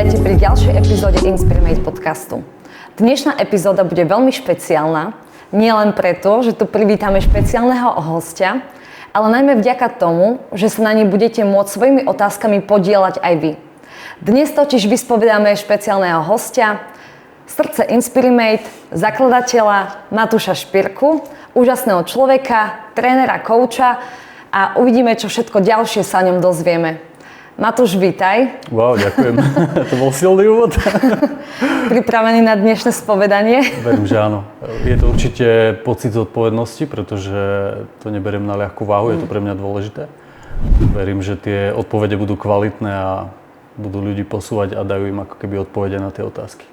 Vítajte pri ďalšej epizóde Inspirmate podcastu. Dnešná epizóda bude veľmi špeciálna, nielen preto, že tu privítame špeciálneho hostia, ale najmä vďaka tomu, že sa na nej budete môcť svojimi otázkami podieľať aj vy. Dnes totiž vyspovedáme špeciálneho hostia, srdce Inspirmate, zakladateľa Matúša Špirku, úžasného človeka, trénera, kouča a uvidíme, čo všetko ďalšie sa o ňom dozvieme. Matúš, vítaj. Wow, ďakujem. To bol silný úvod. Pripravený na dnešné spovedanie? Verím, že áno. Je to určite pocit zodpovednosti, pretože to neberiem na ľahkú váhu, je to pre mňa dôležité. Verím, že tie odpovede budú kvalitné a budú ľudí posúvať a dajú im ako keby odpovede na tie otázky.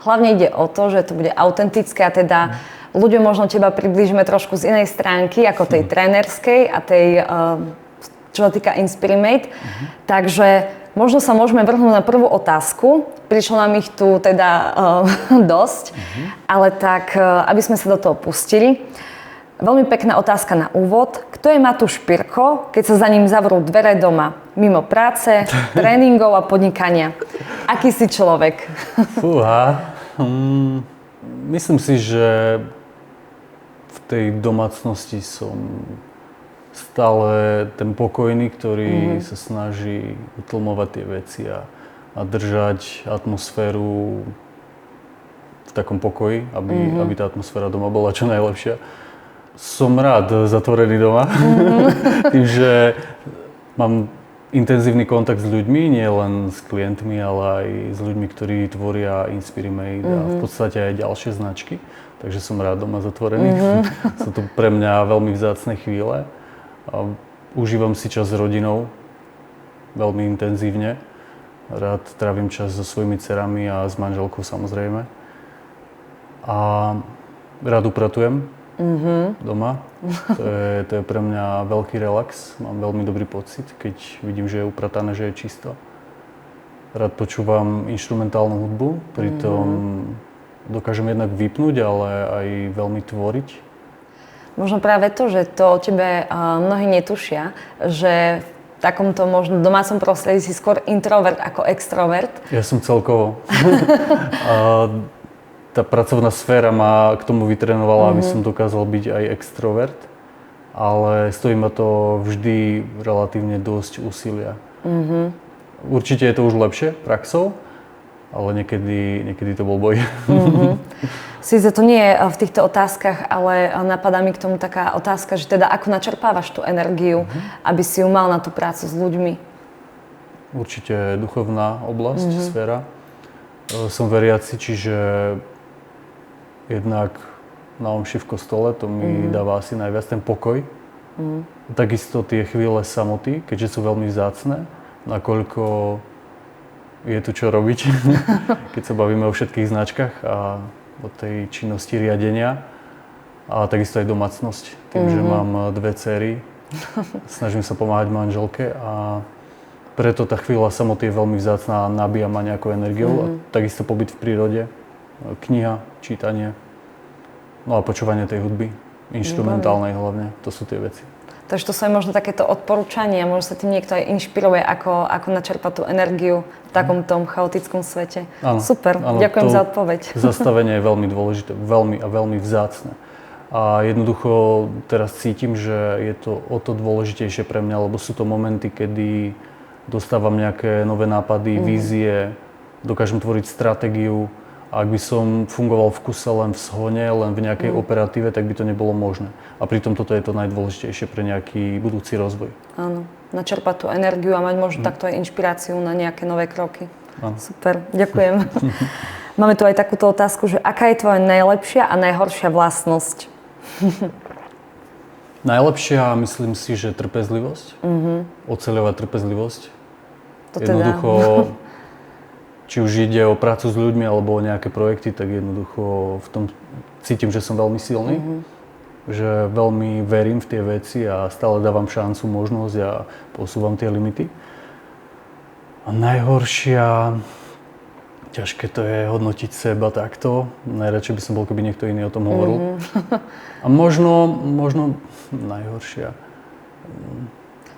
Hlavne ide o to, že to bude autentické a teda ľuďom možno teba priblížime trošku z inej stránky, ako tej trénerskej a tej čo sa týka Inspirmate. Takže možno sa môžeme vrhnúť na prvú otázku. Prišlo nám ich tu teda dosť, ale tak, aby sme sa do toho pustili. Veľmi pekná otázka na úvod. Kto je Matúš Špirko, keď sa za ním zavrú dvere doma? Mimo práce, tréningov a podnikania. Aký si človek? Fúha. Myslím si, že v tej domácnosti som stále ten pokojný, ktorý sa snaží utlmovať tie veci a držať atmosféru v takom pokoji, aby tá atmosféra doma bola čo najlepšia. Som rád zatvorený doma, tým, že mám intenzívny kontakt s ľuďmi, nie len s klientmi, ale aj s ľuďmi, ktorí tvoria Inspirmate a v podstate aj ďalšie značky. Takže som rád doma zatvorený. Sú to pre mňa veľmi vzácne chvíle. A užívam si čas s rodinou veľmi intenzívne. Rád trávim čas so svojimi dcerami a s manželkou samozrejme. A rád upratujem doma. To je pre mňa veľký relax. Mám veľmi dobrý pocit, keď vidím, že je upratané, že je čisto. Rád počúvam inštrumentálnu hudbu, pritom dokážem jednak vypnúť, ale aj veľmi tvoriť. Možno práve to, že to o tebe mnohí netušia, že v takomto možno domácom prostredí si skôr introvert ako extrovert. Ja som celkovo. Tá pracovná sféra ma k tomu vytrénovala, aby som dokázal byť aj extrovert, ale stojí ma to vždy relatívne dosť úsilia. Určite je to už lepšie praxou, ale niekedy to bol boj. Sice to nie je v týchto otázkach, ale napadá mi k tomu taká otázka, že teda ako načerpávaš tú energiu, aby si ju mal na tú prácu s ľuďmi? Určite duchovná oblasť, sféra. Som veriaci, čiže jednak na omši v kostole, to mi dáva asi najviac ten pokoj. Takisto tie chvíle samoty, keďže sú veľmi vzácne, nakoľko je tu čo robiť, keď sa bavíme o všetkých značkách a o tej činnosti riadenia. A takisto aj domácnosť, tým, že mám dve dcery, snažím sa pomáhať manželke a preto tá chvíľa samoty je veľmi vzácna a nabíja ma nejakou energiou. A takisto pobyt v prírode, kniha, čítanie, no a počúvanie tej hudby, inštrumentálnej hlavne, to sú tie veci. Takže to sú aj možno takéto odporúčania, možno sa tým niekto aj inšpiruje, ako načerpať tú energiu v takom tom chaotickom svete. Áno, super, áno, ďakujem za odpoveď. Zastavenie je veľmi dôležité, veľmi a veľmi vzácne. A jednoducho teraz cítim, že je to o to dôležitejšie pre mňa, lebo sú to momenty, kedy dostávam nejaké nové nápady, vízie, dokážem tvoriť stratégiu. A ak by som fungoval v kuse len v shone, len v nejakej operatíve, tak by to nebolo možné. A pritom toto je to najdôležitejšie pre nejaký budúci rozvoj. Áno, načerpať tú energiu a mať možno takto aj inšpiráciu na nejaké nové kroky. Áno. Super, ďakujem. Máme tu aj takúto otázku, že aká je tvoja najlepšia a najhoršia vlastnosť? Najlepšia, myslím si, že trpezlivosť. Oceľovať trpezlivosť. To jednoducho, či už ide o prácu s ľuďmi alebo o nejaké projekty, tak jednoducho v tom cítim, že som veľmi silný. Že veľmi verím v tie veci a stále dávam šancu, možnosť a posúvam tie limity. A najhoršia, ťažké to je hodnotiť seba takto. Najradšej by som bol, keby niekto iný o tom hovoril. A možno najhoršia.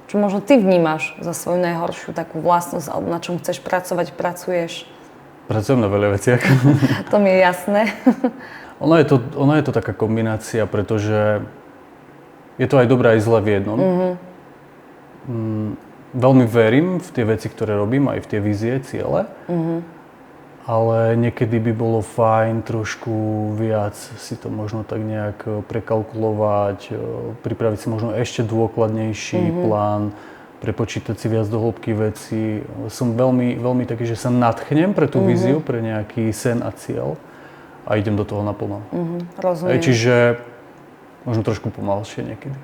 Čo možno ty vnímaš za svoju najhoršiu takú vlastnosť, alebo na čom chceš pracovať, pracuješ? Pracujem na veľa veciach. To mi je jasné. Ono je to taká kombinácia, pretože je to aj dobré, aj zlé v jednom. Veľmi verím v tie veci, ktoré robím, aj v tie vízie, ciele. Ale niekedy by bolo fajn trošku viac si to možno tak nejak prekalkulovať, pripraviť si možno ešte dôkladnejší plán, prepočítať si viac do hĺbky veci. Som veľmi, veľmi taký, že sa nadchnem pre tú víziu, pre nejaký sen a cieľ a idem do toho naplno. Rozumiem. Čiže možno trošku pomalšie niekedy.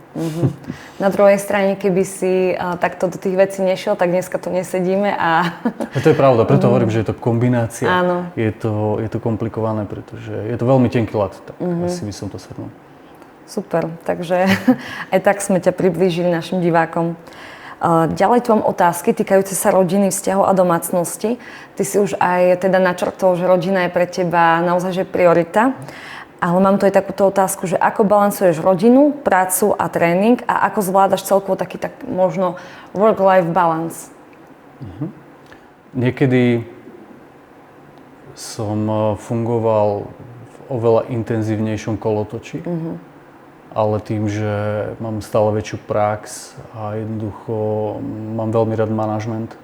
Na druhej strane, keby si takto do tých vecí nešiel, tak dneska tu nesedíme a... A to je pravda, preto hovorím, že je to kombinácia. Áno. Je to komplikované, pretože je to veľmi tenký ľad, tak asi by som to shrnul. Super, takže aj tak sme ťa priblížili našim divákom. Ďalej tu mám otázky týkajúce sa rodiny, vzťahov a domácnosti. Ty si už aj teda načrtol, že rodina je pre teba naozaj že priorita. Ale mám tu aj takúto otázku, že ako balansuješ rodinu, prácu a tréning a ako zvládaš celkovo taký tak možno work-life balance? Niekedy som fungoval v oveľa intenzívnejšom kolotoči. Ale tým, že mám stále väčšiu prax a jednoducho mám veľmi rád manažment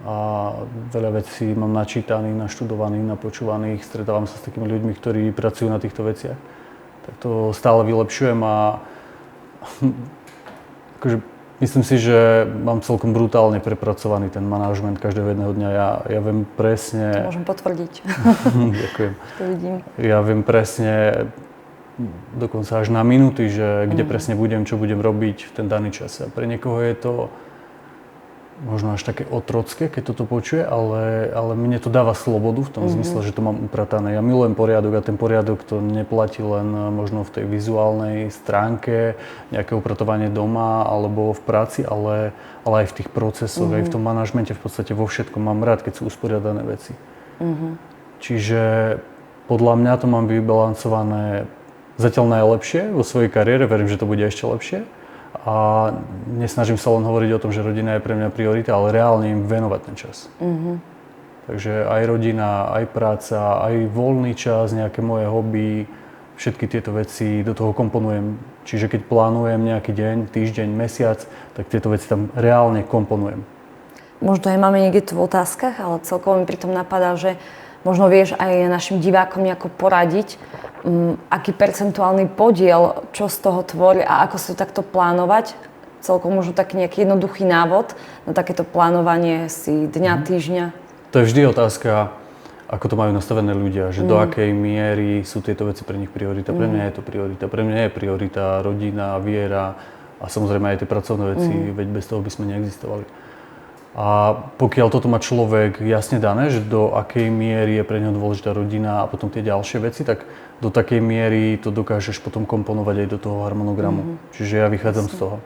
a veľa vecí mám načítaných, naštudovaných, napočúvaných, stretávam sa s takými ľuďmi, ktorí pracujú na týchto veciach. Tak to stále vylepšujem a akože myslím si, že mám celkom brutálne prepracovaný ten manažment každého jedného dňa. Ja viem presne... To môžem potvrdiť. Ďakujem. To vidím. Ja viem presne dokonca až na minúty, že kde presne budem, čo budem robiť v ten daný čas. A pre niekoho je to možno až také otrocké, keď toto počuje, ale mne to dáva slobodu v tom zmysle, že to mám upratané. Ja milujem poriadok a ten poriadok to neplatí len možno v tej vizuálnej stránke, nejaké upratovanie doma alebo v práci, ale aj v tých procesoch, aj v tom manažmente, v podstate vo všetkom. Mám rád, keď sú usporiadané veci. Čiže podľa mňa to mám vybalancované zatiaľ najlepšie vo svojej kariére, verím, že to bude ešte lepšie. A nesnažím sa len hovoriť o tom, že rodina je pre mňa priorita, ale reálne im venovať ten čas. Takže aj rodina, aj práca, aj voľný čas, nejaké moje hobby, všetky tieto veci do toho komponujem. Čiže keď plánujem nejaký deň, týždeň, mesiac, tak tieto veci tam reálne komponujem. Možno aj máme niekde tu v otázkach, ale celkovo mi pritom napadá, že možno vieš aj našim divákom nejako poradiť, aký percentuálny podiel, čo z toho tvorí a ako si to takto plánovať. Celkom možno taký nejaký jednoduchý návod na takéto plánovanie si dňa, týždňa. To je vždy otázka, ako to majú nastavené ľudia, že do akej miery sú tieto veci pre nich priorita. Pre mňa je to priorita. Pre mňa je priorita rodina, viera a samozrejme aj tie pracovné veci, veď bez toho by sme neexistovali. A pokiaľ toto má človek jasne dané, že do akej miery je pre neho dôležitá rodina a potom tie ďalšie veci, tak do takej miery to dokážeš potom komponovať aj do toho harmonogramu. Čiže ja vychádzam z toho.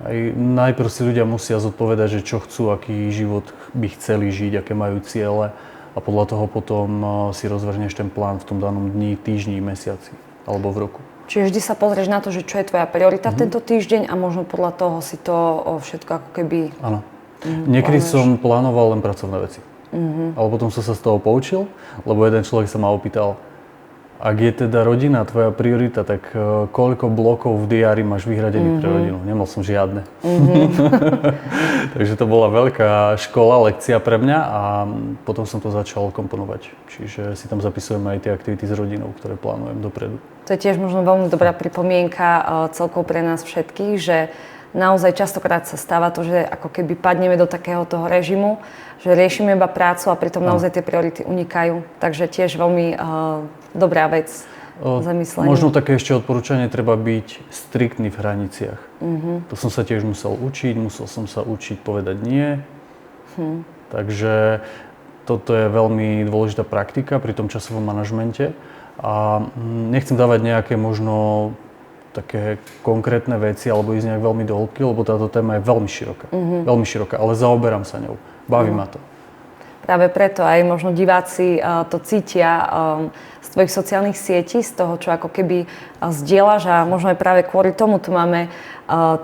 Aj najprv si ľudia musia zodpovedať, že čo chcú, aký život by chceli žiť, aké majú ciele a podľa toho potom si rozvrhneš ten plán v tom danom dni, týždni, mesiaci alebo v roku. Čiže vždy sa pozrieš na to, že čo je tvoja priorita v tento týždeň a možno podľa toho si to všetko ako keby... Áno. Niekedy som plánoval len pracovné veci. Ale potom som sa z toho poučil, lebo jeden človek sa ma opýtal, ak je teda rodina tvoja priorita, tak koľko blokov v diári máš vyhradených pre rodinu? Nemal som žiadne. Takže to bola veľká škola, lekcia pre mňa a potom som to začal komponovať. Čiže si tam zapisujem aj tie aktivity s rodinou, ktoré plánujem dopredu. To je tiež možno veľmi dobrá pripomienka celkovo pre nás všetkých, že naozaj častokrát sa stáva to, že ako keby padneme do takého toho režimu, že riešime iba prácu a pritom naozaj tie priority unikajú. Takže tiež veľmi dobrá vec zamyslenie. Možno také ešte odporúčanie, treba byť striktný v hraniciach. To som sa tiež musel učiť, musel som sa učiť povedať nie. Takže toto je veľmi dôležitá praktika pri tom časovom manažmente. A nechcem dávať nejaké možno také konkrétne veci alebo ísť nejak veľmi do hĺbky, lebo táto téma je veľmi široká. Veľmi široká, ale zaoberám sa ňou. Baví ma to. práve preto aj možno diváci to cítia z tvojich sociálnych sietí, z toho, čo ako keby zdieľaš a možno aj práve kvôli tomu tu máme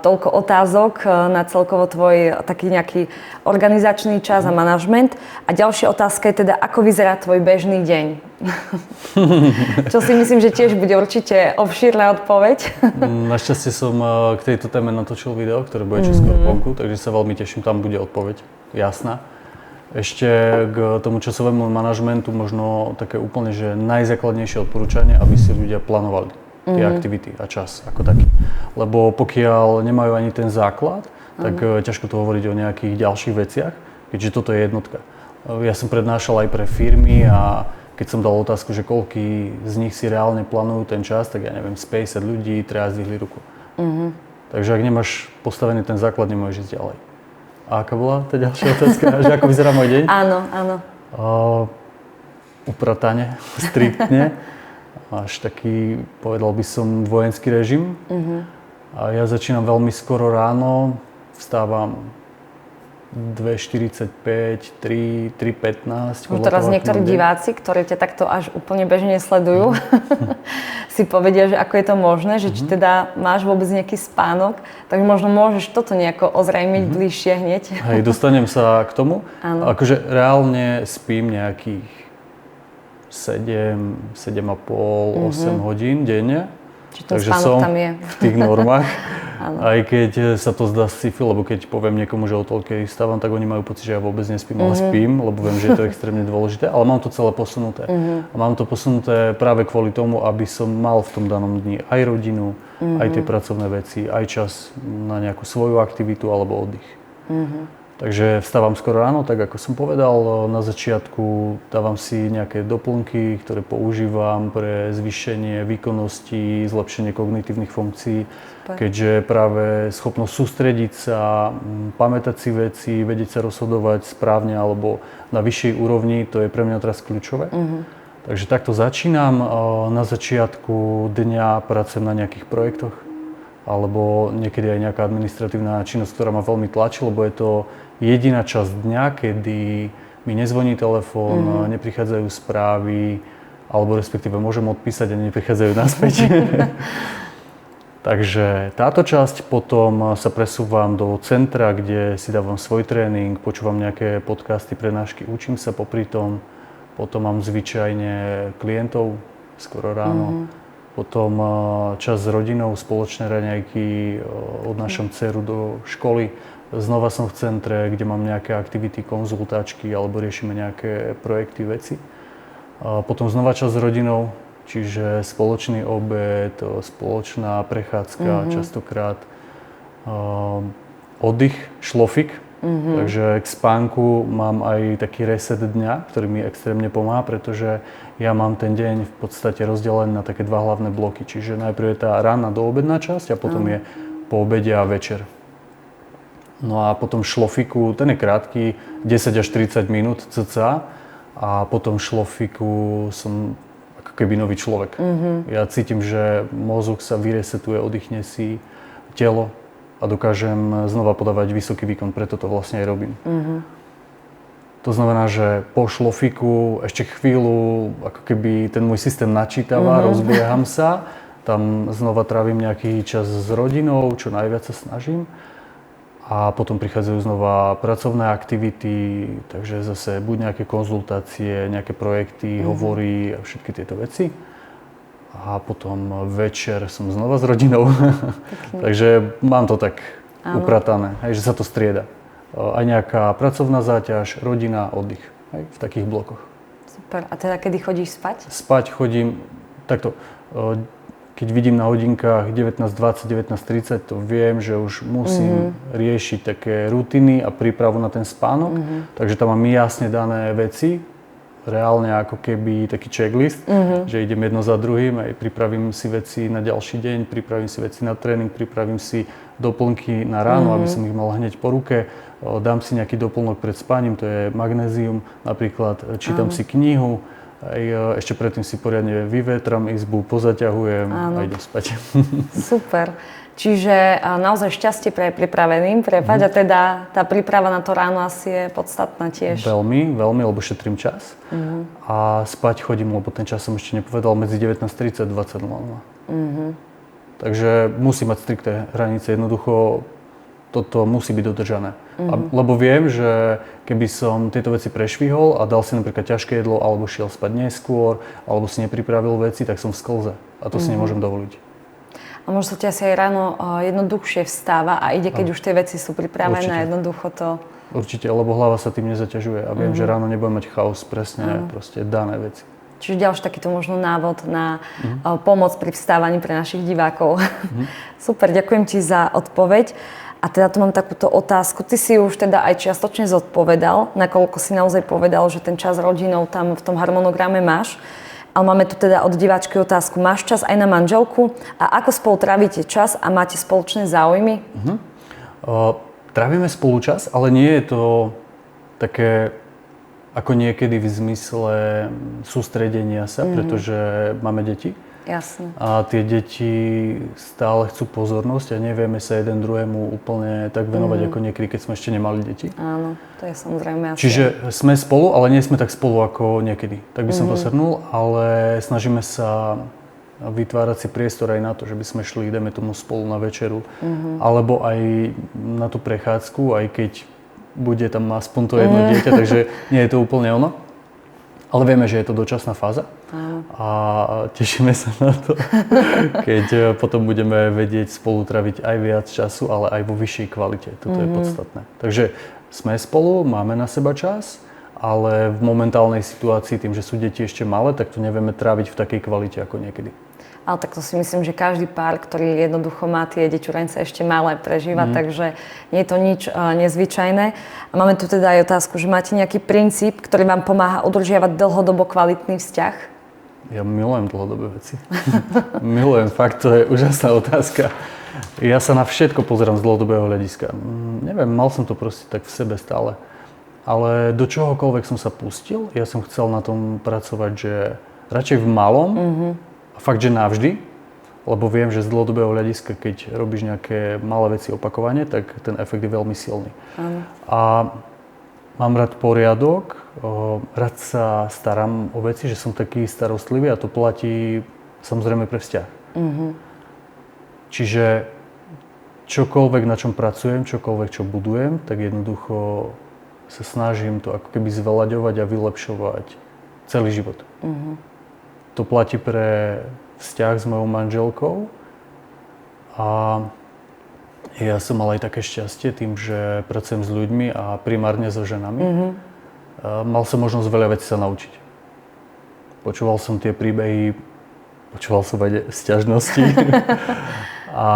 toľko otázok na celkovo tvoj taký nejaký organizačný čas a manažment. A ďalšia otázka je teda, ako vyzerá tvoj bežný deň? Čo si myslím, že tiež bude určite obšírna odpoveď. Našťastie som k tejto téme natočil video, ktoré bude čoskoro vonku, takže sa veľmi teším, tam bude odpoveď jasná. Ešte k tomu časovému manažmentu možno také úplne, že najzákladnejšie odporúčanie, aby si ľudia plánovali tie aktivity a čas ako taký. Lebo pokiaľ nemajú ani ten základ, tak ťažko to hovoriť o nejakých ďalších veciach, keďže toto je jednotka. Ja som prednášal aj pre firmy a keď som dal otázku, že koľký z nich si reálne plánujú ten čas, tak ja neviem, z 50 ľudí 3 zdvihli ruku. Takže ak nemáš postavený ten základ, nemôžeš ísť ďalej. A aká bola tá ďalšia otázka? Že ako vyzerá môj deň? Áno, áno. Upratane, striktne. Až taký, povedal by som, vojenský režim. A ja začínam veľmi skoro ráno, vstávam 2:45, 3:15. No teraz niektorí diváci, ktorí ťa takto až úplne bežne sledujú, si povedia, že ako je to možné, že či teda máš vôbec nejaký spánok, tak možno môžeš toto nejako ozrejmiť bližšie hneď. Hej, dostanem sa k tomu. Áno. Akože reálne spím nejakých 7,5, 8 hodín denne. Čiže ten spánok tam je. V tých normách. Aj keď sa to zdá sci-fi, lebo keď poviem niekomu, že o toľkej stávam, tak oni majú pocit, že ja vôbec nespím, ale spím, lebo viem, že je to extrémne dôležité. Ale mám to celé posunuté. A mám to posunuté práve kvôli tomu, aby som mal v tom danom dni aj rodinu, aj tie pracovné veci, aj čas na nejakú svoju aktivitu alebo oddych. Takže vstávam skoro ráno, tak ako som povedal, na začiatku dávam si nejaké doplnky, ktoré používam pre zvýšenie výkonnosti, zlepšenie kognitívnych funkcií, keďže práve schopnosť sústrediť sa, pamätať si veci, vedieť sa rozhodovať správne alebo na vyššej úrovni, to je pre mňa teraz kľúčové. Takže takto začínam. Na začiatku dňa pracujem na nejakých projektoch, alebo niekedy aj nejaká administratívna činnosť, ktorá ma veľmi tlačí, lebo je to jediná časť dňa, kedy mi nezvoní telefón, neprichádzajú správy, alebo respektíve môžem odpísať a neprichádzajú naspäť. Takže táto časť, potom sa presúvam do centra, kde si dávam svoj tréning, počúvam nejaké podcasty, prednášky, učím sa popri tom. Potom mám zvyčajne klientov skoro ráno. Potom čas s rodinou, spoločné raňajky, odnášam dceru do školy. Znova som v centre, kde mám nejaké aktivity, konzultáčky alebo riešime nejaké projekty, veci. Potom znova čas s rodinou, čiže spoločný obed, spoločná prechádzka, častokrát oddych, šlofik. Takže k spánku mám aj taký reset dňa, ktorý mi extrémne pomáha, pretože ja mám ten deň v podstate rozdelený na také dva hlavné bloky. Čiže najprv je tá ranná doobedná časť a potom je po obede a večer. No a potom šlofiku, ten je krátky, 10 až 30 minút cca a potom šlofiku som ako keby nový človek. Ja cítim, že mozog sa vyresetuje, oddychne si telo a dokážem znova podávať vysoký výkon, preto to vlastne aj robím. To znamená, že po šlofiku ešte chvíľu ako keby ten môj systém načítava, rozbieham sa, tam znova trávim nejaký čas s rodinou, čo najviac sa snažím. A potom prichádzajú znova pracovné aktivity, takže zase buď nejaké konzultácie, nejaké projekty, hovory a všetky tieto veci. A potom večer som znova s rodinou. Takže mám to tak upratané, že sa to strieda. Aj nejaká pracovná záťaž, rodina, oddych, v takých blokoch. Super. A teda kedy chodíš spať? Spať chodím takto. Keď vidím na hodinkách 19:20, 19:30, to viem, že už musím riešiť také rutiny a prípravu na ten spánok. Takže tam mám jasne dané veci, reálne ako keby taký checklist, že idem jedno za druhým, aj pripravím si veci na ďalší deň, pripravím si veci na tréning, pripravím si doplnky na ráno, aby som ich mal hneď po ruke. Dám si nejaký doplnok pred spaním, to je magnézium, napríklad čítam si knihu, Aj ešte predtým si poriadne vyvetram izbu, pozaťahujem a idem spať. Super. Čiže naozaj šťastie pre pripraveným, prepáč, a teda tá príprava na to ráno asi je podstatná tiež. Veľmi, lebo šetrím čas. A spať chodím, lebo ten čas som ešte nepovedal, medzi 19:30 a 20:00. Takže musím mať striktné hranice, jednoducho toto musí byť dodržané. Lebo viem, že keby som tieto veci prešvihol a dal si napríklad ťažké jedlo, alebo šiel spať neskôr, alebo si nepripravil veci, tak som v sklze. A to si nemôžem dovoliť. A možno sa ti asi aj ráno jednoduchšie vstáva a ide, keď už tie veci sú pripravené, jednoducho to... Určite, lebo hlava sa tým nezaťažuje a viem, že ráno nebudem mať chaos, presne proste dané veci. Čiže ďalší takýto možno návod na pomoc pri vstávaní pre našich divákov. Super, ďakujem ti za odpoveď. A teda tu mám takúto otázku. Ty si už teda aj čiastočne zodpovedal, nakoľko si naozaj povedal, že ten čas rodinou tam v tom harmonograme máš. Ale máme tu teda od diváčky otázku. Máš čas aj na manželku? A ako spolu trávite čas a máte spoločné záujmy? Trávime spolu čas, ale nie je to také ako niekedy v zmysle sústredenia sa, pretože máme deti. Jasne. A tie deti stále chcú pozornosť a nevieme sa jeden druhému úplne tak venovať ako niekedy, keď sme ešte nemali deti. Áno, to je samozrejme jasné. Čiže sme spolu, ale nie sme tak spolu ako niekedy. Tak by som to shrnul, ale snažíme sa vytvárať si priestor aj na to, že by sme šli, ideme tomu spolu na večeru, alebo aj na tú prechádzku, aj keď bude tam aspoň to jedno dieťa, takže nie je to úplne ono. Ale vieme, že je to dočasná fáza a tešíme sa na to, keď potom budeme vedieť spolu traviť aj viac času, ale aj vo vyššej kvalite. Toto je podstatné. Takže sme spolu, máme na seba čas, ale v momentálnej situácii, tým, že sú deti ešte malé, tak to nevieme tráviť v takej kvalite ako niekedy. Ale tak to si myslím, že každý pár, ktorý jednoducho má tie deťurence ešte malé, prežíva, takže nie je to nič nezvyčajné. A máme tu teda aj otázku, že máte nejaký princíp, ktorý vám pomáha udržiavať dlhodobo kvalitný vzťah? Ja milujem dlhodobé veci. Milujem, fakt, to je úžasná otázka. Ja sa na všetko pozerám z dlhodobého hľadiska. Neviem, mal som to proste tak v sebe stále. Ale do čohokoľvek som sa pustil, ja som chcel na tom pracovať, že radšej v malom, a fakt, že navždy, lebo viem, že z dlhodobého hľadiska, keď robíš nejaké malé veci opakovane, tak ten efekt je veľmi silný. A mám rád poriadok, rád sa starám o veci, že som taký starostlivý a to platí samozrejme pre vzťah. Čiže čokoľvek, na čom pracujem, čokoľvek, čo budujem, tak jednoducho sa snažím to ako keby zvelaďovať a vylepšovať celý život. To platí pre vzťah s mojou manželkou a ja som mal aj také šťastie tým, že pracujem s ľuďmi a primárne so ženami. Mal som možnosť veľa vecí sa naučiť. Počúval som tie príbehy, počúval som aj sťažnosti a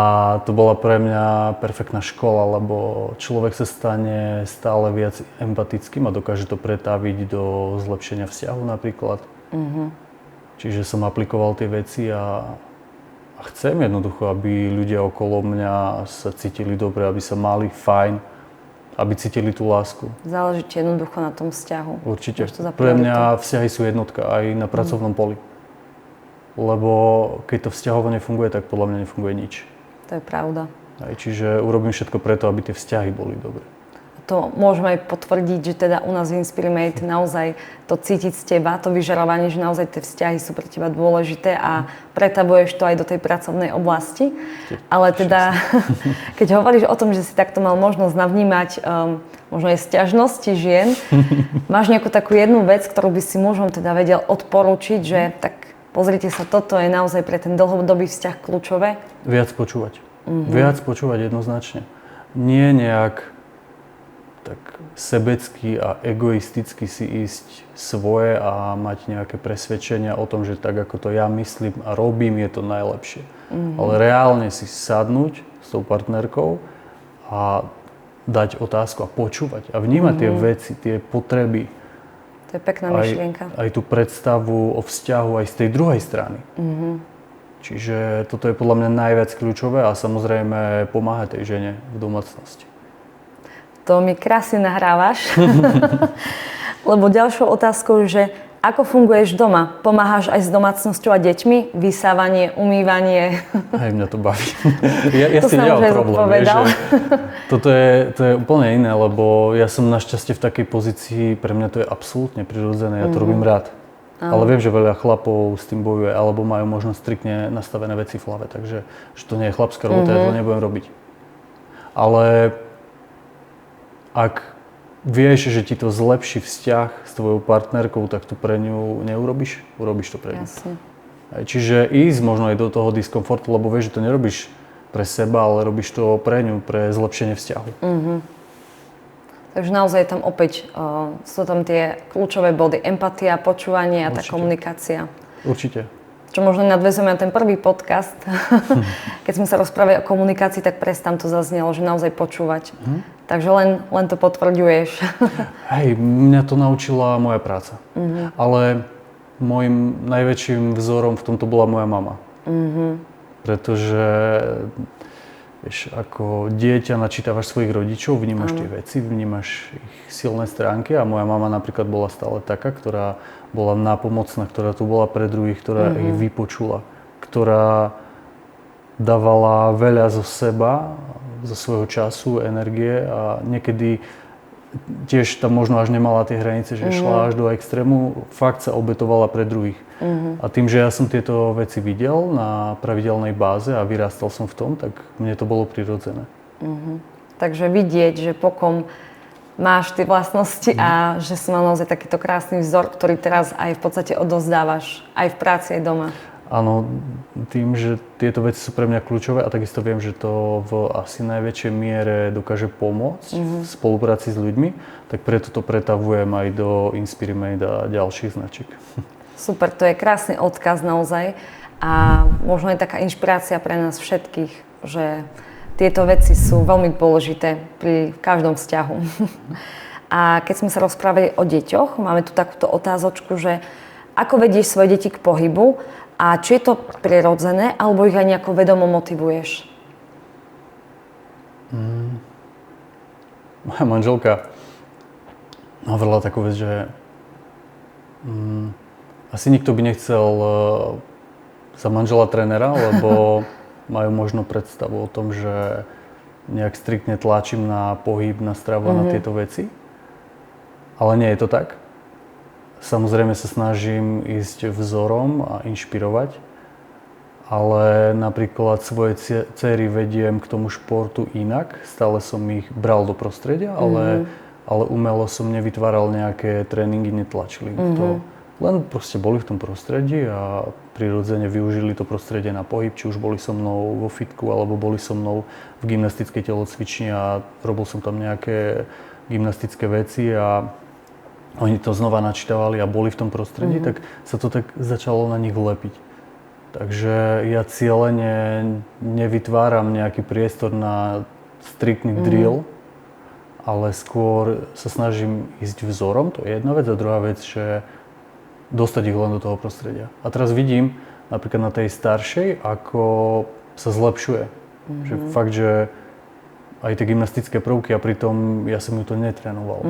to bola pre mňa perfektná škola, lebo človek sa stane stále viac empatickým a dokáže to pretaviť do zlepšenia vzťahu napríklad. Čiže som aplikoval tie veci a chcem jednoducho, aby ľudia okolo mňa sa cítili dobre, aby sa mali fajn, aby cítili tú lásku. Záleží ti jednoducho na tom vzťahu. Určite. Pre mňa vzťahy sú jednotka aj na pracovnom poli. Lebo keď to vzťahovo nefunguje, tak podľa mňa nefunguje nič. To je pravda. Čiže urobím všetko preto, aby tie vzťahy boli dobré. To môžeme aj potvrdiť, že teda u nás v Inspirimate naozaj to cítiť z teba, to vyžarovanie, že naozaj tie vzťahy sú pre teba dôležité a pretavuješ to aj do tej pracovnej oblasti. Ale teda, keď hovoríš o tom, že si takto mal možnosť navnímať možno aj sťažnosti žien, máš nejakú takú jednu vec, ktorú by si mužom teda vedel odporučiť, že tak pozrite sa, toto je naozaj pre ten dlhodobý vzťah kľúčové? Viac počúvať. Viac počúvať jednoznačne. Nie nejak tak sebecky a egoisticky si ísť svoje a mať nejaké presvedčenia o tom, že tak ako to ja myslím a robím, je to najlepšie. Ale reálne si sadnúť s tou partnerkou a dať otázku a počúvať a vnímať tie veci, tie potreby. To je pekná myšlienka. Aj tú predstavu o vzťahu aj z tej druhej strany. Čiže toto je podľa mňa najviac kľúčové a samozrejme pomáha tej žene v domácnosti. To mi krásne nahrávaš, lebo ďalšou otázkou je, že Ako funguješ doma? Pomáhaš aj s domácnosťou a deťmi? Vysávanie, umývanie? Hej, mňa to baví. Ja to si nemám problém, že toto je úplne iné, lebo ja som našťastie v takej pozícii, pre mňa to je absolútne prirodzené, ja to robím rád. Ale viem, že veľa chlapov s tým bojuje, alebo majú možno striktne nastavené veci v hlave, takže že to nie je chlapská robota, ja to nebudem robiť. Ale ak vieš, že ti to zlepší vzťah s tvojou partnerkou, tak to pre ňu neurobiš, urobíš to pre ňu. Jasne. Čiže ísť možno aj do toho diskomfortu, lebo vieš, že to nerobíš pre seba, ale robíš to pre ňu, pre zlepšenie vzťahu. Takže naozaj tam opäť sú tam tie kľúčové body. Empatia, počúvanie a tá komunikácia. Určite. Čo možno nadväzujeme na ten prvý podcast. Keď sme sa rozprávali o komunikácii, tak presne tam to zaznelo, že naozaj počúvať. Takže len to potvrďuješ. Hej, mňa to naučila moja práca. Ale môjim najväčším vzorom v tomto bola moja mama. Pretože vieš, ako dieťa načítavaš svojich rodičov, vnímaš tie veci, vnímaš ich silné stránky a moja mama napríklad bola stále taká, ktorá bola nápomocná, ktorá tu bola pre druhých, ktorá ich vypočula, ktorá dávala veľa zo seba, zo svojho času, energie a niekedy tiež tam možno až nemala tie hranice, že šla až do extrému, fakt sa obetovala pre druhých. A tým, že ja som tieto veci videl na pravidelnej báze a vyrástal som v tom, tak mne to bolo prirodzené. Takže vidieť, že pokom máš tie vlastnosti a že si mal naozaj takýto krásny vzor, ktorý teraz aj v podstate odovzdávaš aj v práci, aj doma. Áno, tým, že tieto veci sú pre mňa kľúčové a takisto viem, že to v asi najväčšej miere dokáže pomôcť v spolupráci s ľuďmi, tak preto to pretavujem aj do Inspirimate a ďalších značiek. Super, to je krásny odkaz naozaj a možno je taká inšpirácia pre nás všetkých, že tieto veci sú veľmi dôležité pri každom vzťahu. A keď sme sa rozprávali o deťoch, máme tu takúto otázočku, že ako vedieš svoje deti k pohybu a či je to prirodzené, alebo ich aj nejako vedomo motivuješ? Moja manželka hovorila takú vec, že asi nikto by nechcel za manžela trénera, lebo majú možno predstavu o tom, že nejak striktne tlačím na pohyb, na stravu, na tieto veci. Ale nie je to tak. Samozrejme sa snažím ísť vzorom a inšpirovať, ale napríklad svoje dcery vediem k tomu športu inak. Stále som ich bral do prostredia, ale umelo som nevytváral nejaké tréningy, netlačili to. Len proste boli v tom prostredí a prirodzene využili to prostredie na pohyb, či už boli so mnou vo fitku, alebo boli so mnou v gymnastickej telocvični a robil som tam nejaké gymnastické veci a oni to znova načítavali a boli v tom prostredí, tak sa to tak začalo na nich lepiť. Takže ja cieľene nevytváram nejaký priestor na striktný drill, ale skôr sa snažím ísť vzorom, to je jedna vec, a druhá vec, že dostať ich len do toho prostredia. A teraz vidím napríklad na tej staršej, ako sa zlepšuje. Že fakt, že aj tie gymnastické prvky a pritom ja som ju to netrénoval.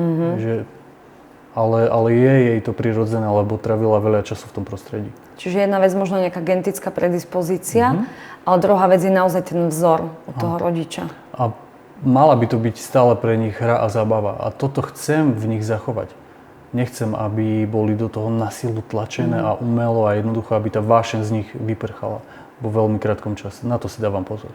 Ale je jej to prirodzené, lebo trávila veľa času v tom prostredí. Čiže jedna vec možno nejaká genetická predispozícia, ale druhá vec je naozaj ten vzor od toho rodiča. A mala by to byť stále pre nich hra a zábava. A toto chcem v nich zachovať. Nechcem, aby boli do toho na silu tlačené a umelo a jednoducho, aby tá vášeň z nich vyprchala vo veľmi krátkom čase. Na to si dávam pozor.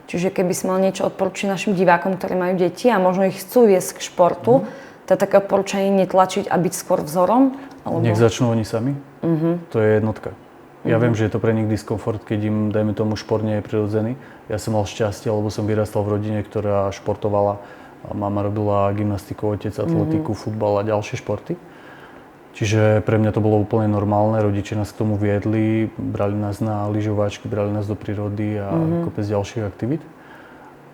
Čiže keby si mal niečo odporučiť našim divákom, ktorí majú deti a možno ich chcú viesť k športu, to je také odporúčanie netlačiť a byť skôr vzorom? Alebo... Nech začnú oni sami. To je jednotka. Ja viem, že je to pre nich diskomfort, keď im, dajme tomu, šport nie je prirodzený. Ja som mal šťastie, lebo som vyrastal v rodine, ktorá športovala. Mama robila gymnastiku, otec atletiku, futbal a ďalšie športy. Čiže pre mňa to bolo úplne normálne. Rodičia nás k tomu viedli, brali nás na lyžovačky, brali nás do prírody a kopec ďalších aktivít.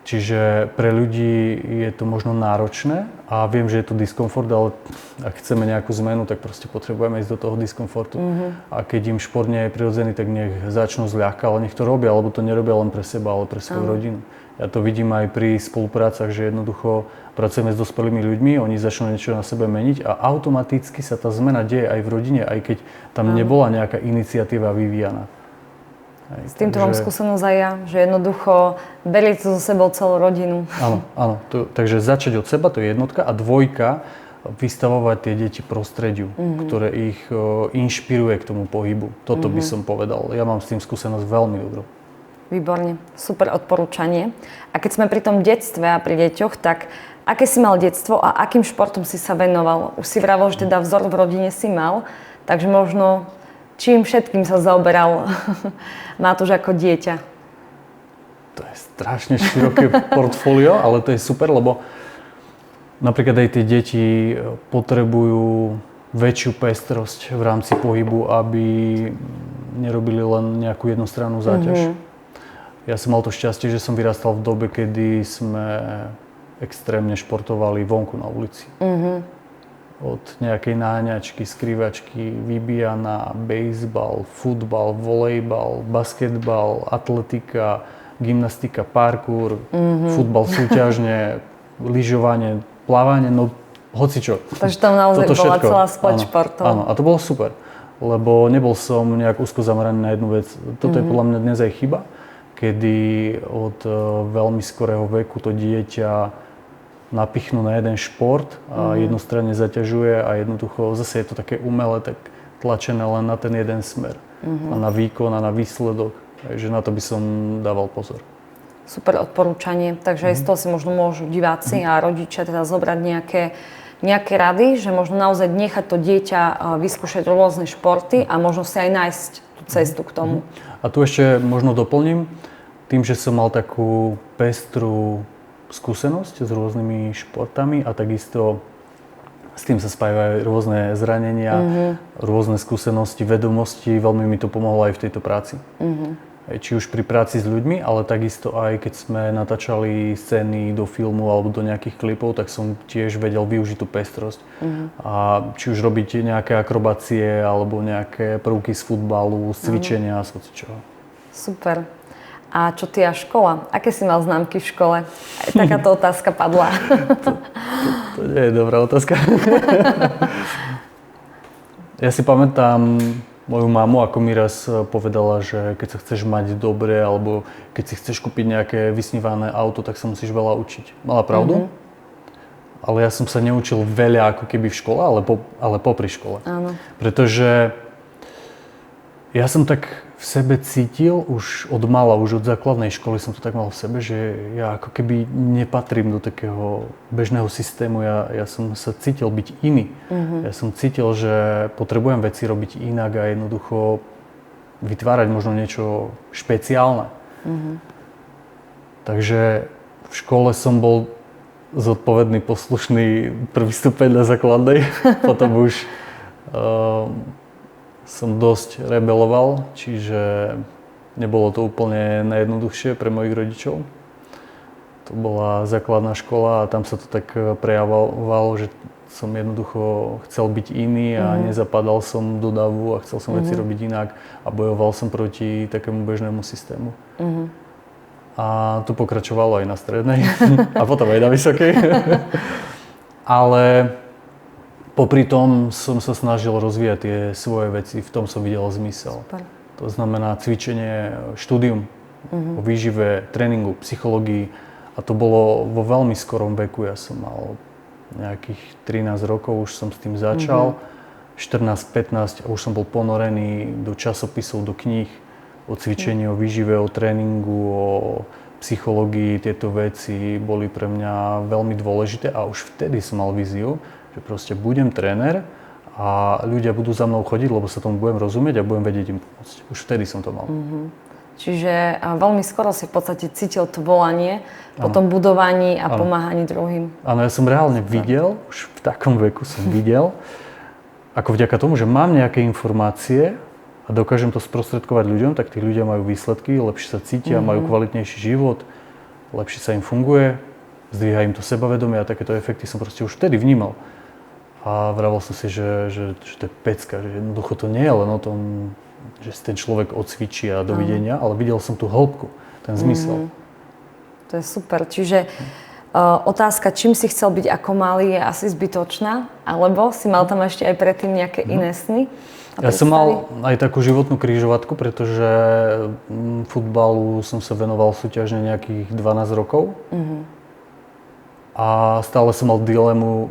Čiže pre ľudí je to možno náročné a viem, že je to diskomfort, ale ak chceme nejakú zmenu, tak proste potrebujeme ísť do toho diskomfortu. A keď im šport nie je prirodzený, tak nech začnú zľahka, ale nech to robia, alebo to nerobia len pre seba, ale pre svoju rodinu. Ja to vidím aj pri spoluprácach, že jednoducho pracujeme s dospelými ľuďmi, oni začnú niečo na sebe meniť a automaticky sa tá zmena deje aj v rodine, aj keď tam nebola nejaká iniciatíva vyvíjana. S týmto mám skúsenosť aj ja, že jednoducho berie to so sebou celú rodinu. Áno. Takže začať od seba, to je jednotka. A dvojka, vystavovať tie deti prostrediu, ktoré ich inšpiruje k tomu pohybu. Toto by som povedal. Ja mám s tým skúsenosť veľmi dobrú. Výborne, super odporúčanie. A keď sme pri tom detstve a pri deťoch, tak aké si mal detstvo a akým športom si sa venoval? Už si vravel, že teda vzor v rodine si mal, takže možno čím všetkým sa zaoberal Matúš ako dieťa? To je strašne široké portfólio, ale to je super, lebo napríklad aj tie deti potrebujú väčšiu pestrosť v rámci pohybu, aby nerobili len nejakú jednostrannú záťaž. Ja som mal to šťastie, že som vyrastal v dobe, kedy sme extrémne športovali vonku na ulici. Od nejakej náňačky, skrivačky, vybíjana, bejsbal, futbal, volejbal, basketbal, atletika, gymnastika, parkour, futbal súťažne, lyžovanie, plávanie, no hocičo. Takže tam naozaj bola celá spleť športov. Áno, a to bolo super, lebo nebol som nejak úzko zameraný na jednu vec. Toto je podľa mňa dnes aj chyba, kedy od veľmi skorého veku to dieťa napichnú na jeden šport a jednostranne zaťažuje a jednoducho zase je to také umelé, tak tlačené len na ten jeden smer. A na výkon a na výsledok. Takže na to by som dával pozor. Super odporúčanie. Takže aj z toho si možno môžu diváci a rodičia teda zobrať nejaké rady, že možno naozaj nechať to dieťa vyskúšať rôzne športy a možno si aj nájsť tú cestu k tomu. A tu ešte možno doplním, tým, že som mal takú pestrú skúsenosť s rôznymi športami a takisto s tým sa spájajú rôzne zranenia, rôzne skúsenosti, vedomosti, veľmi mi to pomohlo aj v tejto práci. Či už pri práci s ľuďmi, ale takisto aj keď sme natáčali scény do filmu alebo do nejakých klipov, tak som tiež vedel využiť tú pestrosť. A či už robiť nejaké akrobácie alebo nejaké prvky z futbalu, z cvičenia, z hocičoho. Super. A čo ty a škola? Aké si mal známky v škole? Aj takáto otázka padla. To nie je dobrá otázka. Ja si pamätám moju mamu, ako mi raz povedala, že keď sa chceš mať dobre, alebo keď si chceš kúpiť nejaké vysnívané auto, tak sa musíš veľa učiť. Mala pravdu, ale ja som sa neučil veľa ako keby v škole, ale popri škole. Áno. Pretože ja som tak v sebe cítil už od mala, už od základnej školy som to tak mal v sebe, že ja ako keby nepatrím do takého bežného systému. Ja som sa cítil byť iný. Ja som cítil, že potrebujem veci robiť inak a jednoducho vytvárať možno niečo špeciálne. Takže v škole som bol zodpovedný, poslušný prvý stupeň na základnej. Potom už som dosť rebeloval, čiže nebolo to úplne najjednoduchšie pre mojich rodičov. To bola základná škola a tam sa to tak prejavovalo, že som jednoducho chcel byť iný a nezapadal som do davu a chcel som veci robiť inak a bojoval som proti takému bežnému systému. A to pokračovalo aj na strednej a potom aj na vysokej. Ale popri tom som sa snažil rozvíjať tie svoje veci, v tom som videl zmysel. Super. To znamená cvičenie, štúdium o výžive, tréningu, psychológii a to bolo vo veľmi skorom veku. Ja som mal nejakých 13 rokov, už som s tým začal, 14-15 a už som bol ponorený do časopisov, do kníh o cvičení, o výžive, o tréningu, o psychológii. Tieto veci boli pre mňa veľmi dôležité a už vtedy som mal víziu, že proste budem tréner a ľudia budú za mnou chodiť, lebo sa tomu budem rozumieť a budem vedieť im pomôcť. Už vtedy som to mal. Čiže veľmi skoro si v podstate cítil to volanie po tom budovaní a pomáhaní druhým. Áno, ja som reálne videl, už v takom veku som videl, ako vďaka tomu, že mám nejaké informácie a dokážem to sprostredkovať ľuďom, tak tí ľudia majú výsledky, lepšie sa cítia, majú kvalitnejší život, lepšie sa im funguje, zdvíha im to sebavedomie a takéto efekty som proste už vtedy vnímal. A vravel som si, že to je pecka, že jednoducho to nie je len o tom, že si ten človek odcvičí a dovidenia, ale videl som tú hĺbku, ten zmysel. To je super. Čiže otázka, čím si chcel byť ako malý, je asi zbytočná, alebo si mal tam ešte aj predtým nejaké iné sny? Ja som mal aj takú životnú križovatku, pretože futbalu som sa venoval súťažne nejakých 12 rokov. A stále som mal dilemu,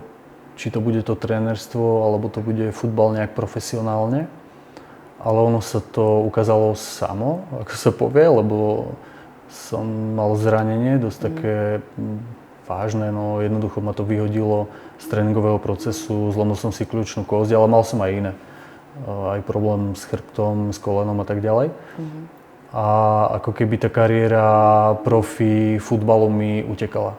či to bude to trénerstvo, alebo to bude futbal nejak profesionálne. Ale ono sa to ukázalo samo, ako sa povie, lebo som mal zranenie, dosť také vážne, no jednoducho ma to vyhodilo z tréningového procesu, zlomil som si kľúčnú kosť, ale mal som aj iné. Aj problém s chrbtom, s kolenom a tak ďalej. A ako keby tá kariéra profi futbalu mi utekala.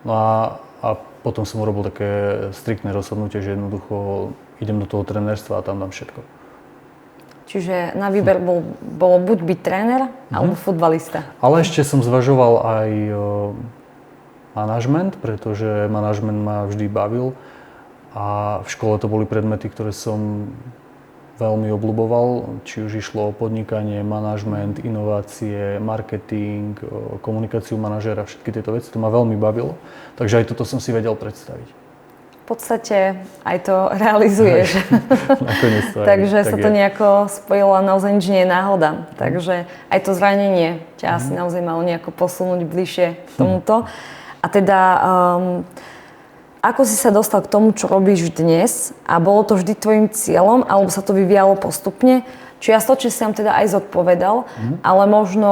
No a potom som urobil také striktné rozhodnutie, že jednoducho idem do toho trénerstva a tam dám všetko. Čiže na výber bolo buď byť tréner, alebo futbalista. Ale ešte som zvažoval aj manažment, pretože manažment ma vždy bavil a v škole to boli predmety, ktoré som veľmi obľúboval, či už išlo o podnikanie, manažment, inovácie, marketing, komunikáciu manažéra, všetky tieto veci, to ma veľmi bavilo, takže aj toto som si vedel predstaviť. V podstate aj to realizuješ. Nakoniec to Takže tak sa to je. nejako spojilo a naozaj nič nie je náhoda. Takže aj to zranenie ťa asi naozaj malo nejako posunúť bližšie k tomuto. A teda, ako si sa dostal k tomu, čo robíš dnes? A bolo to vždy tvojim cieľom, alebo sa to vyvíjalo postupne? Čiastočne si tam teda aj zodpovedal, ale možno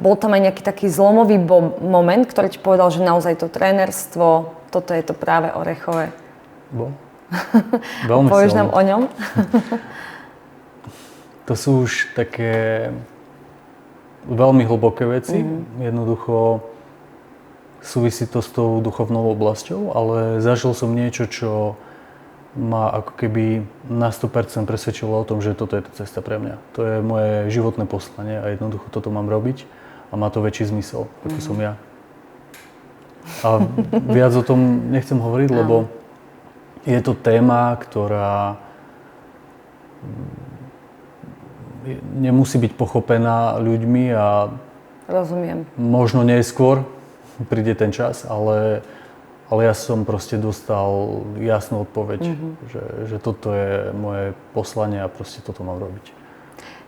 bol tam aj nejaký taký zlomový moment, ktorý ti povedal, že naozaj to trénerstvo, toto je to práve orechové. Bol. Veľmi Povieš silný. nám o ňom? To sú už také veľmi hlboké veci. Jednoducho súvisí to s tou duchovnou oblasťou, ale zažil som niečo, čo ma ako keby na 100% presvedčilo o tom, že toto je tá cesta pre mňa. To je moje životné poslanie a jednoducho toto mám robiť a má to väčší zmysel, ako som ja. A viac o tom nechcem hovoriť, lebo je to téma, ktorá nemusí byť pochopená ľuďmi a Rozumiem. možno neskôr príde ten čas, ale ja som proste dostal jasnú odpoveď, že toto je moje poslanie a proste toto mám robiť.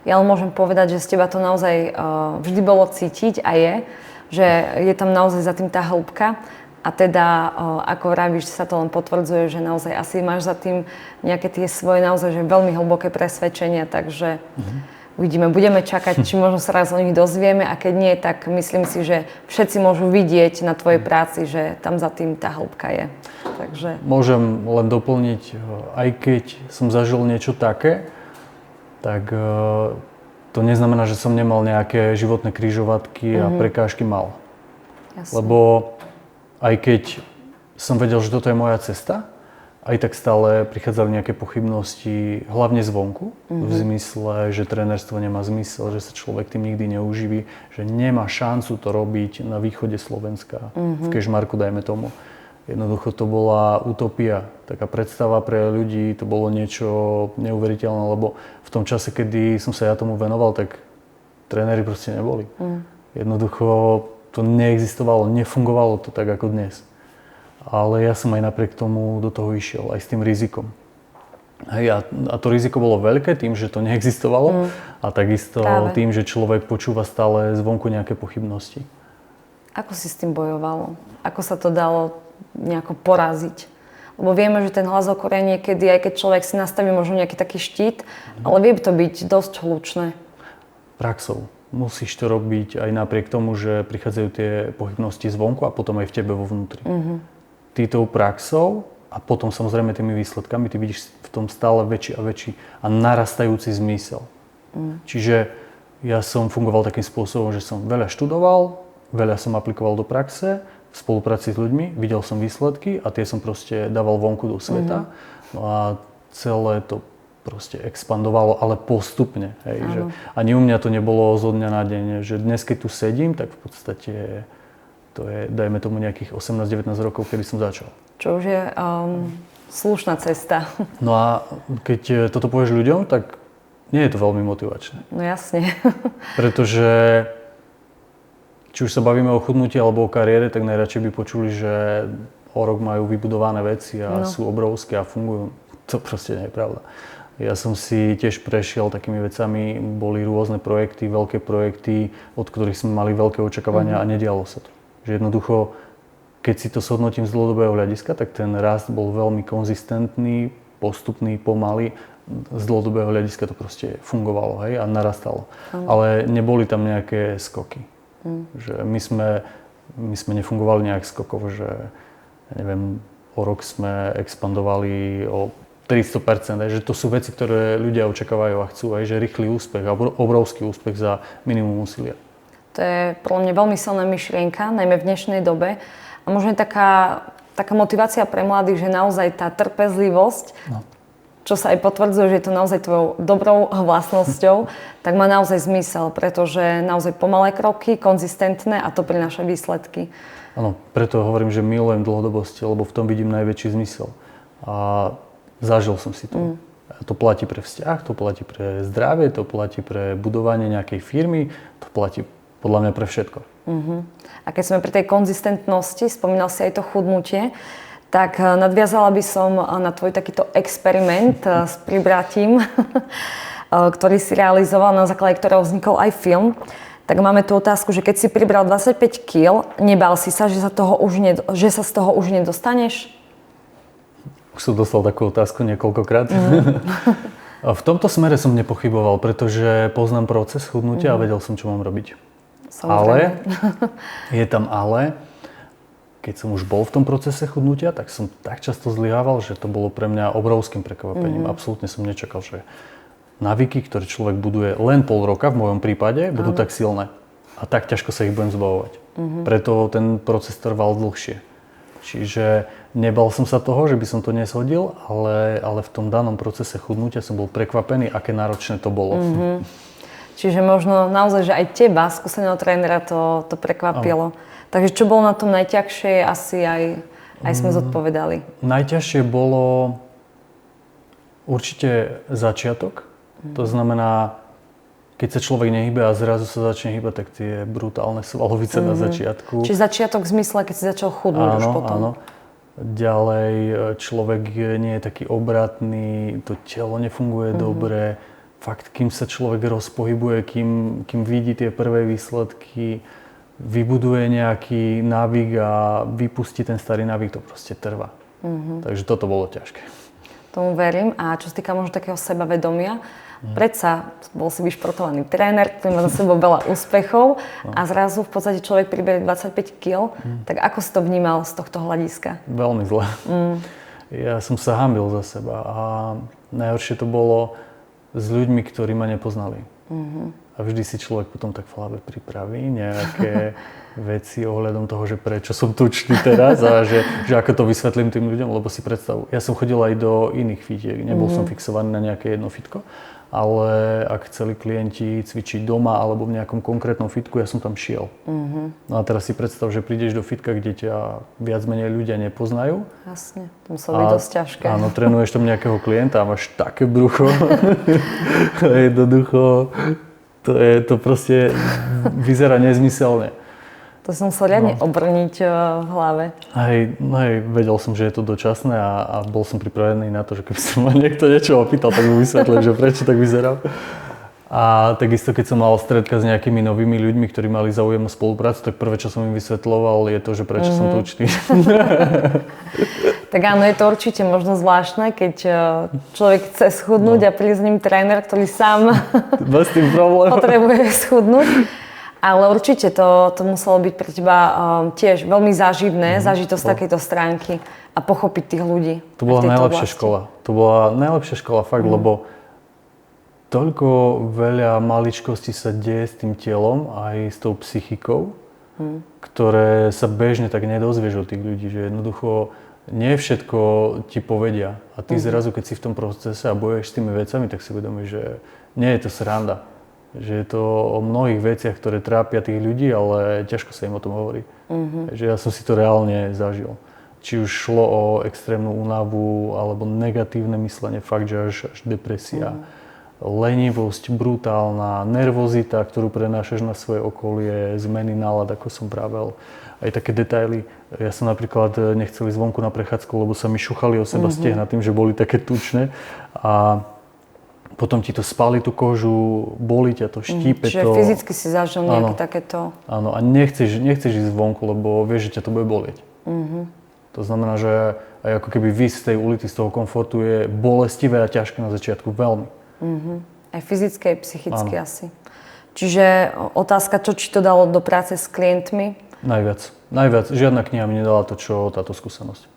Ja len môžem povedať, že z teba to naozaj vždy bolo cítiť a že je tam naozaj za tým tá hĺbka. A teda, ako vravíš, sa to len potvrdzuje, že naozaj asi máš za tým nejaké tie svoje naozaj že veľmi hlboké presvedčenia, takže uvidíme, budeme čakať, či možno sa raz o nich dozvieme a keď nie, tak myslím si, že všetci môžu vidieť na tvojej práci, že tam za tým tá hĺbka je. Takže... Môžem len doplniť, aj keď som zažil niečo také, tak to neznamená, že som nemal nejaké životné križovatky a prekážky mal. Jasne. Lebo aj keď som vedel, že toto je moja cesta, aj tak stále prichádzali nejaké pochybnosti, hlavne zvonku, v zmysle, že trénerstvo nemá zmysel, že sa človek tým nikdy neuživí, že nemá šancu to robiť na východe Slovenska, v Kežmarku, dajme tomu. Jednoducho to bola utopia, taká predstava pre ľudí, to bolo niečo neuveriteľné, lebo v tom čase, kedy som sa ja tomu venoval, tak tréneri proste neboli. Jednoducho to neexistovalo, nefungovalo to tak ako dnes. Ale ja som aj napriek tomu do toho išiel, aj s tým rizikom. Hej, a to riziko bolo veľké tým, že to neexistovalo a takisto tým, že človek počúva stále zvonku nejaké pochybnosti. Ako si s tým bojoval? Ako sa to dalo nejako poraziť? Lebo vieme, že ten hlas okolia niekedy, aj keď človek si nastaví možno nejaký taký štít, ale vie to byť dosť hlučné. Praxou. Musíš to robiť aj napriek tomu, že prichádzajú tie pochybnosti zvonku a potom aj v tebe vo vnútri. Ty tou praxou a potom samozrejme tými výsledkami, ty vidíš v tom stále väčší a väčší a narastajúci zmysel. Čiže ja som fungoval takým spôsobom, že som veľa študoval, veľa som aplikoval do praxe, v spolupráci s ľuďmi, videl som výsledky a tie som proste dával vonku do sveta. No a celé to proste expandovalo, ale postupne. Hej, že ani u mňa to nebolo zo dňa na deň, že dnes, keď tu sedím, tak v podstate to je, dajme tomu nejakých 18-19 rokov, kedy som začal. Čo už je slušná cesta. No a keď toto povieš ľuďom, tak nie je to veľmi motivačné. No jasne. Pretože či už sa bavíme o chudnutí alebo o kariére, tak najradšej by počuli, že o rok majú vybudované veci a sú obrovské a fungujú. To proste nie je pravda. Ja som si tiež prešiel takými vecami, boli rôzne projekty, veľké projekty, od ktorých sme mali veľké očakávania a nedialo sa to. Že jednoducho, keď si to shodnotím z dlhodobého hľadiska, tak ten rast bol veľmi konzistentný, postupný, pomalý. Z dlhodobého hľadiska to proste fungovalo, hej, a narastalo. Ale neboli tam nejaké skoky. Že my sme nefungovali nejak skokovo, že ja neviem, o rok sme expandovali o 300%, že to sú veci, ktoré ľudia očakávajú a chcú, že rýchly úspech a obrovský úspech za minimum úsilia. To je podľa mňa veľmi silná myšlienka, najmä v dnešnej dobe. A možno je taká motivácia pre mladých, že naozaj tá trpezlivosť, čo sa aj potvrdzuje, že je to naozaj tvojou dobrou vlastnosťou, tak má naozaj zmysel, pretože naozaj pomalé kroky, konzistentné a to prináša výsledky. Áno, preto hovorím, že milujem dlhodobosť, lebo v tom vidím najväčší zmysel. A zažil som si to. To platí pre vzťah, to platí pre zdravie, to platí pre budovanie nejakej firmy, to platí podľa mňa pre všetko. A keď sme pri tej konzistentnosti, spomínal si aj to chudnutie, tak nadviazala by som na tvoj takýto experiment s pribratím, ktorý si realizoval, na základe ktorého vznikol aj film. Tak máme tu otázku, že keď si pribral 25 kg, nebál si sa, že sa z toho už nedostaneš? Už som dostal takú otázku niekoľkokrát. V tomto smere som nepochyboval, pretože poznám proces chudnutia a vedel som, čo mám robiť. Ale, je tam ale, keď som už bol v tom procese chudnutia, tak som tak často zlyhával, že to bolo pre mňa obrovským prekvapením. Absolútne som nečakal, že návyky, ktoré človek buduje len pol roka, v mojom prípade, budú tak silné. A tak ťažko sa ich budem zbavovať. Preto ten proces trval dlhšie. Čiže nebal som sa toho, že by som to neshodil, ale v tom danom procese chudnutia som bol prekvapený, aké náročné to bolo. Čiže možno naozaj, že aj teba, skúseného trénera, to prekvapilo. Takže čo bolo na tom najťažšie, asi aj sme zodpovedali. Najťažšie bolo určite začiatok. To znamená, keď sa človek nehybe a zrazu sa začne hýbať, tak tie brutálne svalovice na začiatku. Čiže začiatok v zmysle, keď si začal chudnúť už potom. Áno. Ďalej človek nie je taký obratný, to telo nefunguje dobre. Fakt, kým sa človek rozpohybuje, kým vidí tie prvé výsledky, vybuduje nejaký návyk a vypustí ten starý návyk, to proste trvá. Takže toto bolo ťažké. Tomu verím. A čo sa týka možno takého sebavedomia, predsa bol si vyšportovaný tréner, ktorý má za sebou veľa úspechov a zrazu v podstate človek priberie 25 kg, tak ako si to vnímal z tohto hľadiska? Veľmi zle. Ja som sa hanbil za seba a najhoršie to bolo s ľuďmi, ktorí ma nepoznali. A vždy si človek potom tak v hlave pripraví nejaké veci ohľadom toho, že prečo som tučný teraz a že ako to vysvetlím tým ľuďom, lebo si predstavu. Ja som chodil aj do iných fitiek, nebol som fixovaný na nejaké jedno fitko, ale ak chceli klienti cvičiť doma alebo v nejakom konkrétnom fitku, ja som tam šiel. No a teraz si predstav, že prídeš do fitka, kde ťa viac menej ľudia nepoznajú. Jasne, to muselo byť dosť ťažké. Áno, trénuješ tam nejakého klienta a máš také brucho. Jednoducho, to proste vyzerá nezmyselne. To som musel riadne obrniť v hlave. Hej, vedel som, že je to dočasné a bol som pripravený na to, že keby sa ma niekto niečo opýtal, tak mu vysvetlím, že prečo tak vyzeral. A takisto, keď som mal stretka s nejakými novými ľuďmi, ktorí mali záujem o spoluprácu, tak prvé, čo som im vysvetľoval, je to, že prečo som tučný. Tak áno, je to určite možno zvláštne, keď človek chce schudnúť a príde s ním tréner, ktorý sám potrebuje schudnúť. Ale určite to muselo byť pre teba tiež veľmi záživné, zážitosť takejto stránky a pochopiť tých ľudí. To bola najlepšia škola. To bola najlepšia škola fakt, lebo toľko veľa maličkostí sa deje s tým telom aj s tou psychikou, ktoré sa bežne tak nedozvieš od tých ľudí, že jednoducho nie všetko ti povedia. A ty zrazu, keď si v tom procese a bojuješ s tými vecami, tak si uvedomíš, že nie je to sranda. Že je to o mnohých veciach, ktoré trápia tých ľudí, ale ťažko sa im o tom hovorí. Že ja som si to reálne zažil. Či už šlo o extrémnu únavu, alebo negatívne myslenie, fakt, že až depresia. Lenivosť, brutálna, nervozita, ktorú prenášaš na svoje okolie, zmeny nálad, ako som vravel. Aj také detaily. Ja som napríklad nechcel ísť zvonku na prechádzku, lebo sa mi šuchali o seba stehna tým, že boli také tučné. A potom ti to spáli tú kožu, bolí ťa to, štípe to. Čiže fyzicky si zažil nejaké takéto... Áno, a nechceš ísť zvonku, lebo vieš, že ťa to bude bolieť. To znamená, že aj ako keby výjsť z tej ulity, z toho komfortu je bolestivé a ťažké na začiatku veľmi. Aj fyzicky, aj psychicky asi. Čiže otázka, čo či to dalo do práce s klientmi? Najviac. Žiadna kniha mi nedala to, čo táto skúsenosť.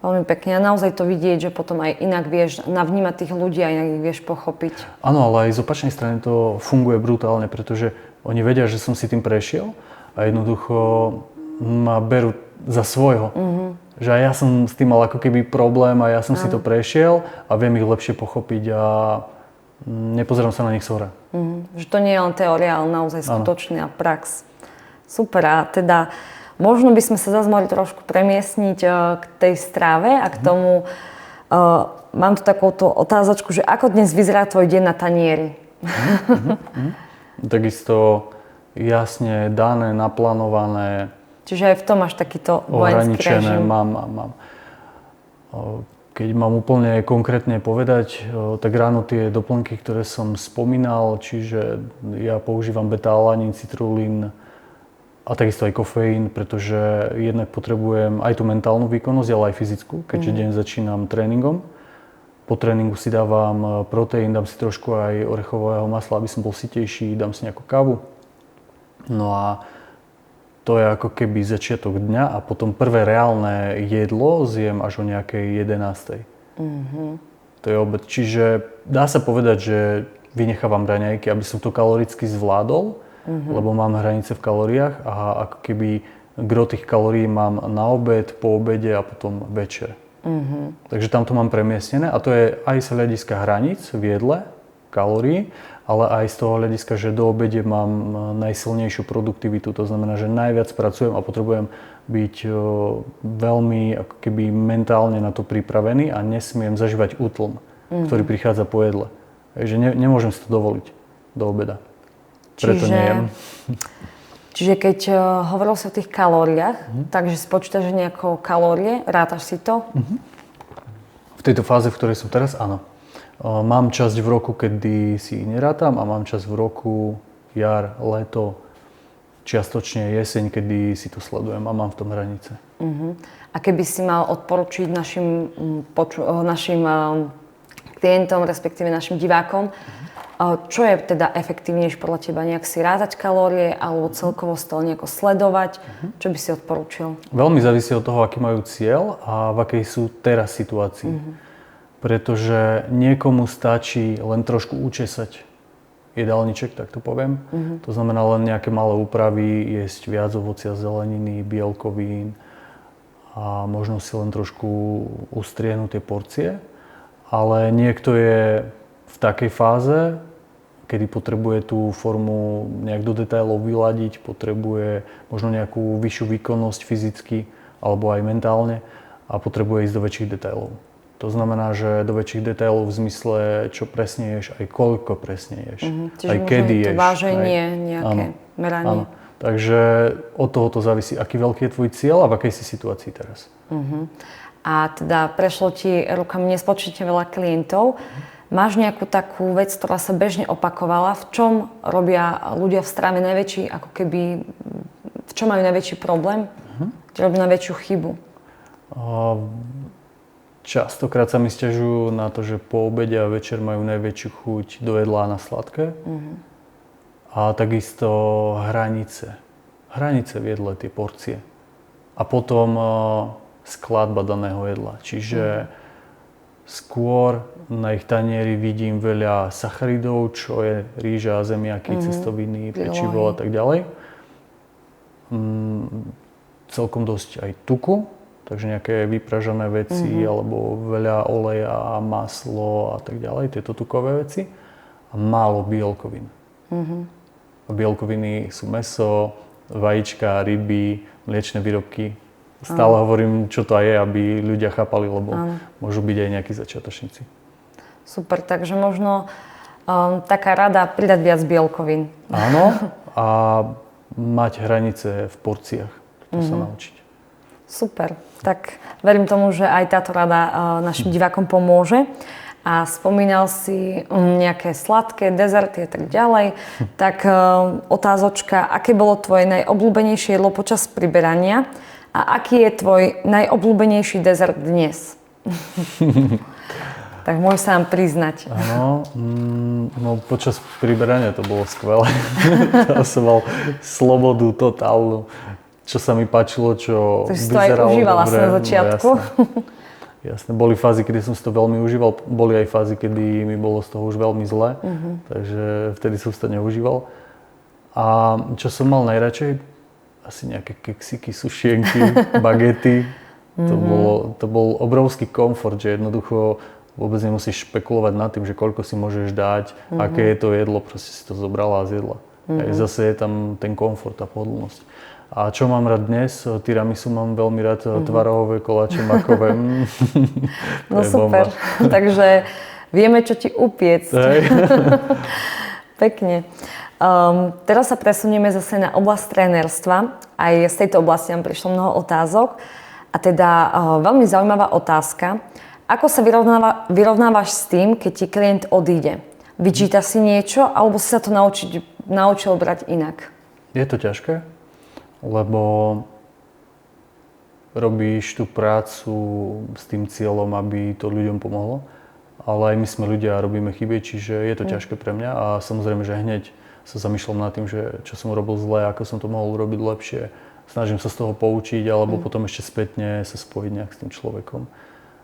Veľmi pekne. A naozaj to vidieť, že potom aj inak vieš navnímať tých ľudí a inak ich vieš pochopiť. Áno, ale aj z opačnej strany to funguje brutálne, pretože oni vedia, že som si tým prešiel a jednoducho ma berú za svojho. Že aj ja som s tým mal ako keby problém a ja som si to prešiel a viem ich lepšie pochopiť a nepozerám sa na nich zhora. Že to nie je len teória, ale naozaj skutočná prax. Super. A teda možno by sme sa zase mohli trošku premiestniť k tej strave a k tomu, mám tu takúto otázočku, že ako dnes vyzerá tvoj deň na tanieri? Takisto jasne dané, naplánované. Čiže aj v tom máš takýto vojenský režim. Mám. Keď mám úplne konkrétne povedať, tak ráno tie doplnky, ktoré som spomínal, čiže ja používam beta-alanín, citrulín a takisto aj kofeín, pretože jednak potrebujem aj tú mentálnu výkonnosť, ale aj fyzickú, keďže deň začínam tréningom. Po tréningu si dávam proteín, dám si trošku aj orechového masla, aby som bol sytejší, dám si nejakú kávu. No a to je ako keby začiatok dňa a potom prvé reálne jedlo zjem až o nejakej 11. To je obed. Čiže dá sa povedať, že vynechávam raňajky, aby som to kaloricky zvládol, lebo mám hranice v kalóriách a ako keby gro tých kalórií mám na obed, po obede a potom večer. Takže tam to mám premiestnené a to je aj z hľadiska hraníc v jedle, kalórií, ale aj z toho hľadiska, že do obede mám najsilnejšiu produktivitu, to znamená, že najviac pracujem a potrebujem byť veľmi ako keby mentálne na to pripravený a nesmiem zažívať útlm, ktorý prichádza po jedle. Takže nemôžem si to dovoliť do obeda. Preto nejem. Čiže keď hovoril si o tých kalóriách, takže spočítaš nejako kalórie, rátaš si to? V tejto fáze, v ktorej som teraz, áno. Mám časť v roku, kedy si nerátam a mám časť v roku jar, leto, čiastočne jeseň, kedy si to sledujem a mám v tom hranice. A keby si mal odporučiť našim klientom, respektíve našim divákom, čo je teda efektívnejšie podľa teba? Nejak si rátať kalórie alebo celkovo to nejako sledovať? Čo by si odporúčil? Veľmi závisí od toho, aký majú cieľ a v akej sú teraz situácii. Pretože niekomu stačí len trošku učesať jedálniček, tak to poviem. To znamená len nejaké malé úpravy, jesť viac ovocia, zeleniny, bielkovín a možno si len trošku ustriehnúť tie porcie. Ale niekto je v takej fáze, kedy potrebuje tú formu nejak do detailov vyladiť, potrebuje možno nejakú vyššiu výkonnosť fyzicky alebo aj mentálne a potrebuje ísť do väčších detailov. To znamená, že do väčších detailov v zmysle, čo presne ješ, aj koľko presne ješ, aj kedy ješ. Čiže váženie, nejaké meranie. Áno. Takže od toho to závisí, aký veľký je tvoj cieľ a v akej si situácii teraz. A teda prešlo ti rukami nespočetne veľa klientov. Máš nejakú takú vec, ktorá sa bežne opakovala? V čom robia ľudia v strave najväčší, ako keby, v čom majú najväčší problém? Kde robia najväčšiu chybu? Častokrát sa mi sťažujú na to, že po obede a večer majú najväčšiu chuť do jedla na sladké. A takisto hranice. Hranice v jedle, tie porcie. A potom skladba daného jedla. Čiže skôr na ich tanieri vidím veľa sacharidov, čo je rýža, zemiaky, cestoviny, pečivo a tak ďalej. Celkom dosť aj tuku. Takže nejaké vypražané veci, alebo veľa oleja, maslo a tak ďalej, tieto tukové veci. A málo bielkovín. A bielkoviny sú mäso, vajíčka, ryby, mliečne výrobky. Stále hovorím, čo to je, aby ľudia chápali, lebo môžu byť aj nejakí začiatočníci. Super, takže možno taká rada pridať viac bielkovín. Áno, a mať hranice v porciách. To sa naučiť. Super, tak verím tomu, že aj táto rada našim divákom pomôže. A spomínal si nejaké sladké, dezerty a tak ďalej. Tak otázočka, aké bolo tvoje najobľúbenejšie jedlo počas priberania a aký je tvoj najobľúbenejší dezert dnes? Tak môžeš sa nám priznať. Áno, no počas priberania to bolo skvelé. To som mal slobodu totálnu, čo sa mi páčilo, čo vyzeralo dobre. Takže si to aj užívala sa na začiatku. No, jasné, boli fázy, kedy som si to veľmi užíval, boli aj fázy, kedy mi bolo z toho už veľmi zle, takže vtedy som si to neužíval. A čo som mal najradšej? Asi nejaké keksiky, sušienky, bagety. To bol obrovský komfort, že jednoducho vôbec nemusíš špekulovať nad tým, že koľko si môžeš dať, aké je to jedlo, proste si to zobrala a zjedla. Aj zase je tam ten komfort a pohodlnosť. A čo mám rád dnes? Tiramisu mám veľmi rád, tvarohové koláče, makové. No super, takže vieme, čo ti upiecť. Pekne. Teraz sa presunieme zase na oblasť trénerstva. Aj z tejto oblasti nám prišlo mnoho otázok. A teda veľmi zaujímavá otázka. Ako sa vyrovnávaš s tým, keď ti klient odíde? Vyčíta si niečo, alebo si sa to naučil brať inak? Je to ťažké, lebo robíš tú prácu s tým cieľom, aby to ľuďom pomohlo. Ale aj my sme ľudia a robíme chyby, čiže je to ťažké pre mňa a samozrejme, že hneď sa zamýšľam nad tým, že čo som robil zle, ako som to mohol urobiť lepšie. Snažím sa z toho poučiť, alebo potom ešte spätne sa spojiť nejak s tým človekom.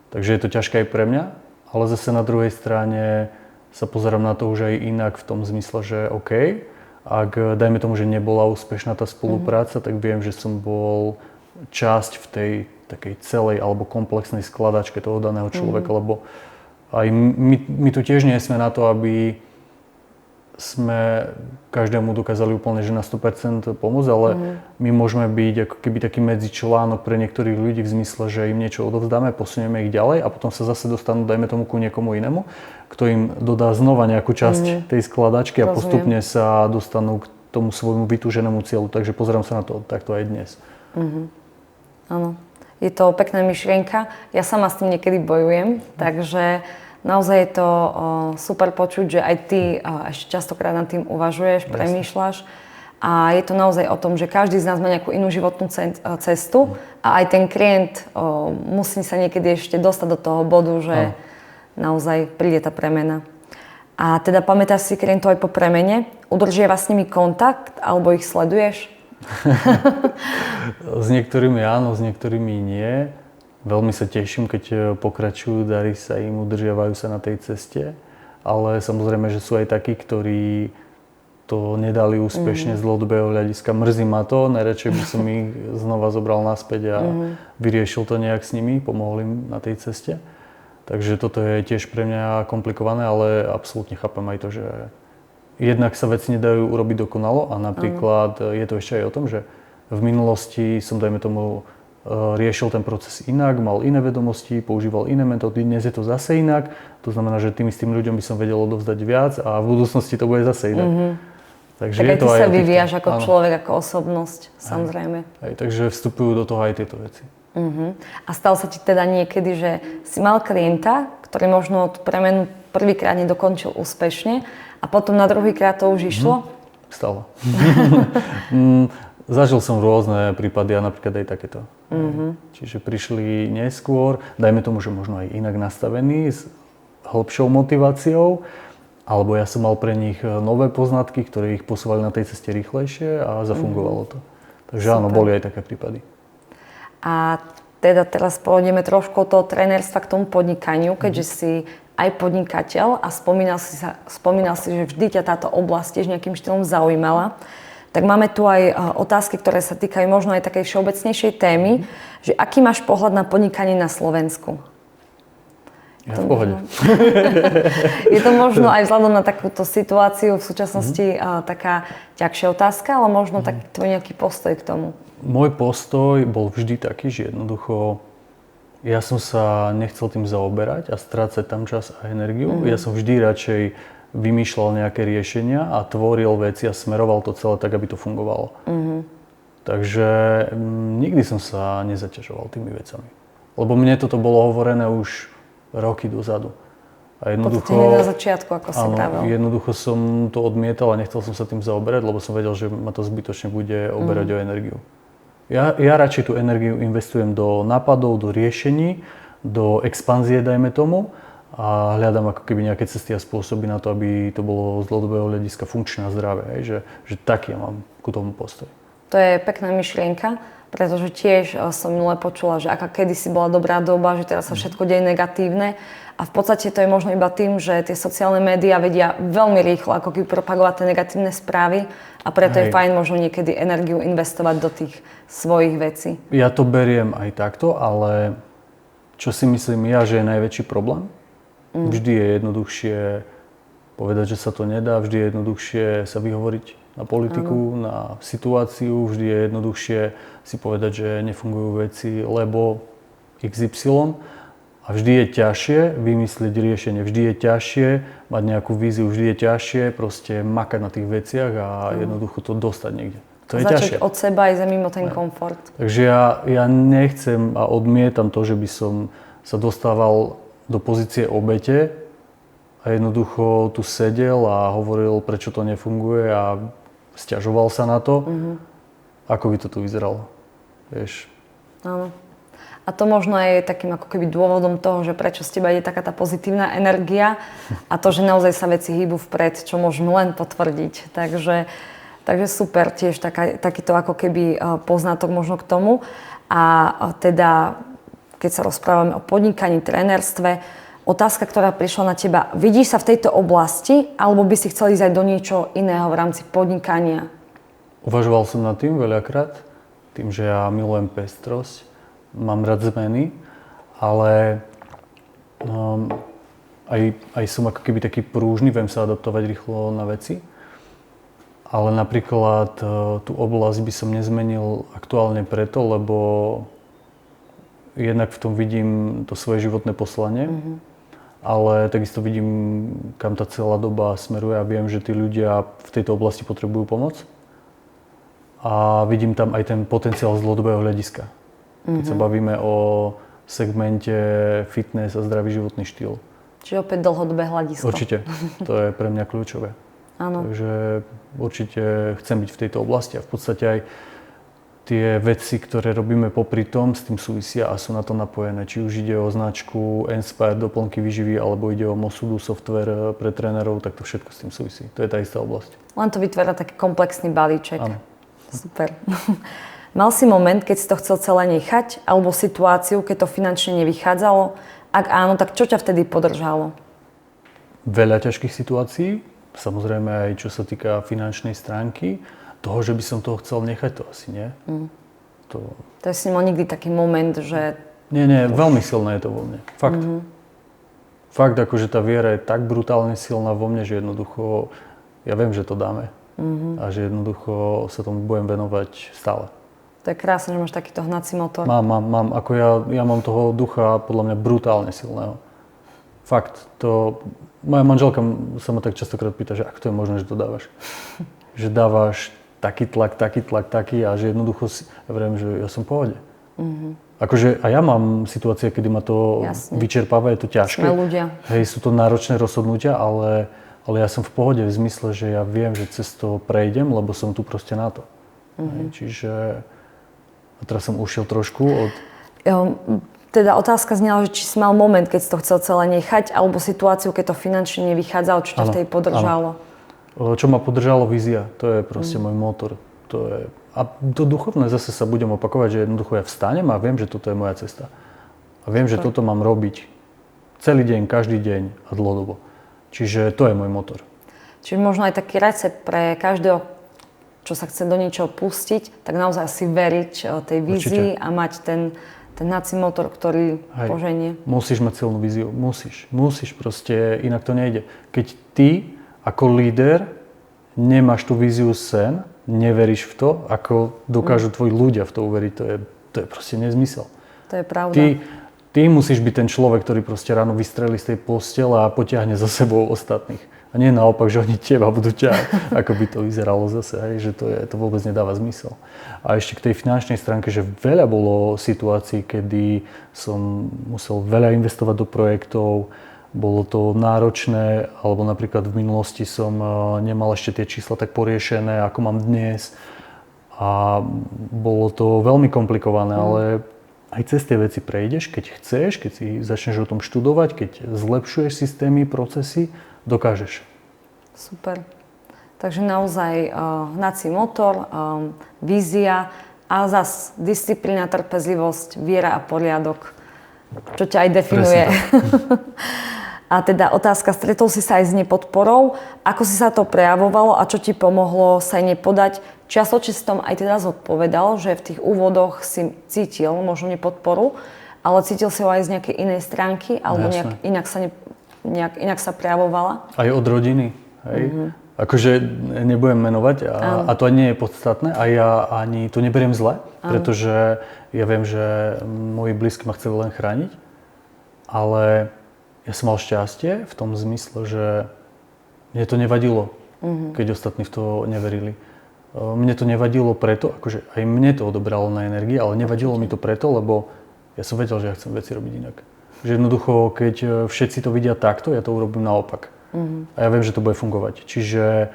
Takže je to ťažké aj pre mňa, ale zase na druhej strane sa pozerám na to už aj inak v tom zmysle, že OK, ak dajme tomu, že nebola úspešná tá spolupráca, tak viem, že som bol časť v tej takej celej alebo komplexnej skladačke toho daného človeka, lebo aj my tu tiež nie sme na to, aby sme každému dokázali úplne, že na 100% pomôcť, ale my môžeme byť ako keby taký medzičlánok pre niektorých ľudí v zmysle, že im niečo odovzdáme, posunieme ich ďalej a potom sa zase dostanú, dajme tomu, ku niekomu inému, kto im dodá znova nejakú časť tej skladačky a postupne sa dostanú k tomu svojmu vytúženému cieľu. Takže pozerám sa na to takto aj dnes. Áno. Je to pekná myšlienka. Ja sama s tým niekedy bojujem, takže naozaj je to super počuť, že aj ty ešte častokrát nad tým uvažuješ, premýšľaš. A je to naozaj o tom, že každý z nás má nejakú inú životnú cestu a aj ten klient musí sa niekedy ešte dostať do toho bodu, že naozaj príde tá premena. A teda pamätáš si klientov aj po premene? Udržiava s nimi kontakt alebo ich sleduješ? S niektorými áno, s niektorými nie. Veľmi sa teším, keď pokračujú, darí sa im, udržiavajú sa na tej ceste. Ale samozrejme, že sú aj takí, ktorí to nedali úspešne z dlhodobého hľadiska. Mrzí ma to, najradšej by som ich znova zobral naspäť a vyriešil to nejak s nimi, pomohol im na tej ceste. Takže toto je tiež pre mňa komplikované, ale absolútne chápem aj to, že jednak sa veci nedajú urobiť dokonalo a napríklad je to ešte aj o tom, že v minulosti som, dajme tomu, riešil ten proces inak, mal iné vedomosti, používal iné metódy, dnes je to zase inak. To znamená, že tým istým ľuďom by som vedel odovzdať viac a v budúcnosti to bude zase inak. Takže tak aj ty sa vyvíjaš ako človek, ako osobnosť, samozrejme. Takže vstupujú do toho aj tieto veci. A stalo sa ti teda niekedy, že si mal klienta, ktorý možno tú premenu prvýkrát nedokončil úspešne a potom na druhýkrát to už išlo? Stalo. Zažil som rôzne prípady a napríklad aj takéto. Čiže prišli neskôr, dajme tomu, že možno aj inak nastavení, s hlbšou motiváciou, alebo ja som mal pre nich nové poznatky, ktoré ich posúvali na tej ceste rýchlejšie a zafungovalo to. Takže áno, boli aj také prípady. A teda teraz pôjdeme trošku od toho trénerstva k tomu podnikaniu, keďže si aj podnikateľ a spomínal si, že vždy ťa táto oblasť tiež nejakým štýlom zaujímala. tak máme tu aj otázky, ktoré sa týkajú možno aj takej všeobecnejšej témy, že aký máš pohľad na podnikanie na Slovensku? Ja v pohode. Je to možno aj vzhľadom na takúto situáciu v súčasnosti taká ťažšia otázka, ale možno taký tvoj nejaký postoj k tomu. Môj postoj bol vždy taký, že jednoducho ja som sa nechcel tým zaoberať a strácať tam čas a energiu. Ja som vždy radšej vymýšľal nejaké riešenia a tvoril veci a smeroval to celé tak, aby to fungovalo. Takže nikdy som sa nezaťažoval tými vecami. Lebo mne toto bolo hovorené už roky dozadu. A jednoducho, na začiatku, ako si vravel. Jednoducho som to odmietal a nechcel som sa tým zaoberať, lebo som vedel, že ma to zbytočne bude oberať o energiu. Ja radšej tú energiu investujem do nápadov, do riešení, do expanzie, dajme tomu, a hľadám ako keby nejaké cesty a spôsoby na to, aby to bolo z dlhodobého hľadiska funkčné a zdravé. Že taký ja mám ku tomu postoj. To je pekná myšlienka, pretože tiež som minule počula, že aká kedysi bola dobrá doba, že teraz sa všetko deje negatívne. A v podstate to je možno iba tým, že tie sociálne médiá vedia veľmi rýchlo ako keby propagovať tie negatívne správy a preto je fajn možno niekedy energiu investovať do tých svojich vecí. Ja to beriem aj takto, ale čo si myslím ja, že je najväčší problém? Vždy je jednoduchšie povedať, že sa to nedá, vždy je jednoduchšie sa vyhovoriť na politiku, na situáciu, vždy je jednoduchšie si povedať, že nefungujú veci, lebo XY. A vždy je ťažšie vymyslieť riešenie, vždy je ťažšie mať nejakú víziu, vždy je ťažšie proste makať na tých veciach a jednoducho to dostať niekde. To je ťažšie. Začať od seba aj mimo ten komfort. Takže ja nechcem a odmietam to, že by som sa dostával do pozície obete a jednoducho tu sedel a hovoril, prečo to nefunguje a sťažoval sa na to. Ako by to tu vyzeralo? Vieš? Áno. A to možno je takým ako keby dôvodom toho, že prečo z teba ide taká tá pozitívna energia a to, že naozaj sa veci hýbu vpred, čo môžem len potvrdiť. Takže super, tiež takýto ako keby poznatok možno k tomu. A teda, keď sa rozprávame o podnikaní, trénerstve, otázka, ktorá prišla na teba, vidíš sa v tejto oblasti, alebo by si chcel ísť aj do niečo iného v rámci podnikania? Uvažoval som nad tým veľakrát, tým, že ja milujem pestrosť. Mám rád zmeny, ale aj som ako keby taký prúžny, viem sa adaptovať rýchlo na veci. Ale napríklad tú oblasť by som nezmenil aktuálne preto, lebo jednak v tom vidím to svoje životné poslanie, ale takisto vidím, kam tá celá doba smeruje a viem, že tí ľudia v tejto oblasti potrebujú pomoc. A vidím tam aj ten potenciál z dlhodobého hľadiska. Keď sa bavíme o segmente fitness a zdravý životný štýl. Čiže opäť dlhodobé hľadisko. Určite. To je pre mňa kľúčové. Áno. Takže určite chcem byť v tejto oblasti a v podstate aj tie veci, ktoré robíme popri tom, s tým súvisia a sú na to napojené. Či už ide o značku Inspire, doplnky výživy, alebo ide o Mosudu software pre trénerov, tak to všetko s tým súvisí. To je tá istá oblasť. Len to vytvára taký komplexný balíček. Áno. Super. Mal si moment, keď si to chcel celé nechať, alebo situáciu, keď to finančne nevychádzalo? Ak áno, tak čo ťa vtedy podržalo? Veľa ťažkých situácií, samozrejme aj čo sa týka finančnej stránky. Toho, že by som toho chcel nechať, to asi nie. To si mal nikdy taký moment, že... Nie, veľmi silné je to vo mne. Fakt. Fakt, akože tá viera je tak brutálne silná vo mne, že jednoducho ja viem, že to dáme. A že jednoducho sa tomu budem venovať stále. To je krásne, že máš takýto hnací motor. Mám. Ako ja mám toho ducha podľa mňa brutálne silného. Fakt. Moja manželka sa ma tak častokrát pýta, že ako to je možné, že to dávaš. Že dávaš taký tlak a že jednoducho ja viem, že ja som v pohode. Akože a ja mám situácie, kedy ma to vyčerpáva, je to ťažké. Sme ľudia. Hej, sú to náročné rozhodnutia, ale ja som v pohode v zmysle, že ja viem, že cez to prejdem, lebo som tu proste na to. Čiže a teraz som ušiel trošku od... Teda otázka znela, že či si mal moment, keď si to chcel celé nechať, alebo situáciu, keď to finančne nevychádzalo, čo ťa vtedy podržalo? Čo ma podržalo, vízia. To je proste môj motor. A to duchovné zase sa budem opakovať, že jednoducho ja vstanem a viem, že toto je moja cesta. A viem, že toto mám robiť celý deň, každý deň a dlhodobo. Čiže to je môj motor. Čiže možno aj taký recept pre každého čo sa chce do niečoho pustiť, tak naozaj si veriť tej vízii a mať ten hnací motor, ktorý poženie. Musíš mať silnú víziu, musíš proste, inak to nejde. Keď ty ako líder nemáš tú víziu sen, neveríš v to, ako dokážu tvoji ľudia v to uveriť, to je proste nezmysel. To je pravda. Ty musíš byť ten človek, ktorý proste ráno vystrelí z tej postele a potiahne za sebou ostatných. A nie naopak, že oni teba budú ťahať, ako by to vyzeralo zase, že to vôbec nedáva zmysel. A ešte k tej finančnej stránke, že veľa bolo situácií, kedy som musel veľa investovať do projektov, bolo to náročné, alebo napríklad v minulosti som nemal ešte tie čísla tak poriešené, ako mám dnes. A bolo to veľmi komplikované, ale aj cez tie veci prejdeš, keď chceš, keď si začneš o tom študovať, keď zlepšuješ systémy, procesy, dokážeš. Super. Takže naozaj hnací motor, vízia a zas disciplína, trpezlivosť, viera a poriadok, čo ťa aj definuje. A teda otázka, stretol si sa aj s nepodporou, ako si sa to prejavovalo a čo ti pomohlo sa jej nepodať? Čiastočne si tom aj teda zodpovedal, že v tých úvodoch si cítil možno nepodporu, ale cítil si ho aj z nejakej inej stránky, alebo inak sa prejavovala? Aj od rodiny, hej. Akože nebudem menovať a to nie je podstatné a ja ani to neberiem zle, pretože ja viem, že moji blízky ma chceli len chrániť, ale ja som mal šťastie v tom zmysle, že mne to nevadilo, keď ostatní v to neverili. Mne to nevadilo preto, akože aj mne to odobralo na energii, ale nevadilo mi to preto, lebo ja som vedel, že ja chcem veci robiť inak. Že jednoducho, keď všetci to vidia takto, ja to urobím naopak. A ja viem, že to bude fungovať. Čiže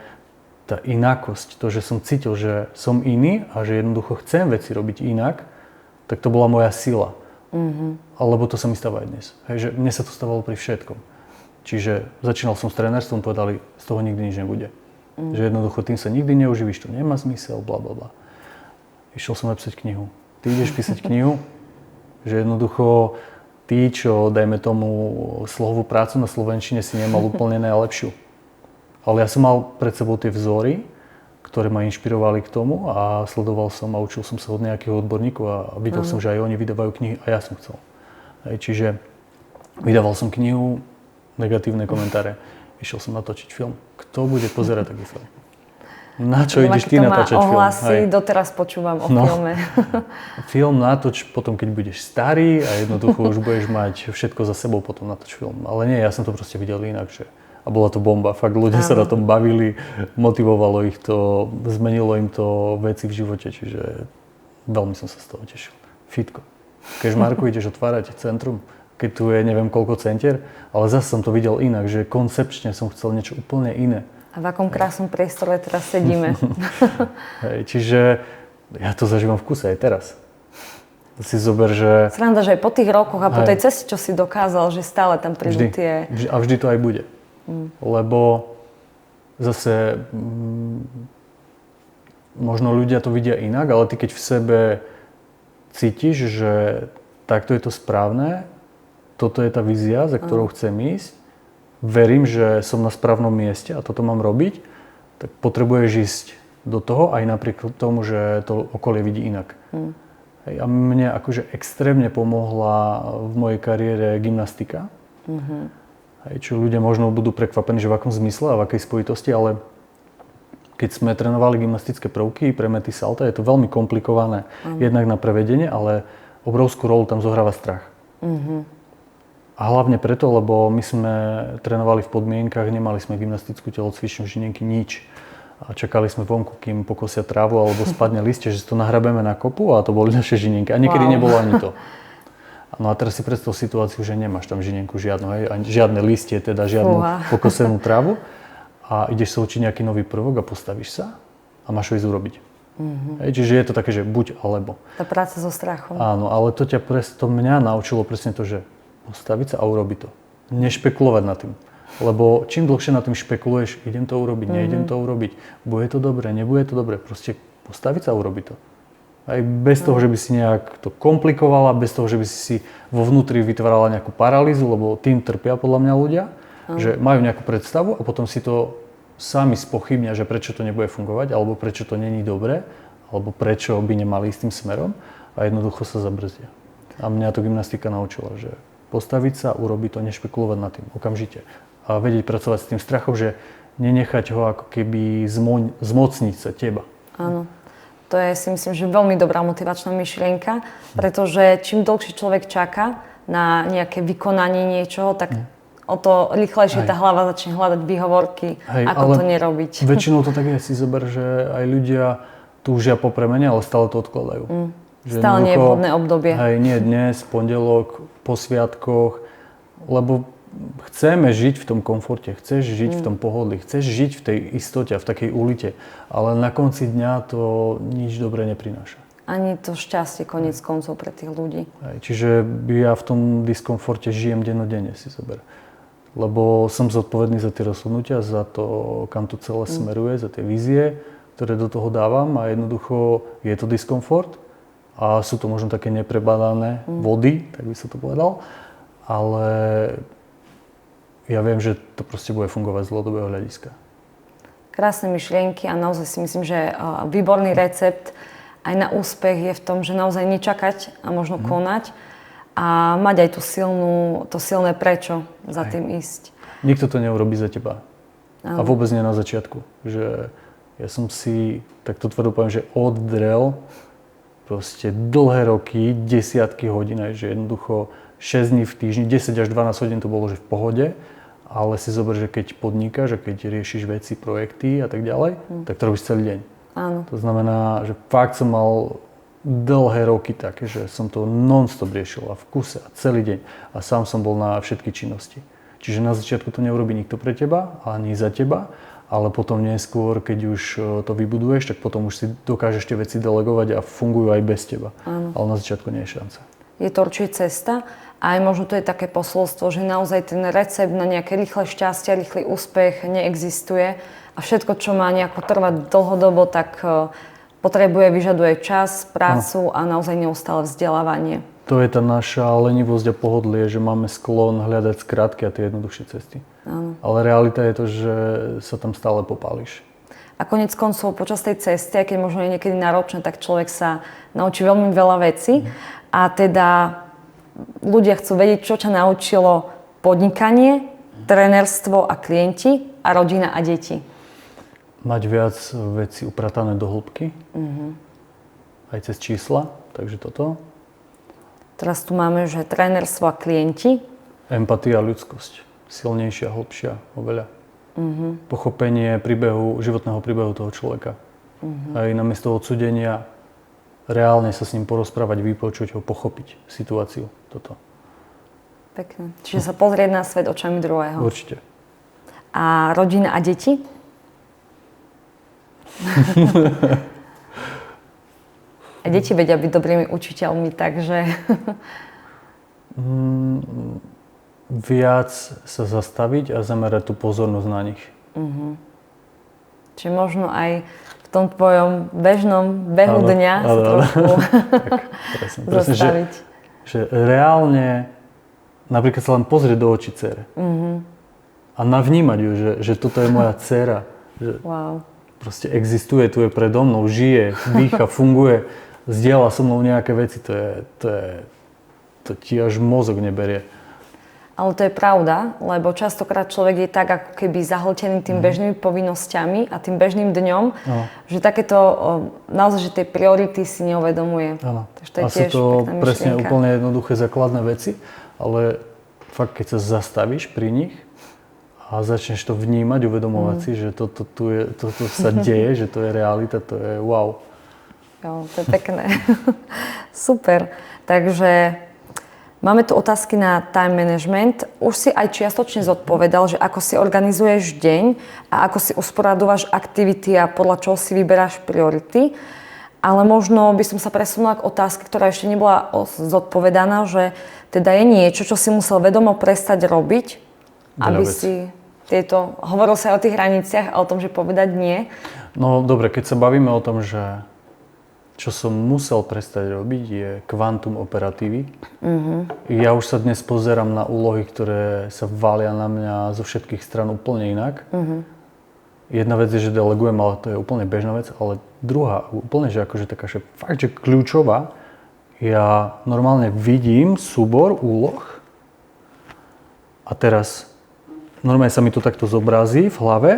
tá inakosť, to, že som cítil, že som iný a že jednoducho chcem veci robiť inak, tak to bola moja sila. Alebo to sa mi stáva aj dnes. Hej, že mne sa to stávalo pri všetkom. Čiže začínal som s trénerstvom, povedali, z toho nikdy nič nebude. Že jednoducho tým sa nikdy neuživíš, to nemá zmysel, blablabla. Išiel som napísať knihu. Ty ideš písať knihu, že jednoducho tí, čo, dajme tomu, slohovú prácu na slovenčine si nemal úplne najlepšiu. Ale ja som mal pred sebou tie vzory, ktoré ma inšpirovali k tomu a sledoval som a učil som sa od nejakých odborníkov a videl som, že aj oni vydávajú knihy a ja som chcel. Čiže vydával som knihu, negatívne komentáre. Išiel som natočiť film. Kto bude pozerať taký film? Na čo ideš ty natáčať film? Ohlasy, doteraz počúvam o filme. Film natoč potom, keď budeš starý a jednoducho už budeš mať všetko za sebou, potom natoč film. Ale nie, ja som to proste videl inak, že a bola to bomba. Fakt ľudia sa na tom bavili, motivovalo ich to, zmenilo im to veci v živote, čiže veľmi som sa z toho tešil. Fitko. Kežmarku ideš otvárať centrum, keď tu je neviem koľko centier, ale zase som to videl inak, že koncepčne som chcel niečo úplne iné. A v akom krásnom priestore teraz sedíme. Čiže ja to zažívam v kuse aj teraz. Si zober, že... Sranda, že aj po tých rokoch a po tej ceste, čo si dokázal, že stále tam prídu tie... A vždy to aj bude. Lebo zase možno ľudia to vidia inak, ale ty keď v sebe cítiš, že takto je to správne, toto je tá vízia, za ktorou chcem ísť, verím, že som na správnom mieste a toto mám robiť, tak potrebuješ ísť do toho aj napriek tomu, že to okolie vidí inak. A mne akože extrémne pomohla v mojej kariére gymnastika. Čo ľudia možno budú prekvapení, že v akom zmysle a v akej spojitosti, ale keď sme trénovali gymnastické prvky, premety, salta, je to veľmi komplikované. Jednak na prevedenie, ale obrovskú rolu tam zohráva strach. A hlavne preto, lebo my sme trénovali v podmienkach, nemali sme gymnastickú telocvičňu, žinienky, nič. A čakali sme vonku, kým pokosia trávu alebo spadne listie, že si to nahrabeme na kopu a to boli naše žinienky. A niekedy nebolo ani to. No a teraz si predstav situáciu, že nemáš tam žinienku žiadnu, hej, ani žiadne listie, teda žiadnu pokosenú trávu a ideš sa učiť nejaký nový prvok a postavíš sa a máš ho ísť urobiť. Hej, čiže je to také, že buď alebo. Tá práca so strachom. Áno, ale to mňa naučilo presne to, že postaviť sa a urobiť to. Nešpekulovať nad tým. Lebo čím dlhšie nad tým špekuluješ, idem to urobiť, neidem to urobiť, bude to dobré, nebude to dobré, proste postaviť sa a urobiť to. Aj bez toho, že by si nejak to komplikovala, bez toho, že by si vo vnútri vytvárala nejakú paralýzu, lebo tým trpia podľa mňa ľudia, že majú nejakú predstavu a potom si to sami spochybnia, že prečo to nebude fungovať, alebo prečo to není dobré, alebo prečo by nemali ísť tým smerom a jednoducho sa zabrzdia. A mňa to gymnastika naučila, že postaviť sa, urobiť to, nešpekulovať nad tým okamžite. A vedieť pracovať s tým strachom, že nenechať ho ako keby zmocniť sa teba. Áno. To je, si myslím, že veľmi dobrá motivačná myšlienka, pretože čím dlhšie človek čaká na nejaké vykonanie niečoho, tak o to rýchlejšie tá hlava začne hľadať výhovorky, ako to nerobiť. Väčšinou to tak je, si zober, že aj ľudia túžia po premene, ale stále to odkladajú. Stále nie je vhodné obdobie. Hej, nie dnes, pondelok, po sviatkoch, lebo chceme žiť v tom komforte, chceš žiť v tom pohodlí, chceš žiť v tej istote a v takej úlite, ale na konci dňa to nič dobré neprináša. Ani to šťastie koniec koncov pre tých ľudí. Čiže ja v tom diskomforte žijem dennodenne, si zober. Lebo som zodpovedný za tie rozhodnutia, za to, kam to celé smeruje, za tie vízie, ktoré do toho dávam a jednoducho je to diskomfort a sú to možno také neprebadané vody, tak by som to povedal, ale ja viem, že to proste bude fungovať z dlhodobého hľadiska. Krásne myšlienky a naozaj si myslím, že výborný recept aj na úspech je v tom, že naozaj nečakať a možno konať a mať aj to silné prečo za tým ísť. Nikto to neurobí za teba. Áno. A vôbec nie na začiatku. Že ja som si, tak to tvrdo poviem, že oddrel proste dlhé roky, desiatky hodín, aj že jednoducho 6 dní v týždni, 10 až 12 hodín to bolo, že v pohode, ale si zober, že keď podnikáš a keď riešiš veci, projekty a tak ďalej, tak to robíš celý deň. Áno. To znamená, že fakt som mal dlhé roky také, že som to non-stop riešil a v kuse a celý deň a sám som bol na všetky činnosti. Čiže na začiatku to neurobí nikto pre teba, ani za teba, ale potom neskôr, keď už to vybuduješ, tak potom už si dokážeš tie veci delegovať a fungujú aj bez teba. Áno. Ale na začiatku nie je šanca. Je to určite cesta a aj možno to je také posolstvo, že naozaj ten recept na nejaké rýchle šťastie, rýchly úspech neexistuje a všetko, čo má nejako trvať dlhodobo, tak vyžaduje čas, prácu a naozaj neustále vzdelávanie. To je tá naša lenivosť a pohodlie, že máme sklon hľadať skrátky a tie jednoduchšie cesty. Áno. Ale realita je to, že sa tam stále popáliš. A konec koncov počas tej cesty, aj keď možno je niekedy náročné, tak človek sa naučí veľmi veľa vecí. A teda ľudia chcú vedieť, čo ťa naučilo podnikanie, trénerstvo a klienti a rodina a deti. Mať viac vecí upratané do hĺbky, aj cez čísla, takže toto. Teraz tu máme, že trénerstvo a klienti. Empatia a ľudskosť. Silnejšia, hlbšia, oveľa. Pochopenie životného príbehu toho človeka. Aj namiesto odsúdenia reálne sa s ním porozprávať, vypočuť ho, pochopiť situáciu. Toto. Pekne. Čiže sa pozrieť na svet očami druhého. Určite. A rodina a deti? A deti vedia byť dobrými učiteľmi, takže... Viac sa zastaviť a zamerať tú pozornosť na nich. Čiže možno aj v tom tvojom bežnom behu dňa sa trošku zastaviť. Že reálne napríklad sa len pozrieť do očí dcere. A navnímať ju, že toto je moja dcera. Že proste existuje, tu je predo mnou, žije, dýcha, funguje, zdieľa so mnou nejaké veci. To ti až mozog neberie. Ale to je pravda, lebo častokrát človek je tak ako keby zahltený tým bežnými povinnosťami a tým bežným dňom, že takéto naozaj, že tej priority si neuvedomuje. Áno. Takže to je a tiež sú to pekná presne myšlienka. úplne jednoduché základné veci, ale fakt keď sa zastavíš pri nich a začneš to vnímať, uvedomovať si, že toto sa deje, že to je realita, to je wow. Jo, to je pekné. Super. Takže máme tu otázky na time management. Už si aj čiastočne zodpovedal, že ako si organizuješ deň a ako si usporadúvaš aktivity a podľa čoho si vyberáš priority. Ale možno by som sa presunula k otázke, ktorá ešte nebola zodpovedaná, že teda je niečo, čo si musel vedomo prestať robiť, aby si hovoril sa aj o tých hraniciach a o tom, že povedať nie. No dobre, keď sa bavíme o tom, že čo som musel prestať robiť, je kvantum operatívy. Ja už sa dnes pozerám na úlohy, ktoré sa valia na mňa zo všetkých strán úplne inak. jedna vec je, že delegujem, ale to je úplne bežná vec, ale druhá, úplne, že akože taká, že fakt, že kľúčová, ja normálne vidím súbor úloh a teraz normálne sa mi to takto zobrazí v hlave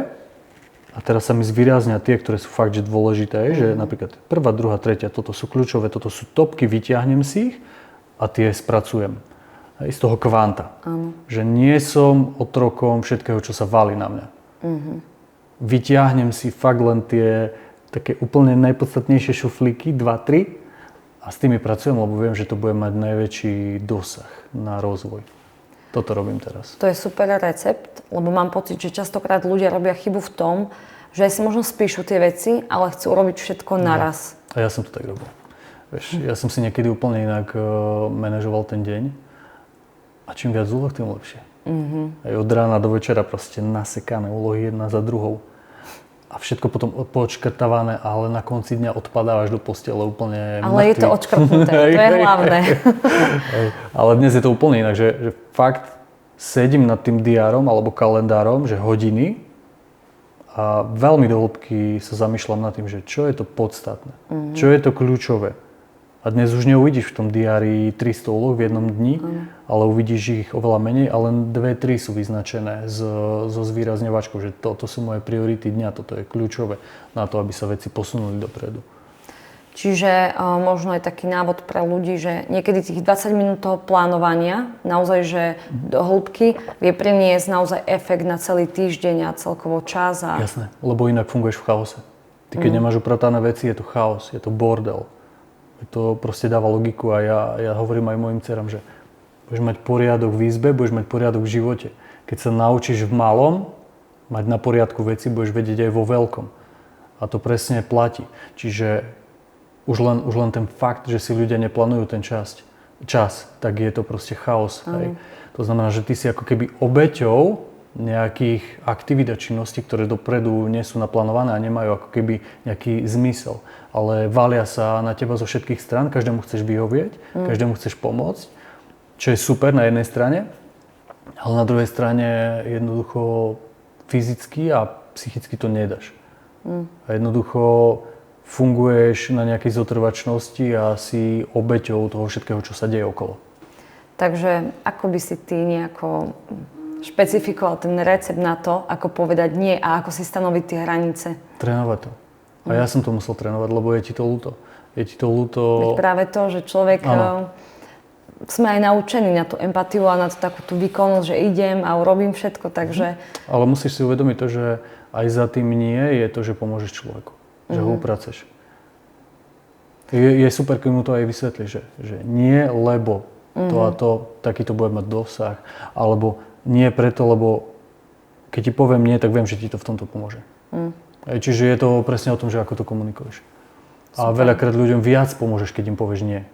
a teraz sa mi zvýraznia tie, ktoré sú fakt, že dôležité, že napríklad prvá, druhá, tretia, toto sú kľúčové, toto sú topky, vyťahnem si ich a tie spracujem. Z toho kvanta. Že nie som otrokom všetkého, čo sa valí na mňa. Vyťahnem si fakt len tie také úplne najpodstatnejšie šuflíky, 2-3 a s tými pracujem, lebo viem, že to bude mať najväčší dosah na rozvoj. Toto robím teraz. To je super recept, lebo mám pocit, že častokrát ľudia robia chybu v tom, že si možno spíšu tie veci, ale chcú urobiť všetko naraz. A ja som to tak robil. Vieš, ja som si niekedy úplne inak manažoval ten deň. A čím viac úloh, tým lepšie. Aj od rána do večera proste nasekané úlohy jedna za druhou. A všetko potom počkrtávané, ale na konci dňa odpadávaš do postele úplne mŕtvy. Ale je to odškrtnuté, to je hlavné. Ale dnes je to úplne inak, že fakt sedím nad tým diárom alebo kalendárom, že hodiny a veľmi do hĺbky sa zamýšľam nad tým, že čo je to podstatné, čo je to kľúčové. A dnes už neuvidíš v tom diári 300 úloh v jednom dni, ale uvidíš ich oveľa menej a len 2-3 sú vyznačené so zvýrazňovačkou, že toto sú moje priority dňa, toto je kľúčové na to, aby sa veci posunuli dopredu. Čiže možno je taký návod pre ľudí, že niekedy tých 20 minút toho plánovania, naozaj, že do hĺbky vie priniesť naozaj efekt na celý týždeň a celkovo čas. Jasné, lebo inak funguješ v chaose. Ty keď nemáš upratané veci, je to chaos, je to bordel. To proste dáva logiku a ja hovorím aj mojim dcerám, že budeš mať poriadok v izbe, budeš mať poriadok v živote. Keď sa naučíš v malom mať na poriadku veci, budeš vedieť aj vo veľkom. A to presne platí. Čiže už len ten fakt, že si ľudia neplánujú ten čas, tak je to proste chaos. Hej. To znamená, že ty si ako keby obeťou nejakých aktivít a činností, ktoré dopredu nie sú naplánované a nemajú ako keby nejaký zmysel. Ale valia sa na teba zo všetkých strán, každému chceš vyhovieť, každému chceš pomôcť, čo je super na jednej strane, ale na druhej strane jednoducho fyzicky a psychicky to nedáš. A jednoducho funguješ na nejakej zotrvačnosti a si obeťou toho všetkého, čo sa deje okolo. Takže ako by si ty nejako špecifikoval ten recept na to, ako povedať nie a ako si stanoviť tie hranice? Trénovať to. A ja som to musel trénovať, lebo je ti to ľúto. Je ti to ľúto. Veď práve to, že človek... Sme aj naučení na tú empatiu a na tú takú tú výkonnosť, že idem a urobím všetko, takže... Ale musíš si uvedomiť to, že aj za tým nie je to, že pomôžeš človeku. Že ho upraceš. Je super, keď mu to aj vysvetlíš, že nie, lebo to a to, taký to bude mať dosah. Alebo nie preto, lebo keď ti poviem nie, tak viem, že ti to v tomto pomôže. Čiže je to presne o tom, že ako to komunikuješ. A veľakrát ľuďom viac pomôžeš, keď im povieš nie.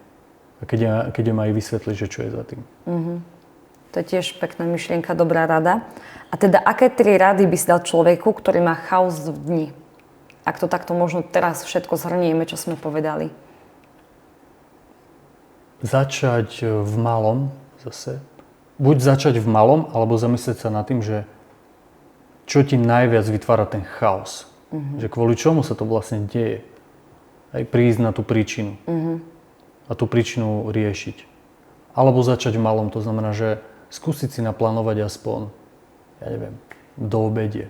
A keď im aj vysvetlíš, že čo je za tým. To je tiež pekná myšlienka, dobrá rada. A teda, aké 3 rady by si dal človeku, ktorý má chaos v dni? Ak to takto možno teraz všetko zhrnieme, čo sme povedali. Začať v malom zase. Buď začať v malom, alebo zamyslieť sa nad tým, že čo ti najviac vytvára ten chaos. Že kvôli čomu sa to vlastne deje. Aj prísť na tú príčinu. A tú príčinu riešiť. Alebo začať v malom, to znamená, že skúsiť si naplánovať aspoň, ja neviem, do obedie.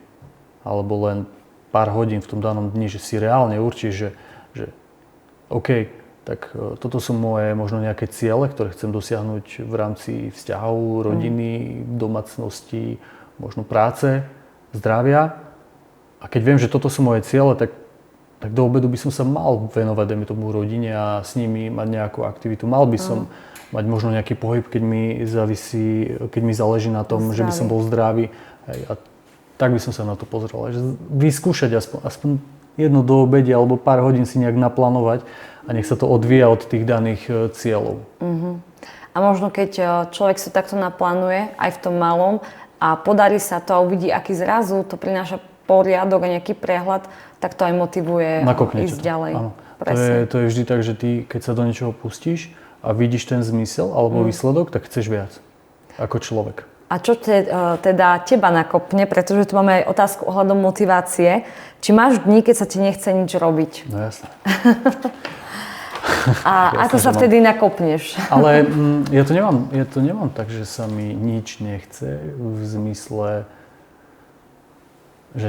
Alebo len pár hodín v tom danom dni, že si reálne určíš, že OK, tak toto sú moje možno nejaké ciele, ktoré chcem dosiahnuť v rámci vzťahov, rodiny, domácnosti, možno práce, zdravia. A keď viem, že toto sú moje ciele, tak do obedu by som sa mal venovať, dajme tomu, rodine a s nimi mať nejakú aktivitu. Mal by som mať možno nejaký pohyb, keď mi záleží na tom, že by som bol zdravý. A tak by som sa na to pozrel. Vyskúšať aspoň jedno do obede alebo pár hodín si nejak naplánovať a nech sa to odvíja od tých daných cieľov. A možno keď človek sa takto naplánuje aj v tom malom a podarí sa to a uvidí, aký zrazu to prináša poriadok a nejaký prehľad, tak to aj motivuje ísť ďalej. Áno. To je vždy tak, že ty, keď sa do niečoho pustíš a vidíš ten zmysel alebo výsledok, tak chceš viac ako človek. A čo teda teba nakopne, pretože tu máme aj otázku ohľadom motivácie. Či máš dní, keď sa ti nechce nič robiť? No jasné. A jasné, ako sa vtedy nakopneš? Ale ja to nemám tak, že sa mi nič nechce v zmysle, že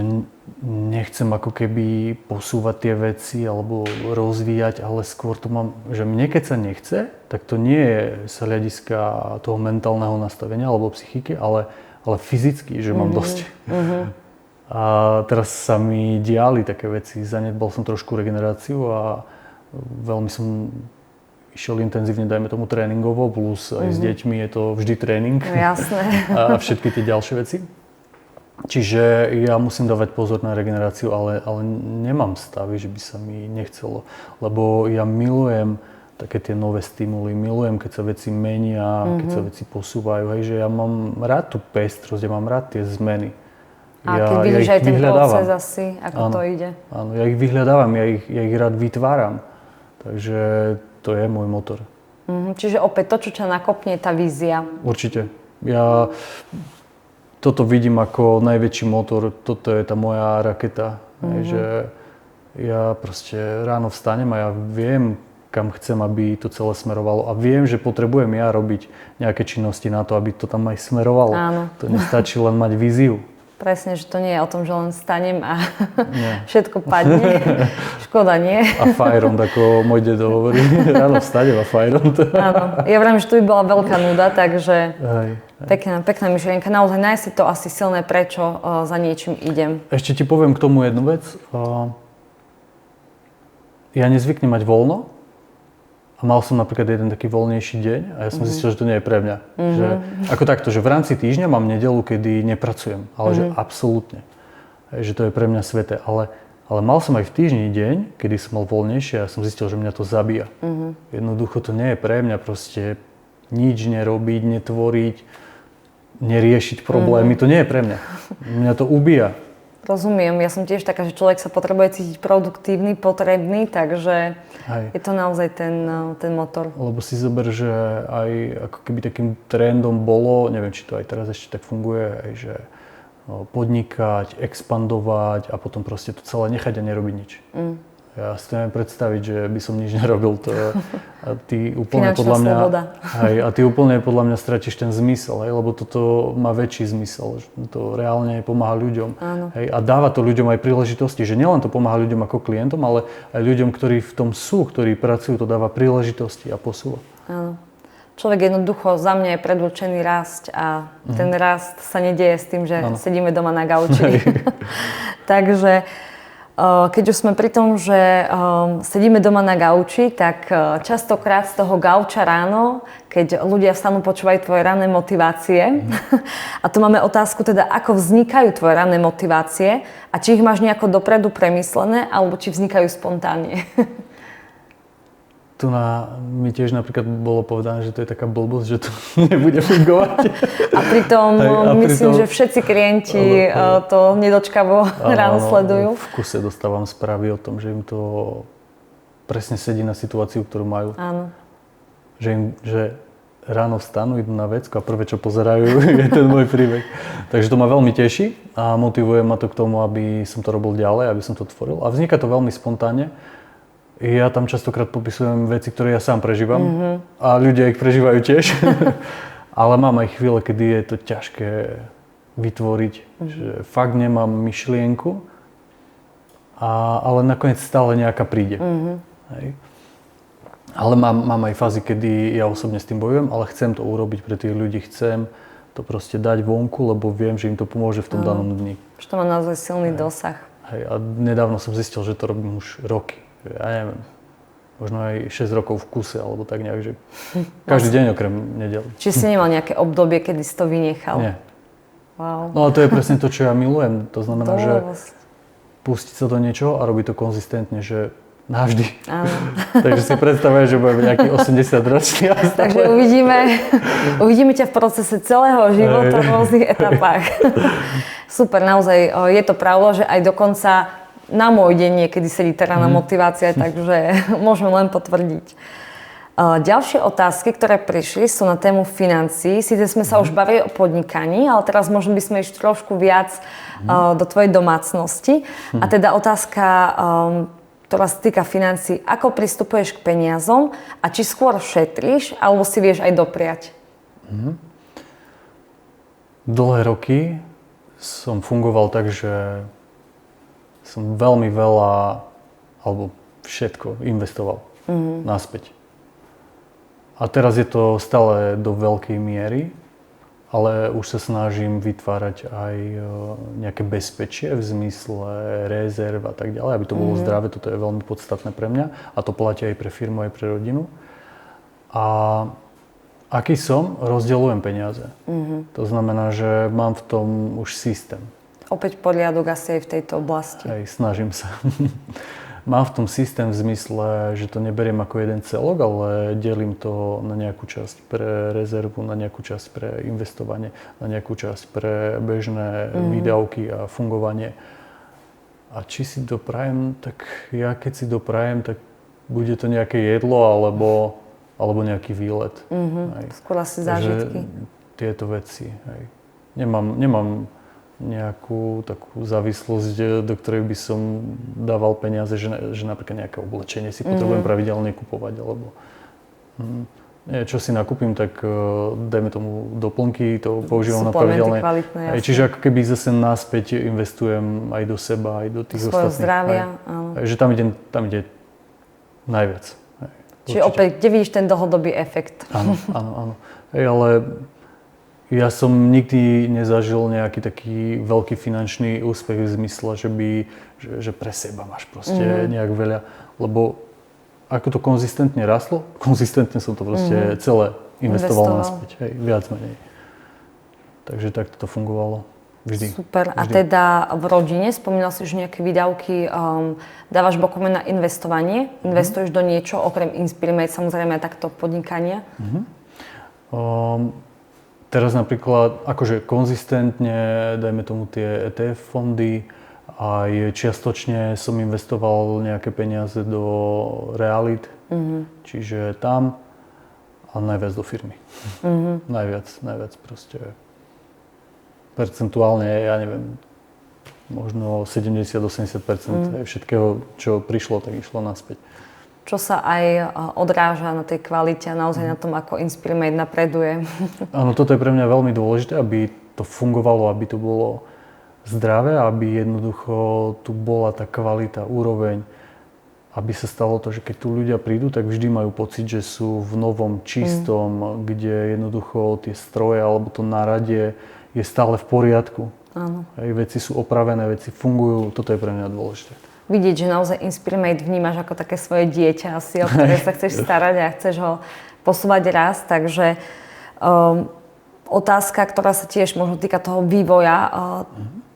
nechcem ako keby posúvať tie veci alebo rozvíjať, ale skôr to mám, že mne keď sa nechce, tak to nie je z hľadiska toho mentálneho nastavenia alebo psychiky, ale fyzicky, že mám dosť. A teraz sa mi diali také veci, zanedbal som trošku regeneráciu a veľmi som išiel intenzívne, dajme tomu tréningovo, plus aj s deťmi je to vždy tréning. No, jasné. A všetky tie ďalšie veci. Čiže ja musím dávať pozor na regeneráciu, ale nemám stavy, že by sa mi nechcelo. Lebo ja milujem také tie nové stimuly, milujem, keď sa veci menia, keď sa veci posúvajú. Hej, že ja mám rád tú pestrosť, ja mám rád tie zmeny. A keď vidíš aj ten proces asi, ako to ide. Áno, ja ich vyhľadávam, ja ich rád vytváram. Takže to je môj motor. Čiže opäť to, čo ťa nakopne, tá vízia. Určite. Ja toto vidím ako najväčší motor, toto je tá moja raketa. Že ja proste ráno vstanem a ja viem, kam chcem, aby to celé smerovalo. A viem, že potrebujem ja robiť nejaké činnosti na to, aby to tam aj smerovalo. Áno. To nestačí len mať víziu. Presne, že to nie je o tom, že len stanem a všetko padne. Škoda, nie? A fajron, ako môj dedo hovorí. Ráno vstanem a fajron. Áno. Ja vravím, že tu by bola veľká nuda, takže pekná myšlienka. Naozaj nájsť si to asi silné, prečo za niečím idem. Ešte ti poviem k tomu jednu vec. Ja nezvyknem mať voľno. A mal som napríklad jeden taký voľnejší deň a ja som zistil, že to nie je pre mňa. Že, ako takto, že v rámci týždňa mám nedeľu, kedy nepracujem, ale že absolútne. Že to je pre mňa sveté. Ale mal som aj v týždni deň, kedy som mal voľnejšie a ja som zistil, že mňa to zabíja. Jednoducho to nie je pre mňa proste nič nerobiť, netvoriť, neriešiť problémy. To nie je pre mňa. Mňa to ubíja. Rozumiem, ja som tiež taká, že človek sa potrebuje cítiť produktívny, potrebný, takže je to naozaj ten motor. Lebo si zober, že aj ako keby takým trendom bolo, neviem, či to aj teraz ešte tak funguje, aj že podnikať, expandovať a potom proste to celé nechať a nerobiť nič. Ja si neviem predstaviť, že by som nič nerobil. A ty úplne podľa mňa, a ty úplne podľa mňa stratíš ten zmysel, lebo toto má väčší zmysel. To reálne pomáha ľuďom. A dáva to ľuďom aj príležitosti, že nielen to pomáha ľuďom ako klientom, ale aj ľuďom, ktorí v tom sú, ktorí pracujú, to dáva príležitosti a posúva. Áno. Človek jednoducho za mňa je predurčený rásť a ten rast sa nedieje s tým, že sedíme doma na gauči. Takže keď už sme pri tom, že sedíme doma na gauči, tak častokrát z toho gauča ráno, keď ľudia vstanú, počúvajú tvoje ranné motivácie. A tu máme otázku teda, ako vznikajú tvoje ranné motivácie a či ich máš nejako dopredu premyslené, alebo či vznikajú spontánne. Tu mi tiež napríklad bolo povedané, že to je taká blbosť, že to nebude fungovať. A pritom myslím, že všetci klienti to nedočkavo ráno sledujú. V kuse dostávam správy o tom, že im to presne sedí na situáciu, ktorú majú. Áno. Že ráno vstanú, idú na vecku a prvé, čo pozerajú, je ten môj príbeh. Takže to ma veľmi teší a motivuje ma to k tomu, aby som to robil ďalej, aby som to tvoril. A vzniká to veľmi spontánne. Ja tam častokrát popisujem veci, ktoré ja sám prežívam a ľudia ich prežívajú tiež. Ale mám aj chvíle, kedy je to ťažké vytvoriť, že fakt nemám myšlienku, ale nakoniec stále nejaká príde. Hej. Ale mám aj fázy, kedy ja osobne s tým bojujem, ale chcem to urobiť pre tých ľudí, chcem to proste dať vonku, lebo viem, že im to pomôže v tom danom dni. Že to má naozaj silný dosah. Hej. A nedávno som zistil, že to robím už roky. Ja neviem, možno aj 6 rokov v kuse, alebo tak nejak, že každý deň okrem nedel. Čiže si nemal nejaké obdobie, kedy si to vynechal? Nie. Wow. No a to je presne to, čo ja milujem. To znamená, že pustiť sa do niečoho a robiť to konzistentne, že navždy. Áno. Takže si predstavujem, že budem nejaký 80-ročný. Takže uvidíme ťa v procese celého života v rôznych etapách. Super, naozaj je to pravda, že aj dokonca na môj deň niekedy sedí tá ranná motivácia, takže môžeme len potvrdiť. Ďalšie otázky, ktoré prišli, sú na tému financií. Síce sme sa už bavili o podnikaní, ale teraz možno by sme išli trošku viac do tvojej domácnosti. A teda otázka, ktorá sa týka financií, ako pristupuješ k peniazom a či skôr šetríš, alebo si vieš aj dopriať? Dlhé roky som fungoval tak, že som veľmi veľa, alebo všetko investoval naspäť. A teraz je to stále do veľkej miery, ale už sa snažím vytvárať aj nejaké bezpečie v zmysle rezerv a tak ďalej, aby to bolo zdravé. Toto je veľmi podstatné pre mňa a to platí aj pre firmu, aj pre rodinu. A aký som, rozdeľujem peniaze. To znamená, že mám v tom už systém. Opäť poriadok asi aj v tejto oblasti. Hej, snažím sa. Mám v tom systém v zmysle, že to neberiem ako jeden celok, ale delím to na nejakú časť pre rezervu, na nejakú časť pre investovanie, na nejakú časť pre bežné výdavky a fungovanie. A či si doprajem, tak ja keď si doprajem, tak bude to nejaké jedlo alebo nejaký výlet. Skôr asi zážitky. Tieto veci. Hej. Nemám nejakú takú závislosť, do ktorej by som dával peniaze, že napríklad nejaké oblečenie si potrebujem pravidelne kupovať, alebo čo si nakúpim, tak dajme tomu doplnky, to používam na pravidelné. Čiže ako keby zase naspäť investujem aj do seba, aj do tých svojho ostatných. Zdravia, áno. Že tam ide najviac. Čiže opäť, kde vidíš ten dlhodobý efekt? Áno. Ale ja som nikdy nezažil nejaký taký veľký finančný úspech v zmysle, že pre seba máš proste nejak veľa, lebo ako to konzistentne rastlo, konzistentne som to proste celé investoval naspäť, hej, viac menej. Takže takto to fungovalo vždy. Super. A teda v rodine, spomínal si už nejaké výdavky, dávaš bokom na investovanie? Investuješ do niečo, okrem Inspirimate, samozrejme takto podnikania? Teraz napríklad, akože konzistentne, dajme tomu tie ETF fondy, aj čiastočne som investoval nejaké peniaze do realít, čiže tam a najviac do firmy. Najviac proste. Percentuálne, ja neviem, možno 70-80% všetkého, čo prišlo, tak išlo naspäť. Čo sa aj odráža na tej kvalite a naozaj na tom, ako Inspirimate napreduje. Áno, toto je pre mňa veľmi dôležité, aby to fungovalo, aby to bolo zdravé, aby jednoducho tu bola tá kvalita, úroveň, aby sa stalo to, že keď tu ľudia prídu, tak vždy majú pocit, že sú v novom, čistom, kde jednoducho tie stroje alebo to náradie je stále v poriadku. Áno. Veci sú opravené, veci fungujú, toto je pre mňa dôležité. Vidieť, že naozaj Inspirimate vnímaš ako také svoje dieťa asi, o ktoré sa chceš starať a chceš ho posúvať raz. Takže otázka, ktorá sa tiež možno týka toho vývoja,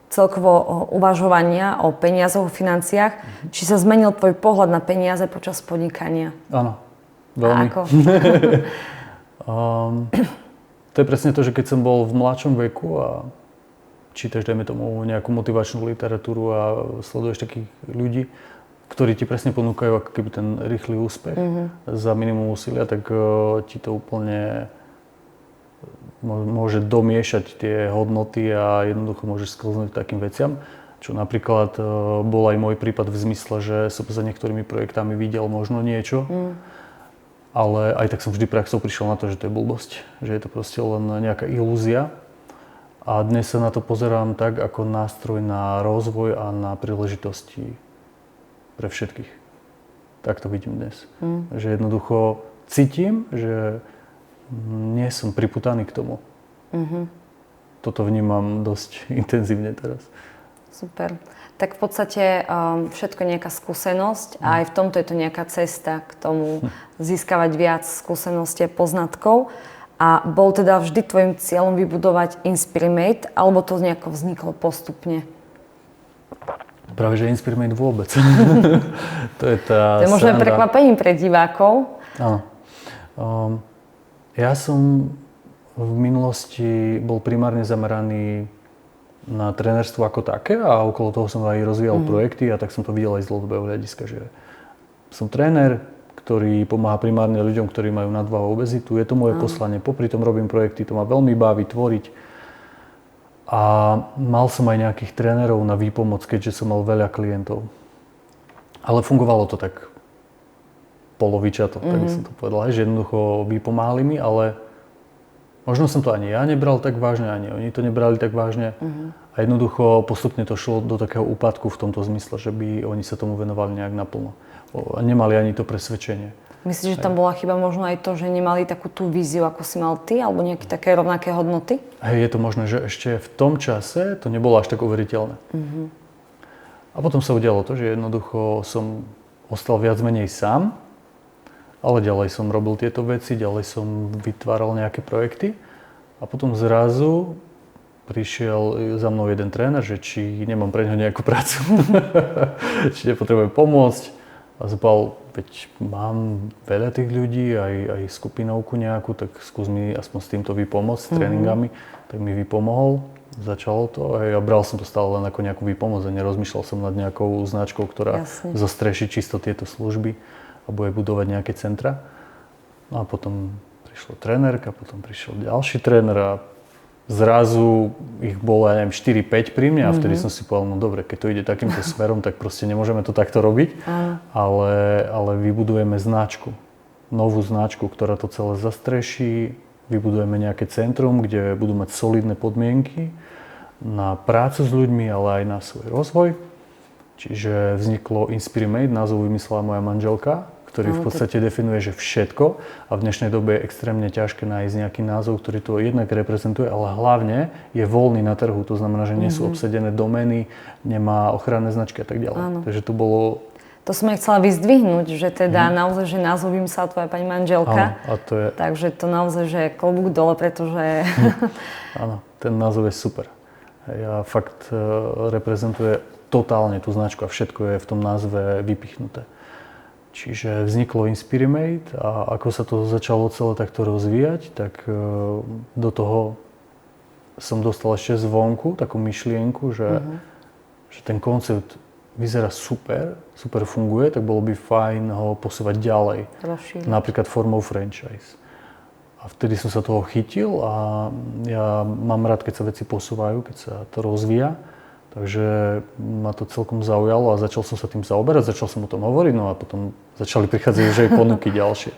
celkovo uvažovania o peniazoch, o financiách. Či sa zmenil tvoj pohľad na peniaze počas podnikania? Áno, veľmi. A ako? To je presne to, že keď som bol v mladšom veku a čítaš, dajme tomu, nejakú motivačnú literatúru a sleduješ takých ľudí, ktorí ti presne ponúkajú ako keby ten rýchly úspech za minimum úsilia, tak ti to úplne môže domiešať tie hodnoty a jednoducho môžeš sklznúť takým veciam. Čo napríklad bol aj môj prípad v zmysle, že som za niektorými projektami videl možno niečo, ale aj tak som vždy praxou prišiel na to, že to je blbosť, že je to proste len nejaká ilúzia. A dnes sa na to pozerám tak, ako nástroj na rozvoj a na príležitosti pre všetkých. Tak to vidím dnes. Že jednoducho cítim, že nie som priputaný k tomu. Toto vnímam dosť intenzívne teraz. Super. Tak v podstate všetko je nejaká skúsenosť a aj v tomto je to nejaká cesta k tomu získavať viac skúseností a poznatkov. A bol teda vždy tvojim cieľom vybudovať Inspirimate, alebo to nejako vzniklo postupne? Práve, že Inspirimate vôbec. To je tá To je možno prekvapením pre divákov. Áno. Ja som v minulosti bol primárne zameraný na trénerstvo ako také a okolo toho som aj rozvíjal projekty a tak som to videl aj z dlhodobého hľadiska, že som tréner, ktorý pomáha primárne ľuďom, ktorí majú nadvahu a obezitu. Je to moje poslanie. Popri tom robím projekty, to ma veľmi baví tvoriť. A mal som aj nejakých trénerov na výpomoc, keďže som mal veľa klientov. Ale fungovalo to tak polovičato, tak by som to povedal, že jednoducho vypomáhali mi, ale možno som to ani ja nebral tak vážne, ani oni to nebrali tak vážne. A jednoducho postupne to šlo do takého úpadku v tomto zmysle, že by oni sa tomu venovali nejak naplno. A nemali ani to presvedčenie. Myslíš, že tam bola chyba možno aj to, že nemali takú tú víziu, ako si mal ty, alebo nejaké také rovnaké hodnoty? Hej, je to možné, že ešte v tom čase to nebolo až tak uveriteľné. A potom sa udialo to, že jednoducho som ostal viac menej sám. Ale ďalej som robil tieto veci, ďalej som vytváral nejaké projekty a potom zrazu prišiel za mnou jeden tréner, že či nemám pre ňo nejakú prácu, či nepotrebujem pomôcť. A zbal, veď mám veľa tých ľudí, aj skupinovku nejakú, tak skús mi aspoň s týmto vypomôcť, s tréningami. Tak mi vypomohol, začalo to a ja bral som to stále len ako nejakú výpomoc a nerozmýšľal som nad nejakou značkou, ktorá zostreší čisto tieto služby a bude budovať nejaké centra. No a potom prišla trénerka, potom prišiel ďalší tréner a zrazu ich bolo, ja neviem, 4-5 pri mne a vtedy som si povedal, no dobre, keď to ide takýmto smerom, tak proste nemôžeme to takto robiť, ale vybudujeme značku, novú značku, ktorá to celé zastreší, vybudujeme nejaké centrum, kde budú mať solidné podmienky na prácu s ľuďmi, ale aj na svoj rozvoj. Čiže vzniklo Inspirimate, názov vymyslela moja manželka, ktorý v podstate definuje, že všetko a v dnešnej dobe je extrémne ťažké nájsť nejaký názov, ktorý to jednak reprezentuje, ale hlavne je voľný na trhu, to znamená, že nie sú obsadené domény, nemá ochranné značky a tak ďalej. Takže to bolo... To som aj chcela vyzdvihnúť, že teda naozaj, že názov vymyslela tvoja pani manželka. Áno, a to je... Takže to naozaj, že klobúk dole, pretože... Áno, ten názov je super. Ja fakt reprezentuje totálne tú značku a všetko je v tom názve vypichnuté. Čiže vzniklo Inspirimate a ako sa to začalo celé takto rozvíjať, tak do toho som dostal ešte zvonku takú myšlienku, že ten koncept vyzerá super funguje, tak bolo by fajn ho posúvať ďalej. Napríklad formou franchise. A vtedy som sa toho chytil a ja mám rád, keď sa veci posúvajú, keď sa to rozvíja. Takže ma to celkom zaujalo a začal som sa tým zaoberať, začal som o tom hovoriť, no a potom začali prichádzať už aj ponuky ďalšie.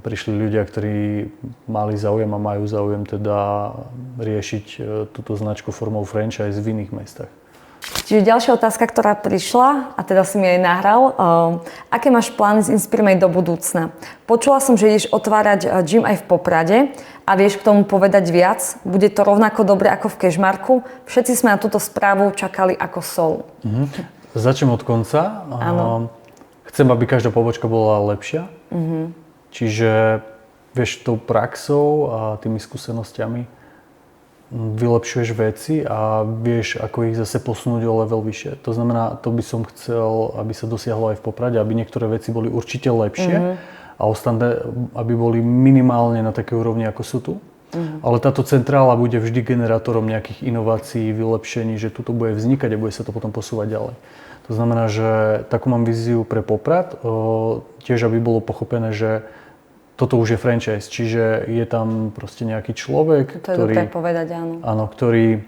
Prišli ľudia, ktorí mali záujem a majú záujem teda riešiť túto značku formou franchise v iných mestách. Čiže ďalšia otázka, ktorá prišla, a teda si mi aj nahral, aké máš plány z Inspirimate do budúcna? Počula som, že ideš otvárať gym aj v Poprade a vieš k tomu povedať viac? Bude to rovnako dobre ako v Kežmarku? Všetci sme na túto správu čakali ako sol. Začnem od konca. Chcem, aby každá pobočka bola lepšia. Čiže vieš, tou praxou a tými skúsenosťami vylepšuješ veci a vieš, ako ich zase posunúť o level vyššie. To znamená, to by som chcel, aby sa dosiahlo aj v Poprade, aby niektoré veci boli určite lepšie a ostatné, aby boli minimálne na takej úrovni, ako sú tu. Ale táto centrála bude vždy generátorom nejakých inovácií, vylepšení, že tuto bude vznikať a bude sa to potom posúvať ďalej. To znamená, že takú mám víziu pre Poprad, tiež aby bolo pochopené, že toto už je franchise, čiže je tam proste nejaký človek, ktorý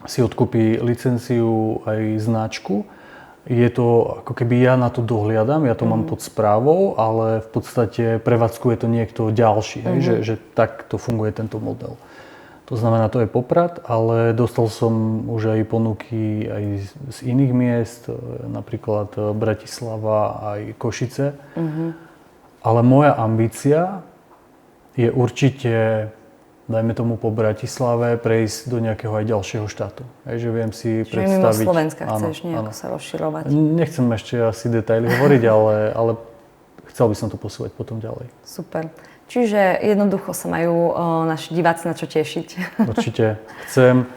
si odkúpi licenciu aj značku. Je to ako keby ja na to dohliadam, ja to mám pod správou, ale v podstate prevádzkuje to niekto ďalší, že takto funguje tento model. To znamená, to je Poprad, ale dostal som už aj ponuky aj z iných miest, napríklad Bratislava aj Košice. Ale moja ambícia je určite, dajme tomu po Bratislave, prejsť do nejakého aj ďalšieho štátu. Že viem si predstaviť... Čiže mimo Slovenska chceš nejako sa rozširovať. Nechcem ešte asi detaily hovoriť, ale chcel by som to posúvať potom ďalej. Super. Čiže jednoducho sa majú naši diváci na čo tešiť. Určite. Chcem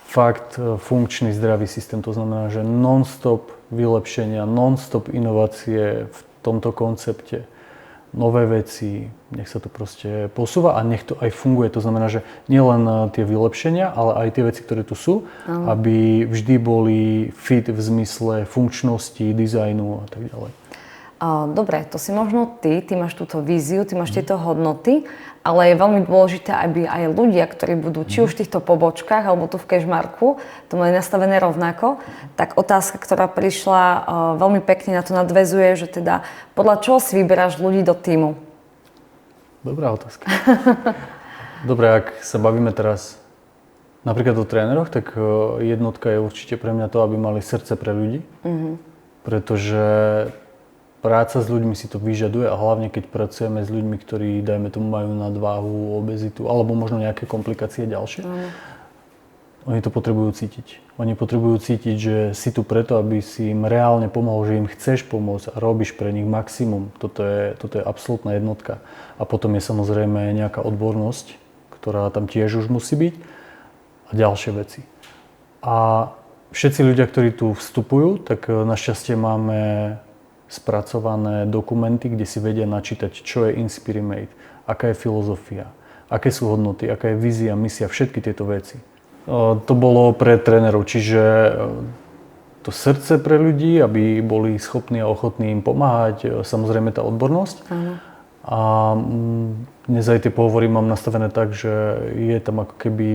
fakt funkčný, zdravý systém. To znamená, že non-stop vylepšenia, non-stop inovácie v tomto koncepte. Nové veci, nech sa to proste posúva a nech to aj funguje. To znamená, že nielen tie vylepšenia, ale aj tie veci, ktoré tu sú, aby vždy boli fit v zmysle funkčnosti, dizajnu a tak ďalej. Dobre, to si možno ty máš túto víziu, ty máš tieto hodnoty, ale je veľmi dôležité, aby aj ľudia, ktorí budú či už v týchto pobočkách alebo tu v Kežmarku, to mali nastavené rovnako, tak otázka, ktorá prišla veľmi pekne na to nadväzuje, že teda podľa čoho si vyberáš ľudí do tímu? Dobrá otázka. Dobre, ak sa bavíme teraz napríklad o tréneroch, tak jednotka je určite pre mňa to, aby mali srdce pre ľudí. Pretože práca s ľuďmi si to vyžaduje a hlavne keď pracujeme s ľuďmi, ktorí, dajme tomu, majú nadváhu, obezitu alebo možno nejaké komplikácie ďalšie. Oni to potrebujú cítiť. Oni potrebujú cítiť, že si tu preto, aby si im reálne pomohol, že im chceš pomôcť a robíš pre nich maximum. Toto je absolútna jednotka. A potom je samozrejme nejaká odbornosť, ktorá tam tiež už musí byť a ďalšie veci. A všetci ľudia, ktorí tu vstupujú, tak našťastie máme spracované dokumenty, kde si vedia načítať, čo je Inspirimate, aká je filozofia, aké sú hodnoty, aká je vízia, misia, všetky tieto veci. To bolo pre trénerov, čiže to srdce pre ľudí, aby boli schopní a ochotní im pomáhať, samozrejme tá odbornosť. A dnes aj tie pohovory mám nastavené tak, že je tam ako keby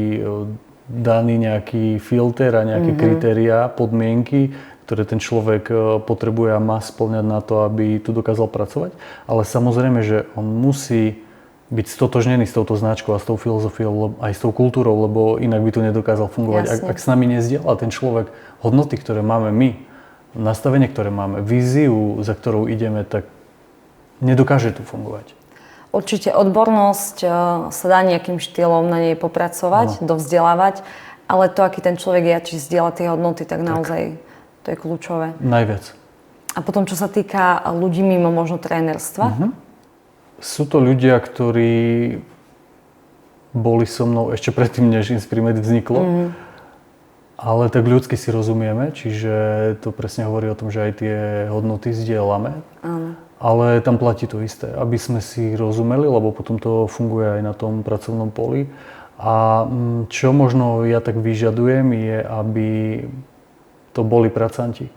daný nejaký filter a nejaké kritériá, podmienky, ktoré ten človek potrebuje a má spĺňať na to, aby tu dokázal pracovať. Ale samozrejme, že on musí byť stotožnený s touto značkou a s tou filozofiou, aj s tou kultúrou, lebo inak by tu nedokázal fungovať. Ak s nami nezdieľa ten človek hodnoty, ktoré máme my, nastavenie, ktoré máme, víziu, za ktorou ideme, tak nedokáže tu fungovať. Určite odbornosť sa dá nejakým štýlom na nej popracovať, dovzdelávať, ale to, aký ten človek je, či zdieľa tie hodnoty, tak naozaj to je kľúčové. Najviac. A potom, čo sa týka ľudí mimo možno trénerstva? Sú to ľudia, ktorí boli so mnou ešte predtým, než Inspirimate vzniklo. Ale tak ľudsky si rozumieme, čiže to presne hovorí o tom, že aj tie hodnoty zdieľame. Ale tam platí to isté, aby sme si rozumeli, lebo potom to funguje aj na tom pracovnom poli. A čo možno ja tak vyžadujem je, aby to boli pracanti.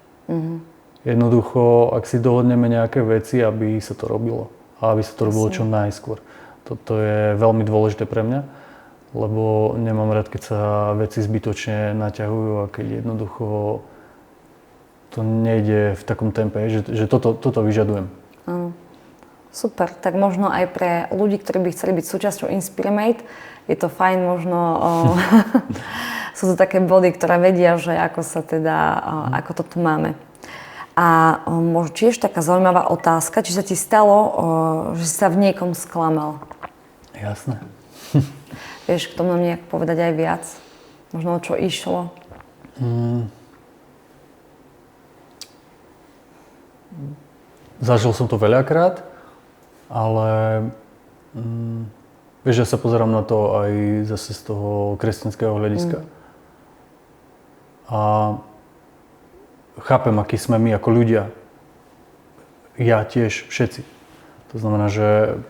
Jednoducho, ak si dohodneme nejaké veci, aby sa to robilo. A aby sa to robilo čo najskôr. Toto je veľmi dôležité pre mňa, lebo nemám rád, keď sa veci zbytočne naťahujú a keď jednoducho to nejde v takom tempe, že toto vyžadujem. Super, tak možno aj pre ľudí, ktorí by chceli byť súčasťou Inspirimate, je to fajn, možno sú to také body, ktoré vedia, že ako sa teda, ako to tu máme. A možno tiež taká zaujímavá otázka, či sa ti stalo, že si sa v niekom sklamal? Jasné. Vieš k tomu nejak povedať aj viac? Možno o čo išlo? Zažil som to veľakrát, ale vieš, ja sa pozerám na to aj zase z toho kresťanského hľadiska. A chápem, akí sme my ako ľudia. Ja tiež, všetci. To znamená, že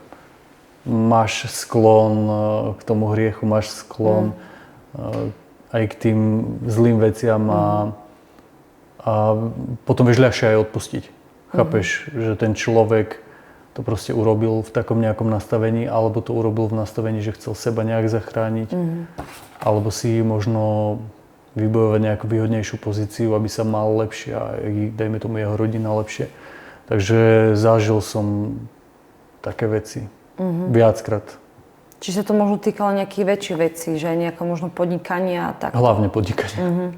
máš sklon k tomu hriechu, máš sklon aj k tým zlým veciam a potom vieš ľahšie aj odpustiť. Chápeš, že ten človek to proste urobil v takom nejakom nastavení, alebo to urobil v nastavení, že chcel seba nejak zachrániť, alebo si možno vybojovať nejakú výhodnejšiu pozíciu, aby sa mal lepšie a dajme tomu jeho rodina lepšie. Takže zažil som také veci viackrát. Či sa to možno týkalo nejakých väčších vecí, že nejaké možno podnikania a tak? Hlavne podnikania.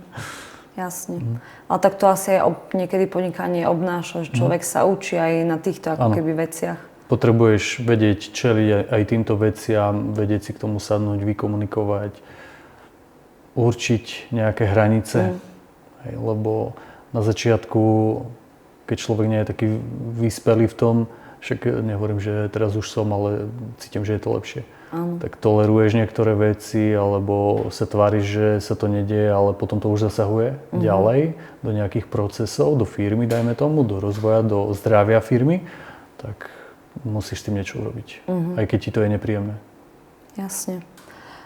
Jasne. Ale tak to asi aj niekedy podnikanie obnáša, že človek sa učí aj na týchto ako keby veciach. Potrebuješ vedieť čeliť aj týmto veciam, vedieť si k tomu sadnúť, vykomunikovať, určiť nejaké hranice. Hej, lebo na začiatku, keď človek nie je taký vyspelý v tom, však nehovorím, že teraz už som, ale cítim, že je to lepšie. Tak toleruješ niektoré veci, alebo sa tváriš, že sa to nedieje, ale potom to už zasahuje ďalej do nejakých procesov, do firmy, dajme tomu, do rozvoja, do zdravia firmy, tak musíš s tým niečo urobiť. Aj keď ti to je nepríjemné. Jasne.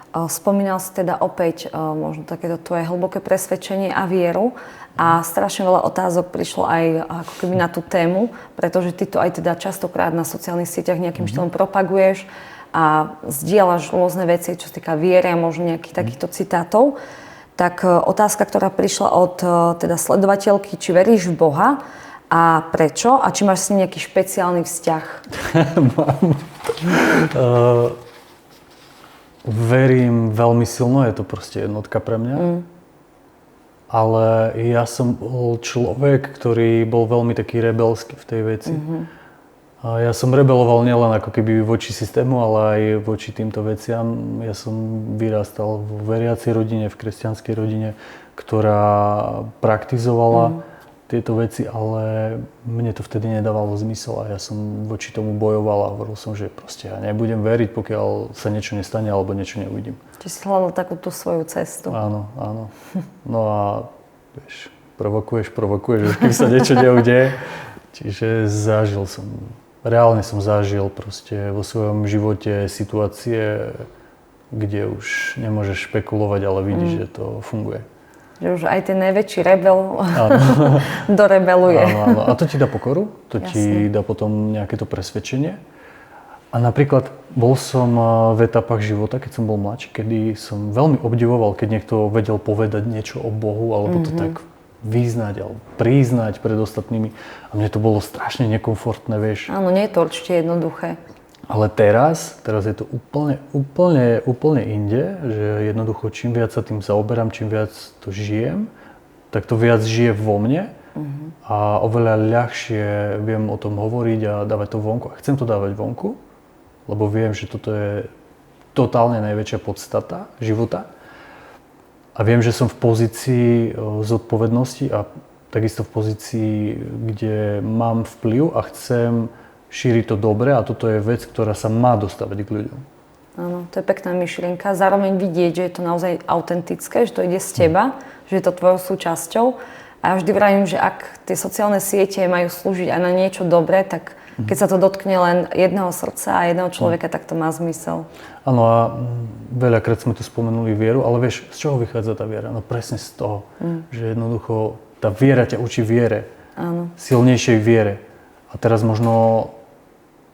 Spomínal si teda opäť možno takéto tvoje hlboké presvedčenie a vieru a strašne veľa otázok prišlo aj ako keby na tú tému, pretože ty to aj teda častokrát na sociálnych sieťach nejakým štýlom propaguješ a zdieľaš rôzne veci, čo sa týka viery a možno nejakých takýchto citátov. Tak otázka, ktorá prišla od teda sledovateľky, či veríš v Boha a prečo a či máš s ním nejaký špeciálny vzťah? Mám. Verím veľmi silno, je to proste jednotka pre mňa. Ale ja som bol človek, ktorý bol veľmi taký rebelský v tej veci. A ja som rebeloval nielen ako keby voči systému, ale aj voči týmto veciam. Ja som vyrastal v veriacej rodine, v kresťanskej rodine, ktorá praktizovala tieto veci, ale mne to vtedy nedávalo zmysel a ja som voči tomu bojoval a hovoril som, že proste ja nebudem veriť, pokiaľ sa niečo nestane alebo niečo neuvidím. Čiže si hľadal takú tú svoju cestu. Áno, áno. No a vieš, provokuješ, už keď sa niečo neudeje. Čiže reálne som zažil proste vo svojom živote situácie, kde už nemôžeš špekulovať, ale vidíš, že to funguje. Že už aj ten najväčší rebel dorebeluje. Áno. A to ti dá pokoru, to ti dá potom nejaké to presvedčenie. A napríklad bol som v etapách života, keď som bol mladší, kedy som veľmi obdivoval, keď niekto vedel povedať niečo o Bohu, alebo to tak vyznať, alebo priznať pred ostatnými. A mne to bolo strašne nekomfortné, vieš. Áno, nie je to určite jednoduché. Ale teraz je to úplne inde, že jednoducho čím viac sa tým zaoberám, čím viac to žijem, tak to viac žije vo mne a oveľa ľahšie viem o tom hovoriť a dávať to vonku. A chcem to dávať vonku, lebo viem, že toto je totálne najväčšia podstata života. A viem, že som v pozícii zodpovednosti a takisto v pozícii, kde mám vplyv a chcem šíriť to dobre a toto je vec, ktorá sa má dostávať k ľuďom. Áno, to je pekná myšlienka. Zároveň vidieť, že je to naozaj autentické, že to ide z teba, že je to tvojou súčasťou. A ja vždy vravím, že ak tie sociálne siete majú slúžiť aj na niečo dobré, tak keď sa to dotkne len jedného srdca a jedného človeka, tak to má zmysel. Áno a veľakrát sme tu spomenuli vieru, ale vieš, z čoho vychádza tá viera? No presne z toho, že jednoducho tá viera ťa učí viere. Áno. Silnejšej viere. A teraz možno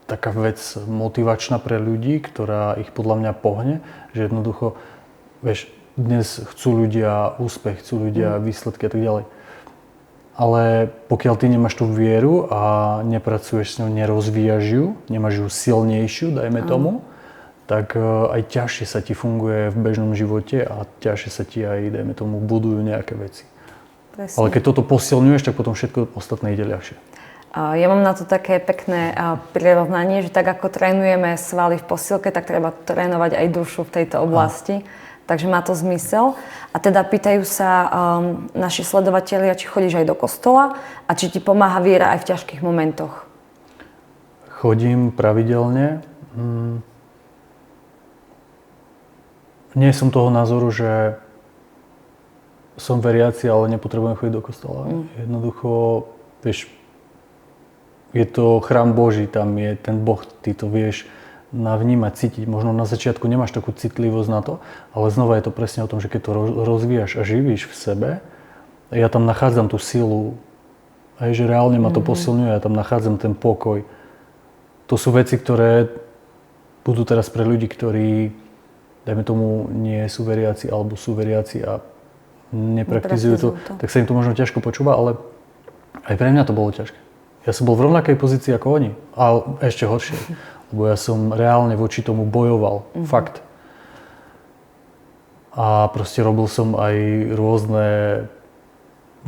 taká vec motivačná pre ľudí, ktorá ich podľa mňa pohne, že jednoducho, vieš, dnes chcú ľudia úspech, chcú ľudia výsledky a tak ďalej. Ale pokiaľ ty nemáš tú vieru a nepracuješ s ňou, nerozvíjaš ju, nemáš ju silnejšiu, dajme tomu, tak aj ťažšie sa ti funguje v bežnom živote a ťažšie sa ti aj, dajme tomu, budujú nejaké veci. Presne. Ale keď toto posilňuješ, tak potom všetko ostatné ide ľahšie. Ja mám na to také pekné prirovnanie, že tak ako trénujeme svaly v posilke, tak treba trénovať aj dušu v tejto oblasti. Takže má to zmysel. A teda pýtajú sa naši sledovatelia, či chodíš aj do kostola a či ti pomáha viera aj v ťažkých momentoch. Chodím pravidelne. Nie som toho názoru, že som veriaci, ale nepotrebujem chodiť do kostola. Jednoducho, vieš, je to chrám Boží, tam je ten Boh, ty to vieš navnímať, cítiť. Možno na začiatku nemáš takú citlivosť na to, ale znova je to presne o tom, že keď to rozvíjaš a živíš v sebe, ja tam nachádzam tú silu, aj že reálne ma to posilňuje, ja tam nachádzam ten pokoj. To sú veci, ktoré budú teraz pre ľudí, ktorí, dajme tomu, nie sú veriaci alebo sú veriaci a nepraktizujú to, tak sa im to možno ťažko počúva, ale aj pre mňa to bolo ťažké. Ja som bol v rovnakej pozícii ako oni, ale ešte horšie, lebo ja som reálne voči tomu bojoval, fakt. A proste robil som aj rôzne,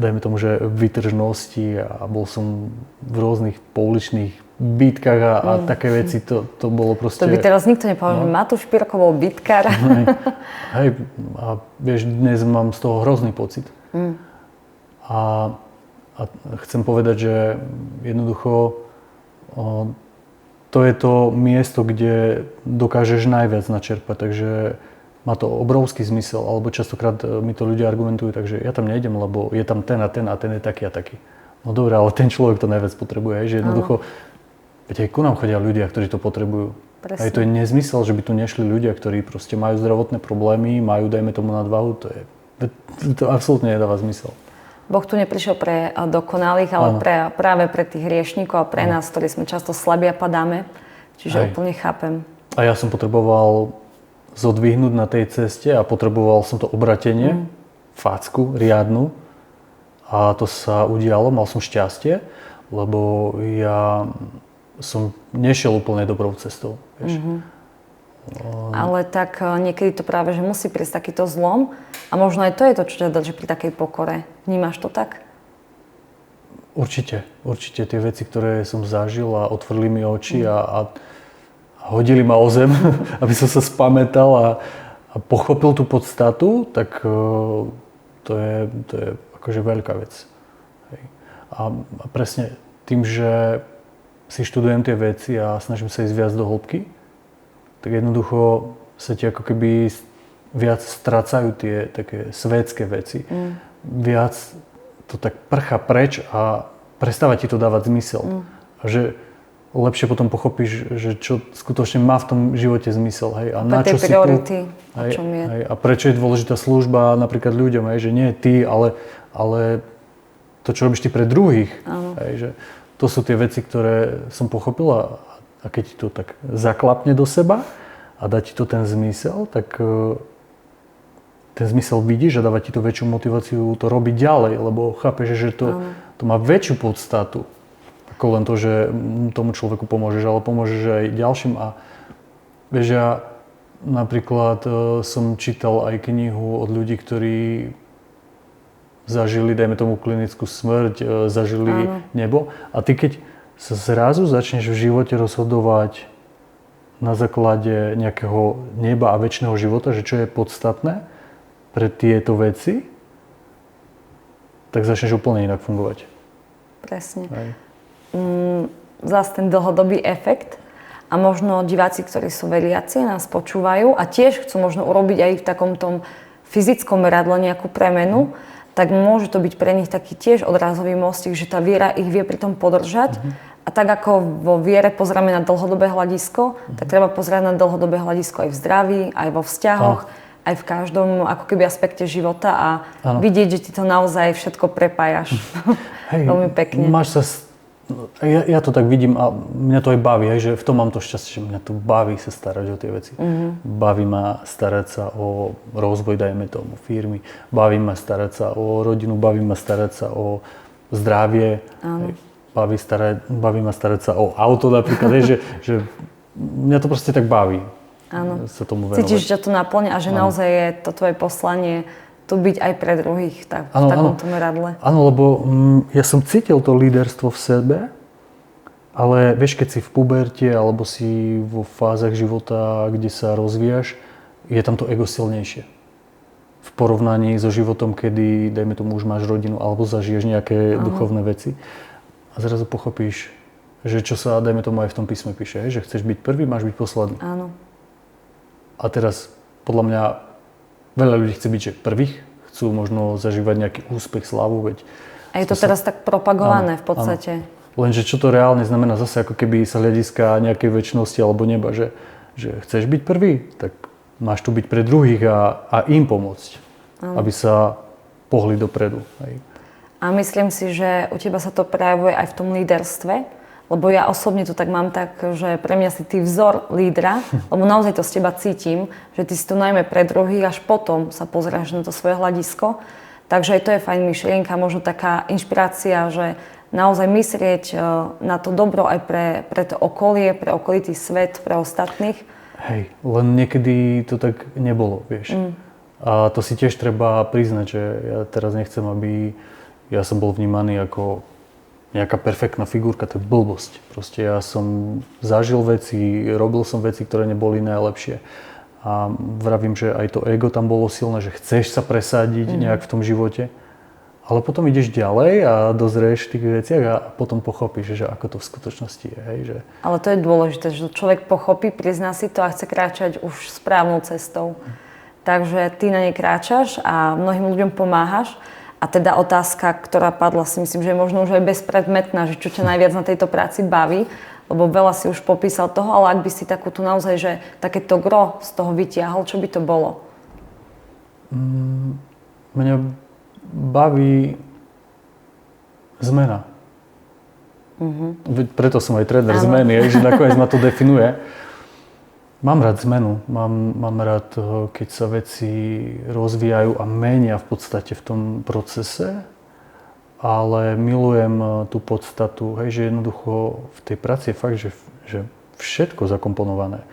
dajme tomu, že vytržnosti a bol som v rôznych pouličných bitkách a také veci, to bolo proste... To by teraz nikto nepovedal, že Matúš Pirko bol bitkár. Hej, a vieš, dnes mám z toho hrozný pocit. A chcem povedať, že jednoducho to je to miesto, kde dokážeš najviac načerpať, takže má to obrovský zmysel, alebo častokrát mi to ľudia argumentujú, takže ja tam nejdem, lebo je tam ten a ten je taký a taký. No dobré, ale ten človek to najviac potrebuje, že jednoducho, veď aj ku nám chodia ľudia, ktorí to potrebujú. Presne. A to je nezmysel, že by tu nešli ľudia, ktorí proste majú zdravotné problémy, majú, dajme tomu, nadvahu, to absolútne nedáva zmysel. Boh tu neprišiel pre dokonalých, ale práve pre tých hriešníkov a pre nás, ktorí sme často slabí a padáme. Čiže úplne chápem. A ja som potreboval zodvihnúť na tej ceste a potreboval som to obratenie, facku, riadnu. A to sa udialo, mal som šťastie, lebo ja som nešiel úplne dobrou cestou. Vieš. Ale tak niekedy to práve, že musí prísť takýto zlom a možno aj to je to, čo ťa drží pri takej pokore. Vnímaš to tak? Určite tie veci, ktoré som zažil a otvorili mi oči a hodili ma o zem, aby som sa spamätal a pochopil tú podstatu, tak to je akože veľká vec. Hej. A presne tým, že si študujem tie veci a snažím sa ísť viac do hĺbky, tak jednoducho sa ti ako keby viac strácajú tie také svétske veci. Viac to tak prchá preč a prestáva ti to dávať zmysel. A že lepšie potom pochopíš, že čo skutočne má v tom živote zmysel. Hej? A na čo si tu? Hej? A prečo je dôležitá služba napríklad ľuďom, hej? Že nie ty, ale to, čo robíš ty pre druhých. Hej? Že to sú tie veci, ktoré som pochopila. A keď ti to tak zaklapne do seba a dá ti to ten zmysel, tak ten zmysel vidíš a dáva ti to väčšiu motiváciu to robiť ďalej, lebo chápeš, že to má väčšiu podstatu ako len to, že tomu človeku pomôžeš, ale pomôžeš aj ďalším. A vieš, ja napríklad som čítal aj knihu od ľudí, ktorí zažili, dajme tomu, klinickú smrť, zažili nebo. A ty keď sa zrazu začneš v živote rozhodovať na základe nejakého neba a večného života, že čo je podstatné pre tieto veci, tak začneš úplne inak fungovať. Presne. Zas ten dlhodobý efekt a možno diváci, ktorí sú veriaci, nás počúvajú a tiež chcú možno urobiť aj v takom tom fyzickom meradle nejakú premenu, tak môže to byť pre nich taký tiež odrazový mostík, že tá viera ich vie pri tom podržať. A tak ako vo viere pozeráme na dlhodobé hľadisko, tak treba pozerať na dlhodobé hľadisko aj v zdraví, aj vo vzťahoch, aj v každom ako keby aspekte života a vidieť, že ty to naozaj všetko prepájaš. Veľmi pekne. Ja to tak vidím a mňa to aj baví, že v tom mám to šťastie, že mňa to baví sa starať o tie veci. Baví ma starať sa o rozvoj, dajme tomu, firmy. Baví ma starať sa o rodinu, baví ma starať sa o zdravie. Baví ma starať sa o auto napríklad, že mňa to proste tak baví. Sa tomu venovať. Cítiš, že to naplňa a že naozaj je to tvoje poslanie tu byť aj pre druhých v takomto meradle. Áno, lebo ja som cítil to líderstvo v sebe, ale vieš, keď si v puberte alebo si vo fázach života, kde sa rozvíjaš, je tam to ego silnejšie. V porovnaní so životom, kedy, dajme tomu, už máš rodinu alebo zažiješ nejaké duchovné veci a zrazu pochopíš, že čo sa, dajme tomu, aj v tom písme píše, že chceš byť prvý, máš byť posledný. Áno. A teraz, podľa mňa, veľa ľudí chce byť, že prvých, chcú možno zažívať nejaký úspech, slavu, veď... A je to teraz tak propagované v podstate. Lenže čo to reálne znamená zase, ako keby sa hľadiska nejakej večnosti alebo neba, že chceš byť prvý, tak máš tu byť pre druhých a im pomôcť, aby sa pohli dopredu. Hej. A myslím si, že u teba sa to prejavuje aj v tom líderstve, lebo ja osobne to tak mám tak, že pre mňa si ty vzor lídra, lebo naozaj to z teba cítim, že ty si tu najmä pre druhých, až potom sa pozráš na to svoje hľadisko. Takže aj to je fajn myšlienka, možno taká inšpirácia, že naozaj myslieť na to dobro aj pre to okolie, pre okolitý svet, pre ostatných. Hej, len niekedy to tak nebolo, vieš. A to si tiež treba priznať, že ja teraz nechcem, aby ja som bol vnímaný ako nejaká perfektná figurka, to je blbosť. Proste ja som zažil veci, robil som veci, ktoré neboli najlepšie. A vravím, že aj to ego tam bolo silné, že chceš sa presadiť nejak v tom živote. Ale potom ideš ďalej a dozrieš v tých veciach a potom pochopíš, že ako to v skutočnosti je. Hej, že... Ale to je dôležité, že človek pochopí, prizná si to a chce kráčať už správnou cestou. Takže ty na nej kráčaš a mnohým ľuďom pomáhaš. A teda otázka, ktorá padla, si myslím, že je možno už aj bezpredmetná, že čo ťa najviac na tejto práci baví, Lebo veľa si už popísal toho, ale ak by si takú tu naozaj, že takéto gro z toho vytiahol, čo by to bolo? Mňa baví zmena. Preto som aj tréner zmeny, že nakoniec ma to definuje. Mám rád zmenu, mám rád, keď sa veci rozvíjajú a menia v podstate v tom procese, ale milujem tú podstatu, hej, že jednoducho v tej práci je fakt, že všetko zakomponované.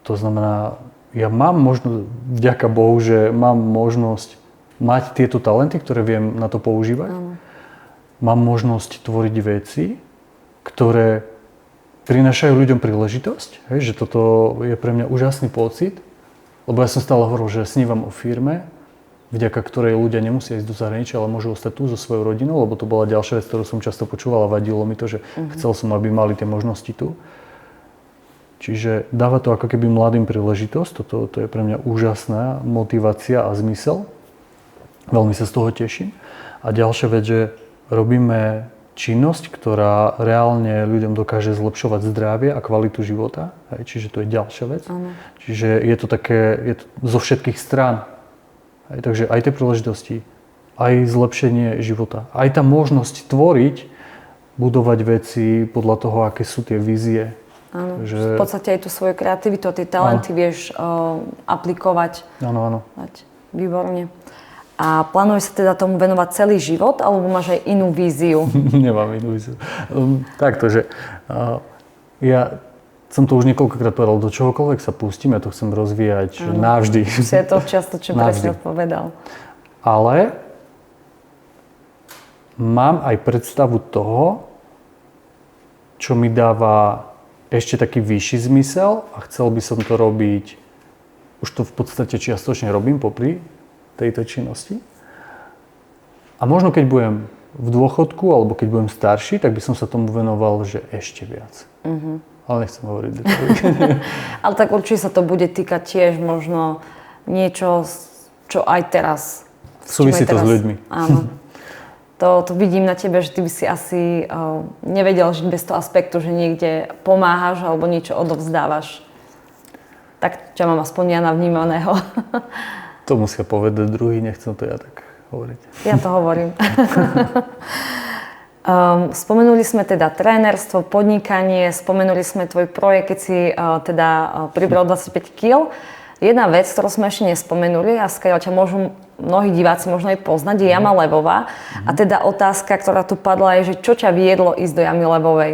To znamená, ja mám možnosť, vďaka Bohu, že mám možnosť mať tieto talenty, ktoré viem na to používať. Mám možnosť tvoriť veci, ktoré prinášajú ľuďom príležitosť, hej, že toto je pre mňa úžasný pocit, lebo ja som stále hovoril, že snívam o firme, vďaka ktorej ľudia nemusia ísť do zahraničia, ale môžu ostať tu so svojou rodinou, lebo to bola ďalšia vec, ktorú som často počúval a vadilo mi to, že chcel som, aby mali tie možnosti tu. Čiže dáva to ako keby mladým príležitosť, to je pre mňa úžasná motivácia a zmysel. Veľmi sa z toho teším. A ďalšia vec, že robíme činnosť, ktorá reálne ľuďom dokáže zlepšovať zdravie a kvalitu života. Hej, čiže to je ďalšia vec. Čiže je to zo všetkých strán. Hej, takže aj tie príležitosti, aj zlepšenie života, aj tá možnosť tvoriť, budovať veci podľa toho, aké sú tie vízie. Áno, že v podstate aj tú svoju kreativitu, tie talenty vieš aplikovať. Áno. Výborne. A plánuješ sa teda tomu venovať celý život, alebo máš aj inú víziu? Nemám inú víziu. Takto, že ja som to už niekoľkokrát povedal, do čohokoľvek sa pustím, ja to chcem rozvíjať navždy. Si je to čiastočne presne povedal. Ale mám aj predstavu toho, čo mi dáva ešte taký vyšší zmysel a chcel by som to robiť, už to v podstate čiastočne robím popri tejto činnosti. A možno keď budem v dôchodku alebo keď budem starší, tak by som sa tomu venoval, že ešte viac. Ale nechcem hovoriť detaily. Ale tak určite sa to bude týkať tiež možno niečo, čo aj teraz. Súvisí to s ľuďmi. Áno. To vidím na tebe, že ty by si asi nevedel žiť bez toho aspektu, že niekde pomáhaš alebo niečo odovzdávaš. Tak ťa mám aspoň ja navnímaného. To musia povedať druhý, nechcem to ja tak hovoriť. Ja to hovorím. Spomenuli sme teda trénerstvo, podnikanie, spomenuli sme tvoj projekt, keď si pribral 25 kg. Jedna vec, ktorú sme ešte nespomenuli a skrát ťa môžu mnohí diváci možno aj poznať, je Jama Levová. A teda otázka, ktorá tu padla, je, že čo ťa viedlo ísť do Jamy Levovej?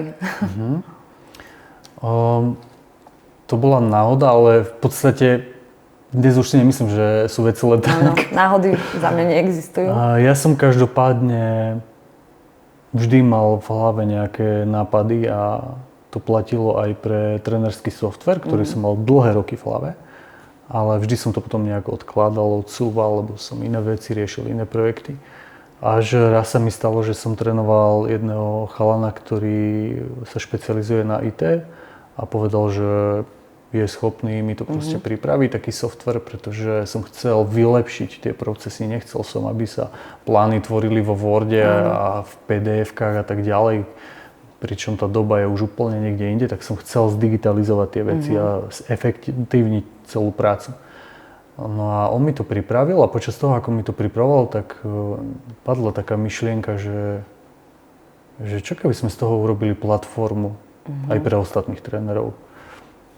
To bola náhoda, ale v podstate dnes už si nemyslím, že sú veci len tak. Náhody za mňa neexistujú. Ja som každopádne vždy mal v hlave nejaké nápady a to platilo aj pre trénerský software, ktorý som mal dlhé roky v hlave. Ale vždy som to potom nejak odkladal, odsúval, lebo som iné veci riešil, iné projekty. Až raz sa mi stalo, že som trénoval jedného chalana, ktorý sa špecializuje na IT a povedal, že je schopný mi to proste pripraviť, taký software, pretože som chcel vylepšiť tie procesy. Nechcel som, aby sa plány tvorili vo Worde a v PDF-kách a tak ďalej. Pričom tá doba je už úplne niekde inde, tak som chcel zdigitalizovať tie veci a zefektívniť celú prácu. No a on mi to pripravil a počas toho, ako mi to pripravoval, tak padla taká myšlienka, že čo keby sme z toho urobili platformu aj pre ostatných trénerov.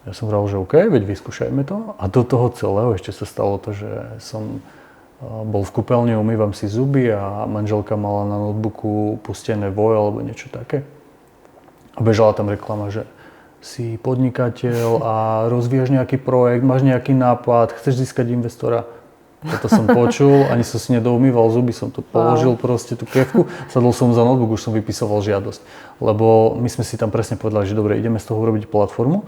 Ja som vral, že OK, veď vyskúšajme to. A do toho celého ešte sa stalo to, že som bol v kúpeľni, umývam si zuby a manželka mala na notebooku pustené Vojo alebo niečo také. A bežala tam reklama, že si podnikateľ a rozvíjaš nejaký projekt, máš nejaký nápad, chceš získať investora. Toto som počul, ani som si nedoumýval zuby, som to položil proste tú kefku, sadol som za notebook, už som vypisoval žiadosť. Lebo my sme si tam presne povedali, že dobre, ideme z toho urobiť platformu.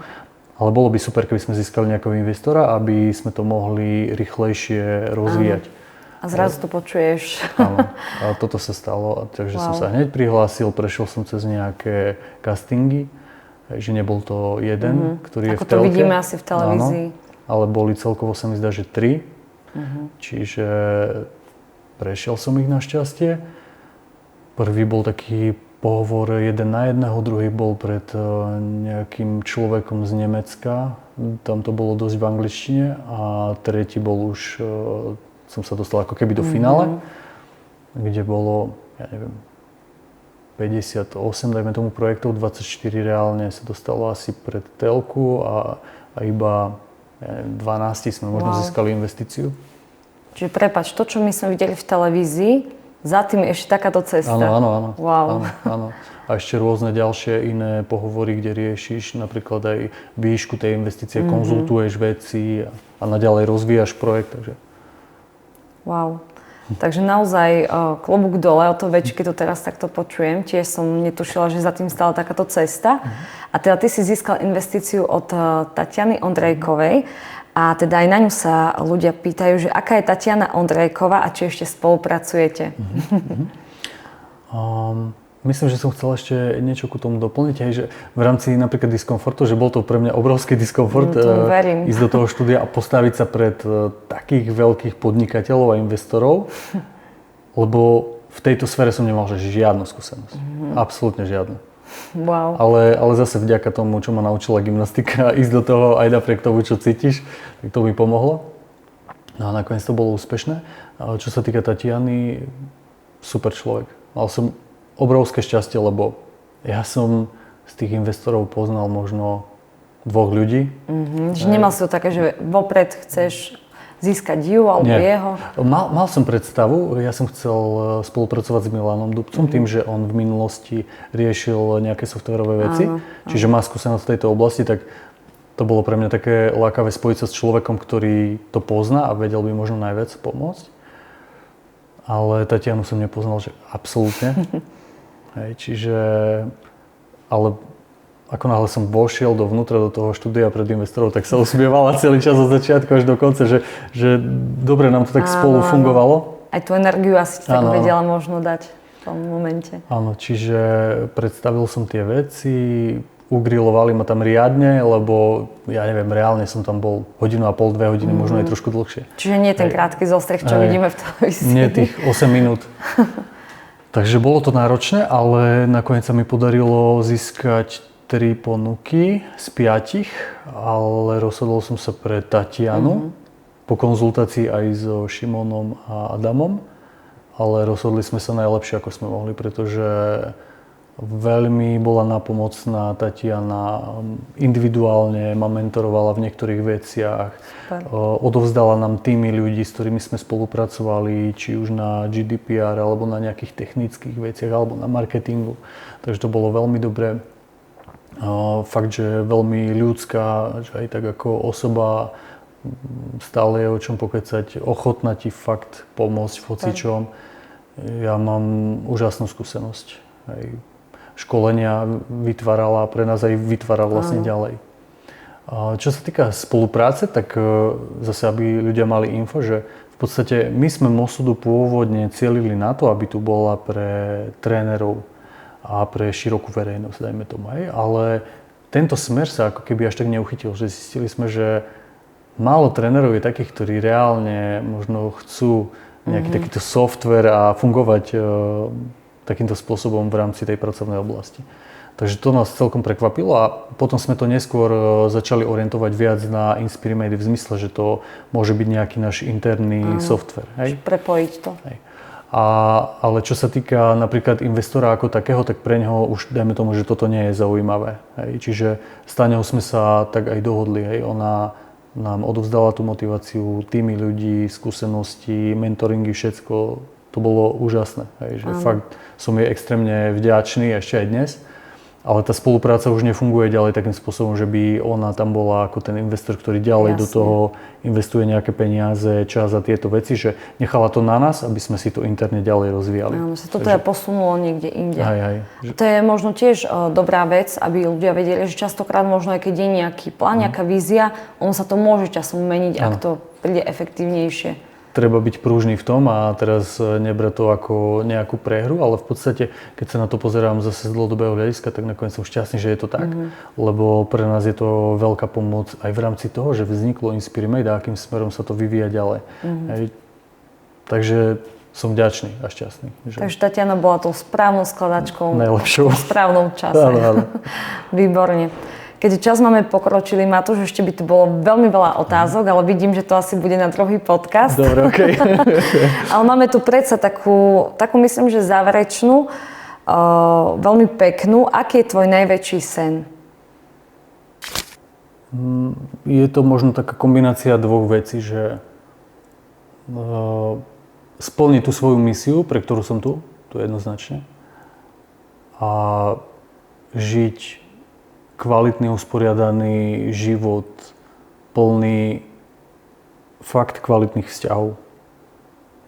Ale bolo by super, keby sme získali nejakého investora, aby sme to mohli rýchlejšie rozvíjať. A zrazu to počuješ. Áno. A toto sa stalo, takže som sa hneď prihlásil, prešiel som cez nejaké castingy, že nebol to jeden, ktorý je v telke. Ako to vidíme asi v televízii. Áno, ale boli celkovo, sa mi zdá, že 3. Čiže prešiel som ich našťastie. Prvý bol taký pohovor jeden na jedného, druhý bol pred nejakým človekom z Nemecka. Tam to bolo dosť v angličtine a tretí bol už, som sa dostal ako keby do finále, kde bolo, ja neviem, 58, dajme tomu projektov, 24 reálne sa dostalo asi pred telku a iba 12 sme možno získali investíciu. Čiže prepáč, to, čo my sme videli v televízii, za tým je ešte takáto cesta. Áno. Wow. Áno. A ešte rôzne ďalšie iné pohovory, kde riešiš napríklad aj výšku tej investície, konzultuješ veci a naďalej rozvíjaš projekt. Takže. Wow. Takže naozaj klobúk dole o to väčšie, keď to teraz takto počujem. Tiež som netušila, že za tým stála takáto cesta. A teda ty si získal investíciu od Tatiany Ondrejkovej. A teda aj na ňu sa ľudia pýtajú, že aká je Tatiana Ondrejková a či ešte spolupracujete. Myslím, že som chcel ešte niečo ku tomu doplniť, hej, že v rámci napríklad diskomfortu, že bol to pre mňa obrovský diskomfort ísť do toho štúdia a postaviť sa pred takých veľkých podnikateľov a investorov, lebo v tejto sfére som nemal žiadnu skúsenosť. Absolútne žiadnu. Wow. Ale zase vďaka tomu, čo ma naučila gymnastika, ísť do toho aj napriek tomu, čo cítiš, tak to mi pomohlo. No a nakoniec to bolo úspešné. Čo sa týka Tatiany, super človek. Mal som obrovské šťastie, lebo ja som z tých investorov poznal možno 2 ľudí. Že nemal si to také, že vopred chceš získať ju alebo jeho? Mal som predstavu, ja som chcel spolupracovať s Milanom Dubcom, tým, že on v minulosti riešil nejaké softverové veci, čiže má skúsenosť v tejto oblasti, tak to bolo pre mňa také lákavé spojiť sa s človekom, ktorý to pozná a vedel by možno najviac pomôcť. Ale Tatianu som nepoznal, že absolútne. Hej, čiže, ale ako náhle som vošiel dovnútra do toho štúdia pred investorov, tak sa usmievala celý čas od začiatku až do konca, že dobre nám to tak spolu fungovalo. Aj tú energiu asi tak vedela možno dať v tom momente. Áno, čiže predstavil som tie veci, ugrilovali ma tam riadne, lebo ja neviem, reálne som tam bol 1,5 hodiny, 2 hodiny, možno aj trošku dlhšie. Čiže nie ten krátky zostrih, čo vidíme v televízii. Nie tých 8 minút. Takže bolo to náročné, ale nakoniec sa mi podarilo získať 3 ponuky z 5, ale rozhodol som sa pre Tatianu po konzultácii aj so Šimonom a Adamom, ale rozhodli sme sa najlepšie, ako sme mohli, pretože veľmi bola nápomocná Tatiana, individuálne ma mentorovala v niektorých veciach, odovzdala nám týmy ľudí, s ktorými sme spolupracovali, či už na GDPR, alebo na nejakých technických veciach, alebo na marketingu. Takže to bolo veľmi dobré. Fakt, že veľmi ľudská, že aj tak ako osoba, stále je o čom pokecať, ochotná ti fakt pomôcť v hocičom. Ja mám úžasnú skúsenosť. Hej. Školenia vytvárala, pre nás aj vytvára vlastne ďalej. Čo sa týka spolupráce, tak zase, aby ľudia mali info, že v podstate my sme Mosudu pôvodne cielili na to, aby tu bola pre trénerov a pre širokú verejnosť, dajme tomu, hej. Ale tento smer sa ako keby až tak neuchytil, že zistili sme, že málo trénerov je takých, ktorí reálne možno chcú nejaký takýto software a fungovať takýmto spôsobom v rámci tej pracovnej oblasti. Takže to nás celkom prekvapilo a potom sme to neskôr začali orientovať viac na Inspirimate v zmysle, že to môže byť nejaký náš interný software. Hej? Prepojiť to. Hej. Ale čo sa týka napríklad investora ako takého, tak pre neho už dajme tomu, že toto nie je zaujímavé. Hej? Čiže s Táňou sme sa tak aj dohodli. Hej? Ona nám odovzdala tú motiváciu, týmy ľudí, skúsenosti, mentoringy, všetko. To bolo úžasné. Hej? Že fakt som jej extrémne vďačný ešte aj dnes. Ale tá spolupráca už nefunguje ďalej takým spôsobom, že by ona tam bola ako ten investor, ktorý ďalej do toho investuje nejaké peniaze, čas a tieto veci, že nechala to na nás, aby sme si to interne ďalej rozvíjali. Áno, sa to teda posunulo niekde inde. Hej. To je možno tiež dobrá vec, aby ľudia vedeli, že častokrát možno aj keď je nejaký plán, nejaká vízia, ono sa to môže časom meniť, ak to príde efektívnejšie. Treba byť pružný v tom a teraz nebrať to ako nejakú prehru, ale v podstate, keď sa na to pozerám zase z dlhodobého hľadiska, tak nakoniec som šťastný, že je to tak, lebo pre nás je to veľká pomoc aj v rámci toho, že vzniklo Inspirimate a akým smerom sa to vyvíja ďalej. Takže som vďačný a šťastný. Že... Takže Tatiana bola tou správnou skladačkou. Najlepšou. V správnom čase. Áno. Výborne. Keďže čas máme pokročilý, Matúš, ešte by tu bolo veľmi veľa otázok, ale vidím, že to asi bude na druhý podcast. Dobre, okej. Ale máme tu predsa takú myslím, že záverečnú, veľmi peknú. Aký je tvoj najväčší sen? Je to možno taká kombinácia dvoch vecí, že splniť tú svoju misiu, pre ktorú som tu jednoznačne, a žiť kvalitný, usporiadaný život, plný fakt kvalitných vzťahov.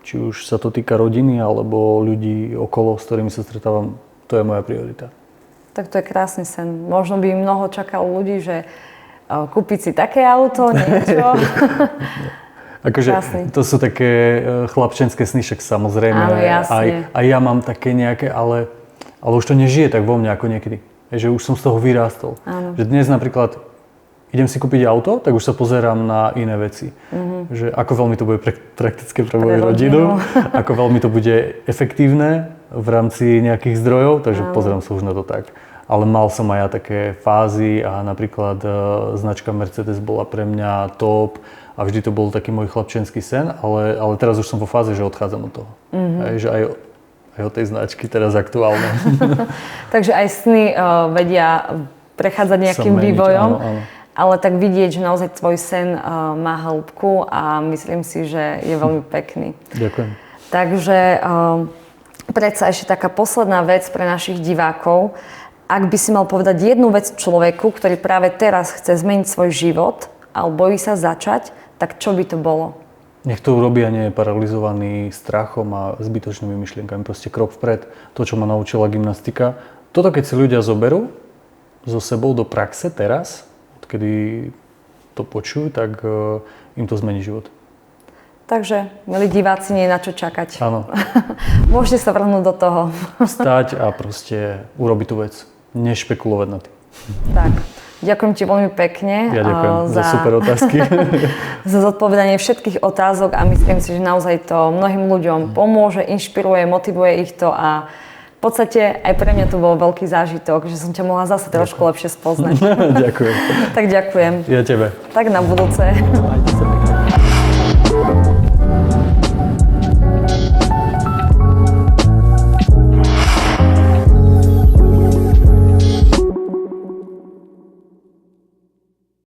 Či už sa to týka rodiny, alebo ľudí okolo, s ktorými sa stretávam, to je moja priorita. Tak to je krásny sen. Možno by mnoho čakalo ľudí, že kúpiť si také auto, niečo. Akože to sú také chlapčenské sny, však samozrejme. Áno, jasne. Aj ja mám také nejaké, ale už to nežije tak vo mne ako niekedy. Že už som z toho vyrástol. Áno. Že dnes napríklad idem si kúpiť auto, tak už sa pozerám na iné veci. Že ako veľmi to bude praktické pre moju rodinu, ako veľmi to bude efektívne v rámci nejakých zdrojov, takže pozerám sa už na to tak. Ale mal som aj ja také fázy a napríklad značka Mercedes bola pre mňa top a vždy to bol taký môj chlapčenský sen, ale teraz už som vo fáze, že odchádzam od toho. Že aj od tej značky teraz aktuálne. Takže aj sny vedia prechádzať nejakým vývojom, áno. Ale tak vidieť, že naozaj tvoj sen má hĺbku a myslím si, že je veľmi pekný. Ďakujem. Takže predsa ešte taká posledná vec pre našich divákov. Ak by si mal povedať jednu vec človeku, ktorý práve teraz chce zmeniť svoj život, ale bojí sa začať, tak čo by to bolo? Nech to urobí a nie je paralizovaný strachom a zbytočnými myšlienkami. Proste krok vpred. To, čo ma naučila gymnastika. Toto, keď si ľudia zoberú so sebou do praxe teraz, odkedy to počujú, tak im to zmení život. Takže, milí diváci, nie je na čo čakať. Áno. Môžete sa vrhnúť do toho. Vstať a proste urobiť tú vec. Nešpekulovať na tým. Tak. Ďakujem ti veľmi pekne. Ja ďakujem za super otázky. Za zodpovedanie všetkých otázok a myslím si, že naozaj to mnohým ľuďom pomôže, inšpiruje, motivuje ich to a v podstate aj pre mňa to bol veľký zážitok, že som ťa mohla zase trošku lepšie spoznať. Ďakujem. Tak ďakujem. Ja tebe. Tak na budúce. Majte sa.